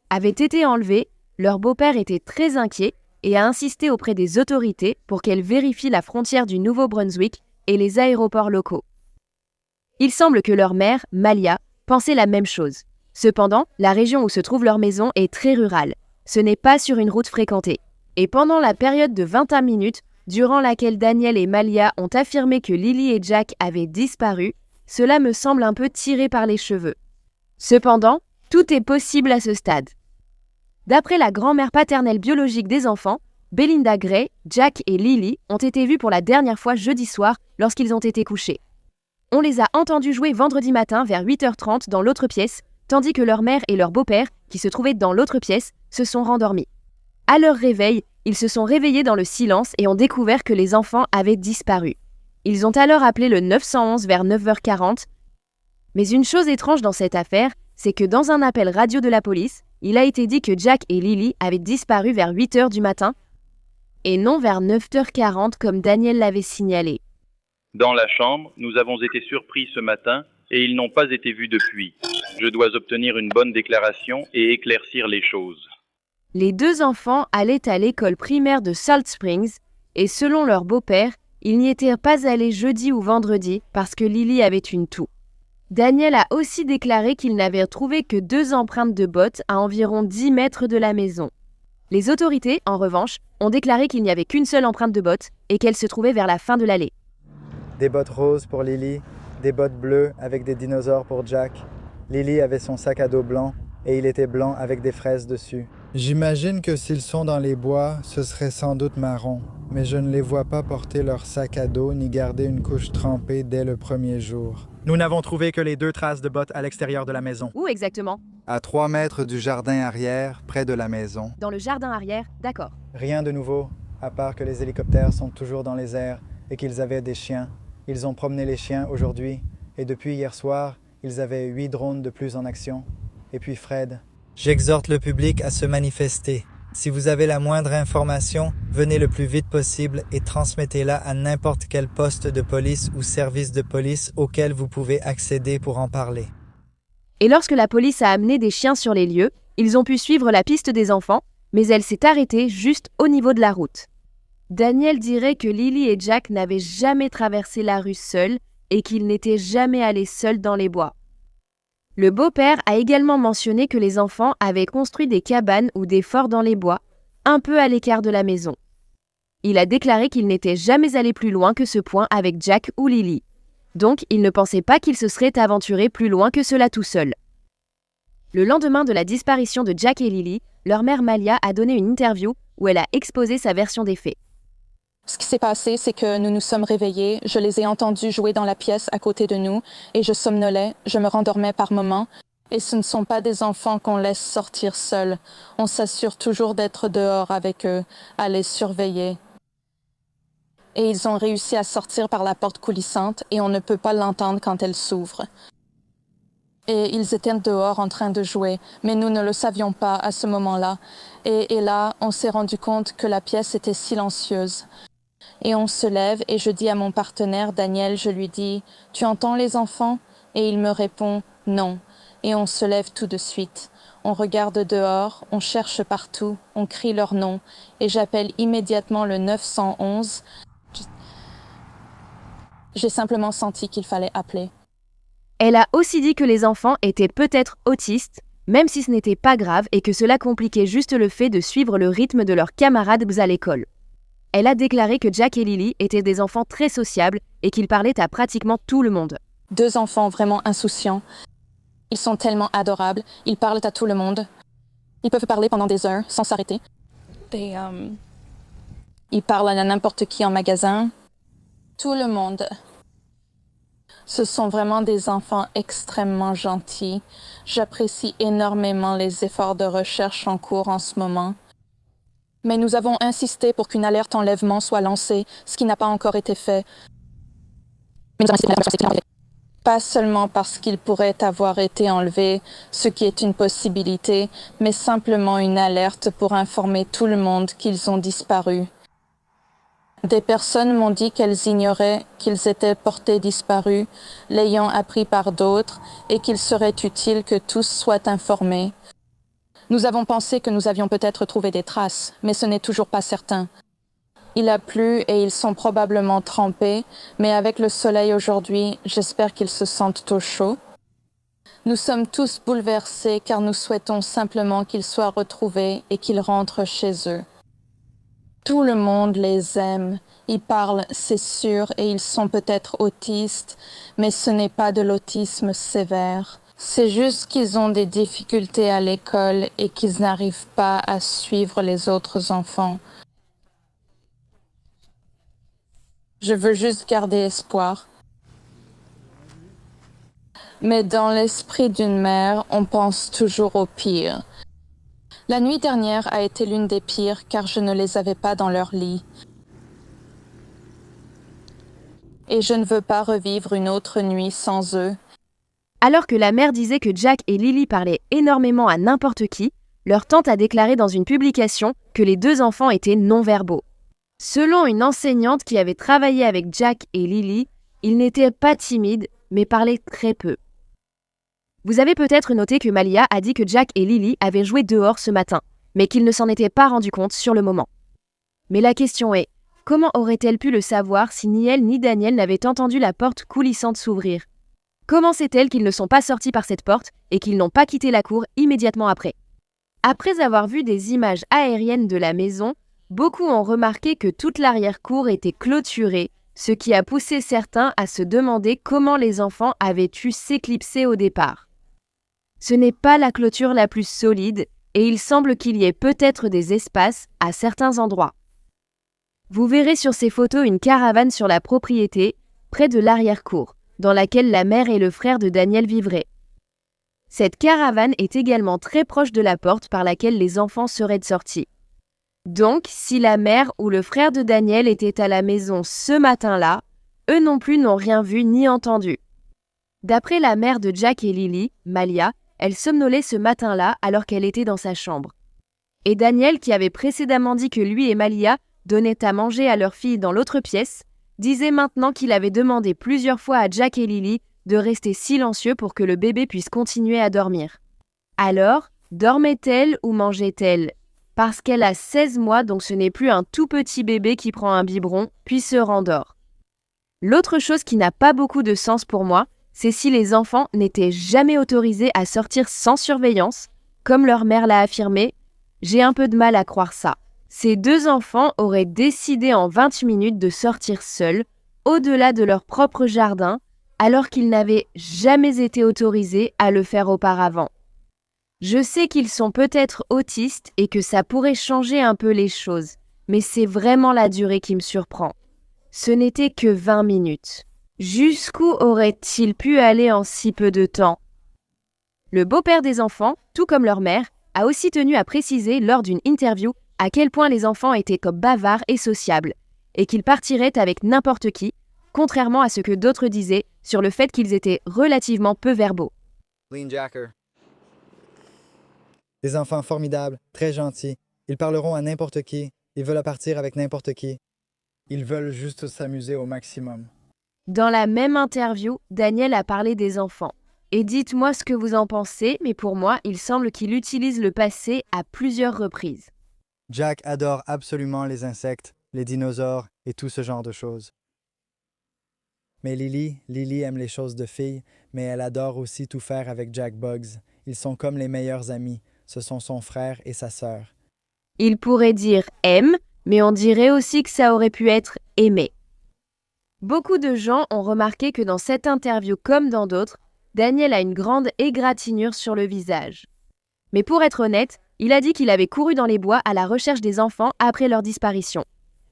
Avait été enlevé, leur beau-père était très inquiet et a insisté auprès des autorités pour qu'elles vérifient la frontière du Nouveau-Brunswick et les aéroports locaux. Il semble que leur mère, Malia, pensait la même chose. Cependant, la région où se trouve leur maison est très rurale. Ce n'est pas sur une route fréquentée. Et pendant la période de 21 minutes, durant laquelle Daniel et Malia ont affirmé que Lily et Jack avaient disparu, cela me semble un peu tiré par les cheveux. Cependant, tout est possible à ce stade. D'après la grand-mère paternelle biologique des enfants, Belinda Gray, Jack et Lily ont été vus pour la dernière fois jeudi soir lorsqu'ils ont été couchés. On les a entendus jouer vendredi matin vers 8h30 dans l'autre pièce, tandis que leur mère et leur beau-père, qui se trouvaient dans l'autre pièce, se sont rendormis. À leur réveil, ils se sont réveillés dans le silence et ont découvert que les enfants avaient disparu. Ils ont alors appelé le 911 vers 9h40. Mais une chose étrange dans cette affaire, c'est que dans un appel radio de la police, il a été dit que Jack et Lily avaient disparu vers 8h du matin et non vers 9h40 comme Daniel l'avait signalé. Dans la chambre, nous avons été surpris ce matin et ils n'ont pas été vus depuis. Je dois obtenir une bonne déclaration et éclaircir les choses. Les deux enfants allaient à l'école primaire de Salt Springs et selon leur beau-père, ils n'y étaient pas allés jeudi ou vendredi parce que Lily avait une toux. Daniel a aussi déclaré qu'il n'avait trouvé que 2 empreintes de bottes à environ 10 mètres de la maison. Les autorités, en revanche, ont déclaré qu'il n'y avait qu'une seule empreinte de bottes et qu'elle se trouvait vers la fin de l'allée. Des bottes roses pour Lily, des bottes bleues avec des dinosaures pour Jack. Lily avait son sac à dos blanc et il était blanc avec des fraises dessus. J'imagine que s'ils sont dans les bois, ce serait sans doute marron, mais je ne les vois pas porter leur sac à dos ni garder une couche trempée dès le premier jour. Nous n'avons trouvé que les 2 traces de bottes à l'extérieur de la maison. Où exactement? À 3 mètres du jardin arrière, près de la maison. Dans le jardin arrière, d'accord. Rien de nouveau, à part que les hélicoptères sont toujours dans les airs et qu'ils avaient des chiens. Ils ont promené les chiens aujourd'hui, et depuis hier soir, ils avaient 8 drones de plus en action. Et puis Fred. J'exhorte le public à se manifester. Si vous avez la moindre information, venez le plus vite possible et transmettez-la à n'importe quel poste de police ou service de police auquel vous pouvez accéder pour en parler. Et lorsque la police a amené des chiens sur les lieux, ils ont pu suivre la piste des enfants, mais elle s'est arrêtée juste au niveau de la route. Daniel dirait que Lily et Jack n'avaient jamais traversé la rue seuls et qu'ils n'étaient jamais allés seuls dans les bois. Le beau-père a également mentionné que les enfants avaient construit des cabanes ou des forts dans les bois, un peu à l'écart de la maison. Il a déclaré qu'ils n'étaient jamais allés plus loin que ce point avec Jack ou Lily. Donc, il ne pensait pas qu'ils se seraient aventurés plus loin que cela tout seuls. Le lendemain de la disparition de Jack et Lily, leur mère Malia a donné une interview où elle a exposé sa version des faits. Ce qui s'est passé, c'est que nous nous sommes réveillés, je les ai entendus jouer dans la pièce à côté de nous et je somnolais, je me rendormais par moments. Et ce ne sont pas des enfants qu'on laisse sortir seuls. On s'assure toujours d'être dehors avec eux, à les surveiller. Et ils ont réussi à sortir par la porte coulissante et on ne peut pas l'entendre quand elle s'ouvre. Et ils étaient dehors en train de jouer, mais nous ne le savions pas à ce moment-là. Et là, on s'est rendu compte que la pièce était silencieuse. Et on se lève et je dis à mon partenaire Daniel, je lui dis « Tu entends les enfants ?» Et il me répond « Non ». Et on se lève tout de suite. On regarde dehors, on cherche partout, on crie leur nom. Et j'appelle immédiatement le 911. J'ai simplement senti qu'il fallait appeler. Elle a aussi dit que les enfants étaient peut-être autistes, même si ce n'était pas grave et que cela compliquait juste le fait de suivre le rythme de leurs camarades à l'école. Elle a déclaré que Jack et Lily étaient des enfants très sociables et qu'ils parlaient à pratiquement tout le monde. 2 enfants vraiment insouciants. Ils sont tellement adorables, ils parlent à tout le monde. Ils peuvent parler pendant des heures sans s'arrêter. Ils parlent à n'importe qui en magasin. Tout le monde. Ce sont vraiment des enfants extrêmement gentils. J'apprécie énormément les efforts de recherche en cours en ce moment. Mais nous avons insisté pour qu'une alerte enlèvement soit lancée, ce qui n'a pas encore été fait. Pas seulement parce qu'ils pourraient avoir été enlevés, ce qui est une possibilité, mais simplement une alerte pour informer tout le monde qu'ils ont disparu. Des personnes m'ont dit qu'elles ignoraient qu'ils étaient portés disparus, l'ayant appris par d'autres, et qu'il serait utile que tous soient informés. Nous avons pensé que nous avions peut-être trouvé des traces, mais ce n'est toujours pas certain. Il a plu et ils sont probablement trempés, mais avec le soleil aujourd'hui, j'espère qu'ils se sentent au chaud. Nous sommes tous bouleversés car nous souhaitons simplement qu'ils soient retrouvés et qu'ils rentrent chez eux. Tout le monde les aime, ils parlent, c'est sûr, et ils sont peut-être autistes, mais ce n'est pas de l'autisme sévère. C'est juste qu'ils ont des difficultés à l'école et qu'ils n'arrivent pas à suivre les autres enfants. Je veux juste garder espoir. Mais dans l'esprit d'une mère, on pense toujours au pire. La nuit dernière a été l'une des pires car je ne les avais pas dans leur lit. Et je ne veux pas revivre une autre nuit sans eux. Alors que la mère disait que Jack et Lily parlaient énormément à n'importe qui, leur tante a déclaré dans une publication que les deux enfants étaient non-verbaux. Selon une enseignante qui avait travaillé avec Jack et Lily, ils n'étaient pas timides, mais parlaient très peu. Vous avez peut-être noté que Malia a dit que Jack et Lily avaient joué dehors ce matin, mais qu'ils ne s'en étaient pas rendus compte sur le moment. Mais la question est, comment aurait-elle pu le savoir si ni elle ni Daniel n'avaient entendu la porte coulissante s'ouvrir? Comment sait-elle qu'ils ne sont pas sortis par cette porte et qu'ils n'ont pas quitté la cour immédiatement après? Après avoir vu des images aériennes de la maison, beaucoup ont remarqué que toute l'arrière-cour était clôturée, ce qui a poussé certains à se demander comment les enfants avaient pu s'éclipser au départ. Ce n'est pas la clôture la plus solide et il semble qu'il y ait peut-être des espaces à certains endroits. Vous verrez sur ces photos une caravane sur la propriété, près de l'arrière-cour, dans laquelle la mère et le frère de Daniel vivraient. Cette caravane est également très proche de la porte par laquelle les enfants seraient sortis. Donc, si la mère ou le frère de Daniel étaient à la maison ce matin-là, eux non plus n'ont rien vu ni entendu. D'après la mère de Jack et Lily, Malia, elle somnolait ce matin-là alors qu'elle était dans sa chambre. Et Daniel, qui avait précédemment dit que lui et Malia donnaient à manger à leur fille dans l'autre pièce, disait maintenant qu'il avait demandé plusieurs fois à Jack et Lily de rester silencieux pour que le bébé puisse continuer à dormir. Alors, dormait-elle ou mangeait-elle? Parce qu'elle a 16 mois, donc ce n'est plus un tout petit bébé qui prend un biberon, puis se rendort. L'autre chose qui n'a pas beaucoup de sens pour moi, c'est si les enfants n'étaient jamais autorisés à sortir sans surveillance, comme leur mère l'a affirmé. J'ai un peu de mal à croire ça. Ces deux enfants auraient décidé en 20 minutes de sortir seuls, au-delà de leur propre jardin, alors qu'ils n'avaient jamais été autorisés à le faire auparavant. Je sais qu'ils sont peut-être autistes et que ça pourrait changer un peu les choses, mais c'est vraiment la durée qui me surprend. Ce n'était que 20 minutes. Jusqu'où auraient-ils pu aller en si peu de temps? Le beau-père des enfants, tout comme leur mère, a aussi tenu à préciser lors d'une interview à quel point les enfants étaient comme bavards et sociables, et qu'ils partiraient avec n'importe qui, contrairement à ce que d'autres disaient sur le fait qu'ils étaient relativement peu verbaux. Lean Jacker. Des enfants formidables, très gentils. Ils parleront à n'importe qui. Ils veulent partir avec n'importe qui. Ils veulent juste s'amuser au maximum. Dans la même interview, Daniel a parlé des enfants. Et dites-moi ce que vous en pensez, mais pour moi, il semble qu'il utilise le passé à plusieurs reprises. Jack adore absolument les insectes, les dinosaures et tout ce genre de choses. Mais Lily aime les choses de filles, mais elle adore aussi tout faire avec Jack Bugs. Ils sont comme les meilleurs amis. Ce sont son frère et sa sœur. Il pourrait dire « aime », mais on dirait aussi que ça aurait pu être « aimer ». Beaucoup de gens ont remarqué que dans cette interview comme dans d'autres, Daniel a une grande égratignure sur le visage. Mais pour être honnête, il a dit qu'il avait couru dans les bois à la recherche des enfants après leur disparition.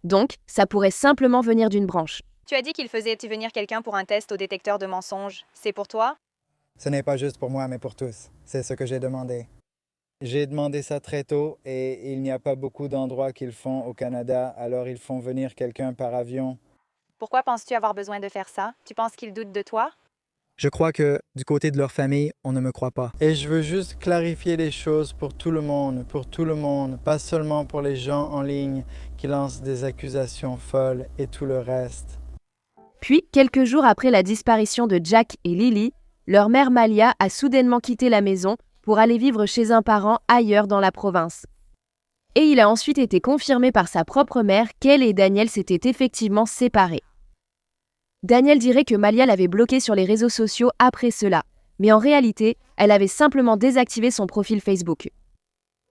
Donc, ça pourrait simplement venir d'une branche. Tu as dit qu'il faisait venir quelqu'un pour un test au détecteur de mensonges. C'est pour toi? Ce n'est pas juste pour moi, mais pour tous. C'est ce que j'ai demandé. J'ai demandé ça très tôt et il n'y a pas beaucoup d'endroits qu'ils font au Canada, alors ils font venir quelqu'un par avion. Pourquoi penses-tu avoir besoin de faire ça? Tu penses qu'ils doutent de toi? Je crois que, du côté de leur famille, on ne me croit pas. Et je veux juste clarifier les choses pour tout le monde, pas seulement pour les gens en ligne qui lancent des accusations folles et tout le reste. Puis, quelques jours après la disparition de Jack et Lily, leur mère Malia a soudainement quitté la maison pour aller vivre chez un parent ailleurs dans la province. Et il a ensuite été confirmé par sa propre mère qu'elle et Daniel s'étaient effectivement séparés. Daniel dirait que Malia l'avait bloqué sur les réseaux sociaux après cela, mais en réalité, elle avait simplement désactivé son profil Facebook.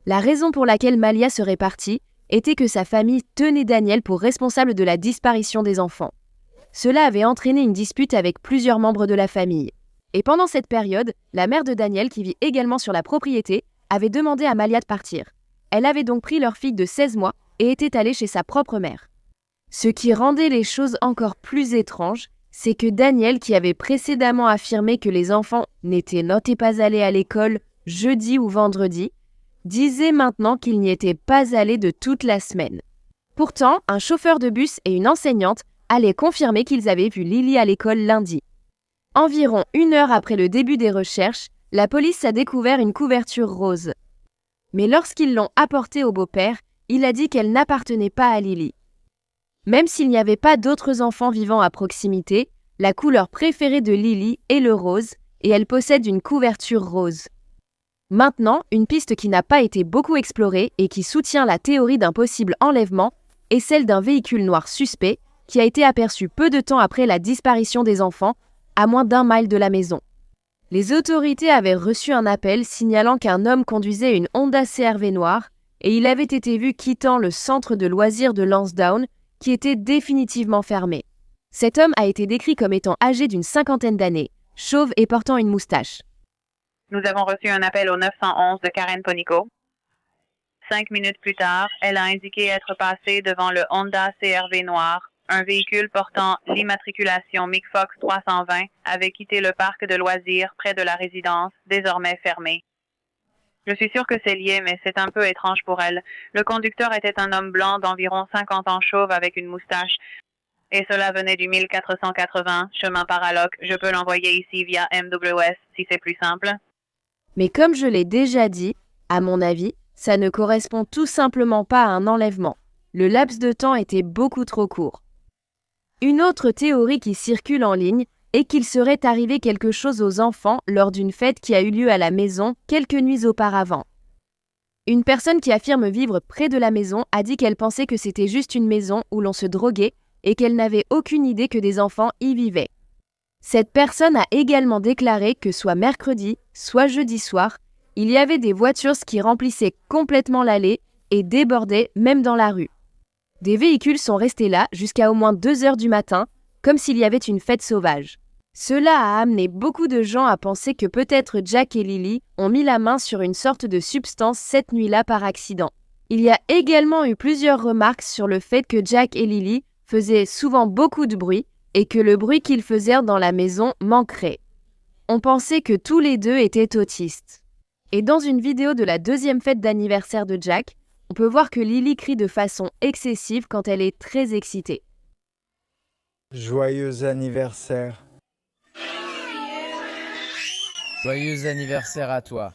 La raison pour laquelle Malia serait partie était que sa famille tenait Daniel pour responsable de la disparition des enfants. Cela avait entraîné une dispute avec plusieurs membres de la famille. Et pendant cette période, la mère de Daniel, qui vit également sur la propriété, avait demandé à Malia de partir. Elle avait donc pris leur fille de 16 mois et était allée chez sa propre mère. Ce qui rendait les choses encore plus étranges, c'est que Daniel, qui avait précédemment affirmé que les enfants n'étaient pas allés à l'école jeudi ou vendredi, disait maintenant qu'il n'y était pas allé de toute la semaine. Pourtant, un chauffeur de bus et une enseignante allaient confirmer qu'ils avaient vu Lily à l'école lundi. Environ 1 heure après le début des recherches, la police a découvert une couverture rose. Mais lorsqu'ils l'ont apportée au beau-père, il a dit qu'elle n'appartenait pas à Lily. Même s'il n'y avait pas d'autres enfants vivant à proximité, la couleur préférée de Lily est le rose et elle possède une couverture rose. Maintenant, une piste qui n'a pas été beaucoup explorée et qui soutient la théorie d'un possible enlèvement est celle d'un véhicule noir suspect qui a été aperçu peu de temps après la disparition des enfants, à moins d'1 mile de la maison. Les autorités avaient reçu un appel signalant qu'un homme conduisait une Honda CR-V noire et il avait été vu quittant le centre de loisirs de Lansdowne qui était définitivement fermé. Cet homme a été décrit comme étant âgé d'une 50aine d'années, chauve et portant une moustache. Nous avons reçu un appel au 911 de Karen Ponico. 5 minutes plus tard, elle a indiqué être passée devant le Honda CR-V noir. Un véhicule portant l'immatriculation MiCFox 320 avait quitté le parc de loisirs près de la résidence, désormais fermée. Je suis sûre que c'est lié, mais c'est un peu étrange pour elle. Le conducteur était un homme blanc d'environ 50 ans chauve avec une moustache. Et cela venait du 1480, chemin Paraloc. Je peux l'envoyer ici via MWS si c'est plus simple. Mais comme je l'ai déjà dit, à mon avis, ça ne correspond tout simplement pas à un enlèvement. Le laps de temps était beaucoup trop court. Une autre théorie qui circule en ligne est qu'il serait arrivé quelque chose aux enfants lors d'une fête qui a eu lieu à la maison quelques nuits auparavant. Une personne qui affirme vivre près de la maison a dit qu'elle pensait que c'était juste une maison où l'on se droguait et qu'elle n'avait aucune idée que des enfants y vivaient. Cette personne a également déclaré que soit mercredi, soit jeudi soir, il y avait des voitures qui remplissaient complètement l'allée et débordaient même dans la rue. Des véhicules sont restés là jusqu'à au moins 2 heures du matin, comme s'il y avait une fête sauvage. Cela a amené beaucoup de gens à penser que peut-être Jack et Lily ont mis la main sur une sorte de substance cette nuit-là par accident. Il y a également eu plusieurs remarques sur le fait que Jack et Lily faisaient souvent beaucoup de bruit et que le bruit qu'ils faisaient dans la maison manquerait. On pensait que tous les deux étaient autistes. Et dans une vidéo de la 2e fête d'anniversaire de Jack, on peut voir que Lily crie de façon excessive quand elle est très excitée. Joyeux anniversaire. Joyeux anniversaire à toi.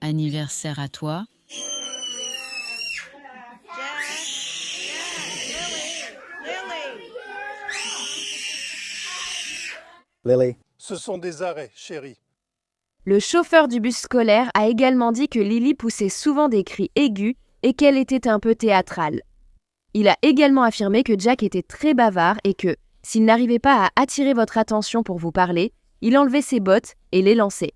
Anniversaire à toi. Lily. Ce sont des arrêts, chérie. Le chauffeur du bus scolaire a également dit que Lily poussait souvent des cris aigus et qu'elle était un peu théâtrale. Il a également affirmé que Jack était très bavard et que, s'il n'arrivait pas à attirer votre attention pour vous parler, il enlevait ses bottes et les lançait.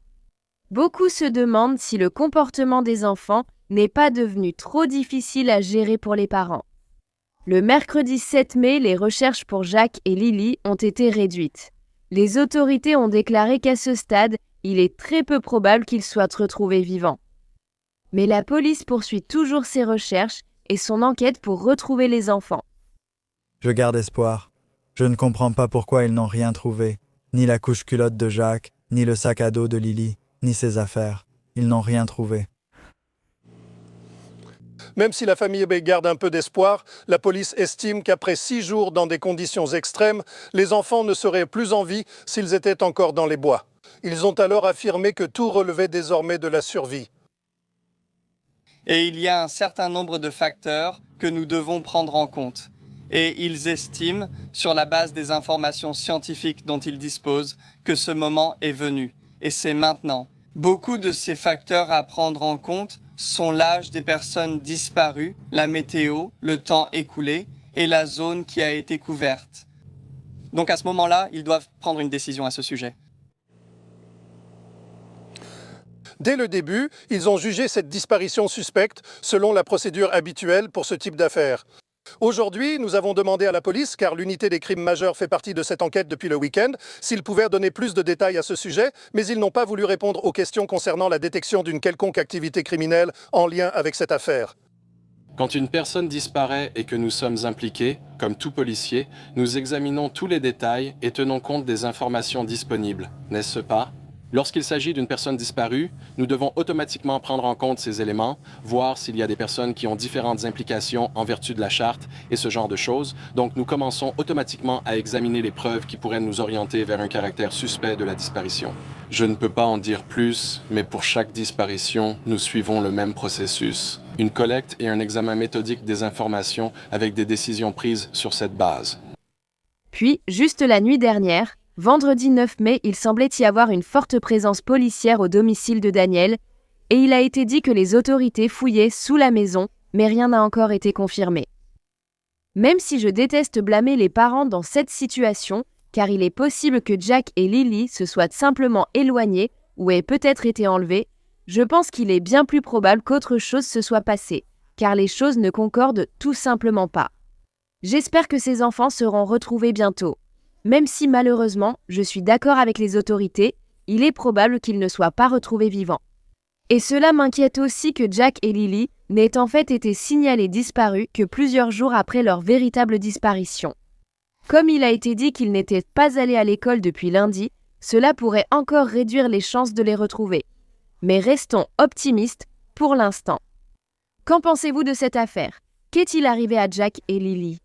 Beaucoup se demandent si le comportement des enfants n'est pas devenu trop difficile à gérer pour les parents. Le mercredi 7 mai, les recherches pour Jack et Lily ont été réduites. Les autorités ont déclaré qu'à ce stade, il est très peu probable qu'ils soient retrouvés vivants. Mais la police poursuit toujours ses recherches et son enquête pour retrouver les enfants. Je garde espoir. Je ne comprends pas pourquoi ils n'ont rien trouvé. Ni la couche-culotte de Jack, ni le sac à dos de Lily, ni ses affaires. Ils n'ont rien trouvé. Même si la famille garde un peu d'espoir, la police estime qu'après 6 jours dans des conditions extrêmes, les enfants ne seraient plus en vie s'ils étaient encore dans les bois. Ils ont alors affirmé que tout relevait désormais de la survie. Et il y a un certain nombre de facteurs que nous devons prendre en compte. Et ils estiment, sur la base des informations scientifiques dont ils disposent, que ce moment est venu. Et c'est maintenant. Beaucoup de ces facteurs à prendre en compte sont l'âge des personnes disparues, la météo, le temps écoulé et la zone qui a été couverte. Donc à ce moment-là, ils doivent prendre une décision à ce sujet. Dès le début, ils ont jugé cette disparition suspecte selon la procédure habituelle pour ce type d'affaires. Aujourd'hui, nous avons demandé à la police, car l'unité des crimes majeurs fait partie de cette enquête depuis le week-end, s'ils pouvaient donner plus de détails à ce sujet, mais ils n'ont pas voulu répondre aux questions concernant la détection d'une quelconque activité criminelle en lien avec cette affaire. Quand une personne disparaît et que nous sommes impliqués, comme tout policier, nous examinons tous les détails et tenons compte des informations disponibles, n'est-ce pas ? Lorsqu'il s'agit d'une personne disparue, nous devons automatiquement prendre en compte ces éléments, voir s'il y a des personnes qui ont différentes implications en vertu de la charte et ce genre de choses. Donc nous commençons automatiquement à examiner les preuves qui pourraient nous orienter vers un caractère suspect de la disparition. Je ne peux pas en dire plus, mais pour chaque disparition, nous suivons le même processus. Une collecte et un examen méthodique des informations avec des décisions prises sur cette base. Puis, juste la nuit dernière, vendredi 9 mai, il semblait y avoir une forte présence policière au domicile de Daniel, et il a été dit que les autorités fouillaient sous la maison, mais rien n'a encore été confirmé. Même si je déteste blâmer les parents dans cette situation, car il est possible que Jack et Lily se soient simplement éloignés ou aient peut-être été enlevés, je pense qu'il est bien plus probable qu'autre chose se soit passé, car les choses ne concordent tout simplement pas. J'espère que ces enfants seront retrouvés bientôt. Même si malheureusement, je suis d'accord avec les autorités, il est probable qu'ils ne soient pas retrouvés vivants. Et cela m'inquiète aussi que Jack et Lily n'aient en fait été signalés disparus que plusieurs jours après leur véritable disparition. Comme il a été dit qu'ils n'étaient pas allés à l'école depuis lundi, cela pourrait encore réduire les chances de les retrouver. Mais restons optimistes pour l'instant. Qu'en pensez-vous de cette affaire? Qu'est-il arrivé à Jack et Lily?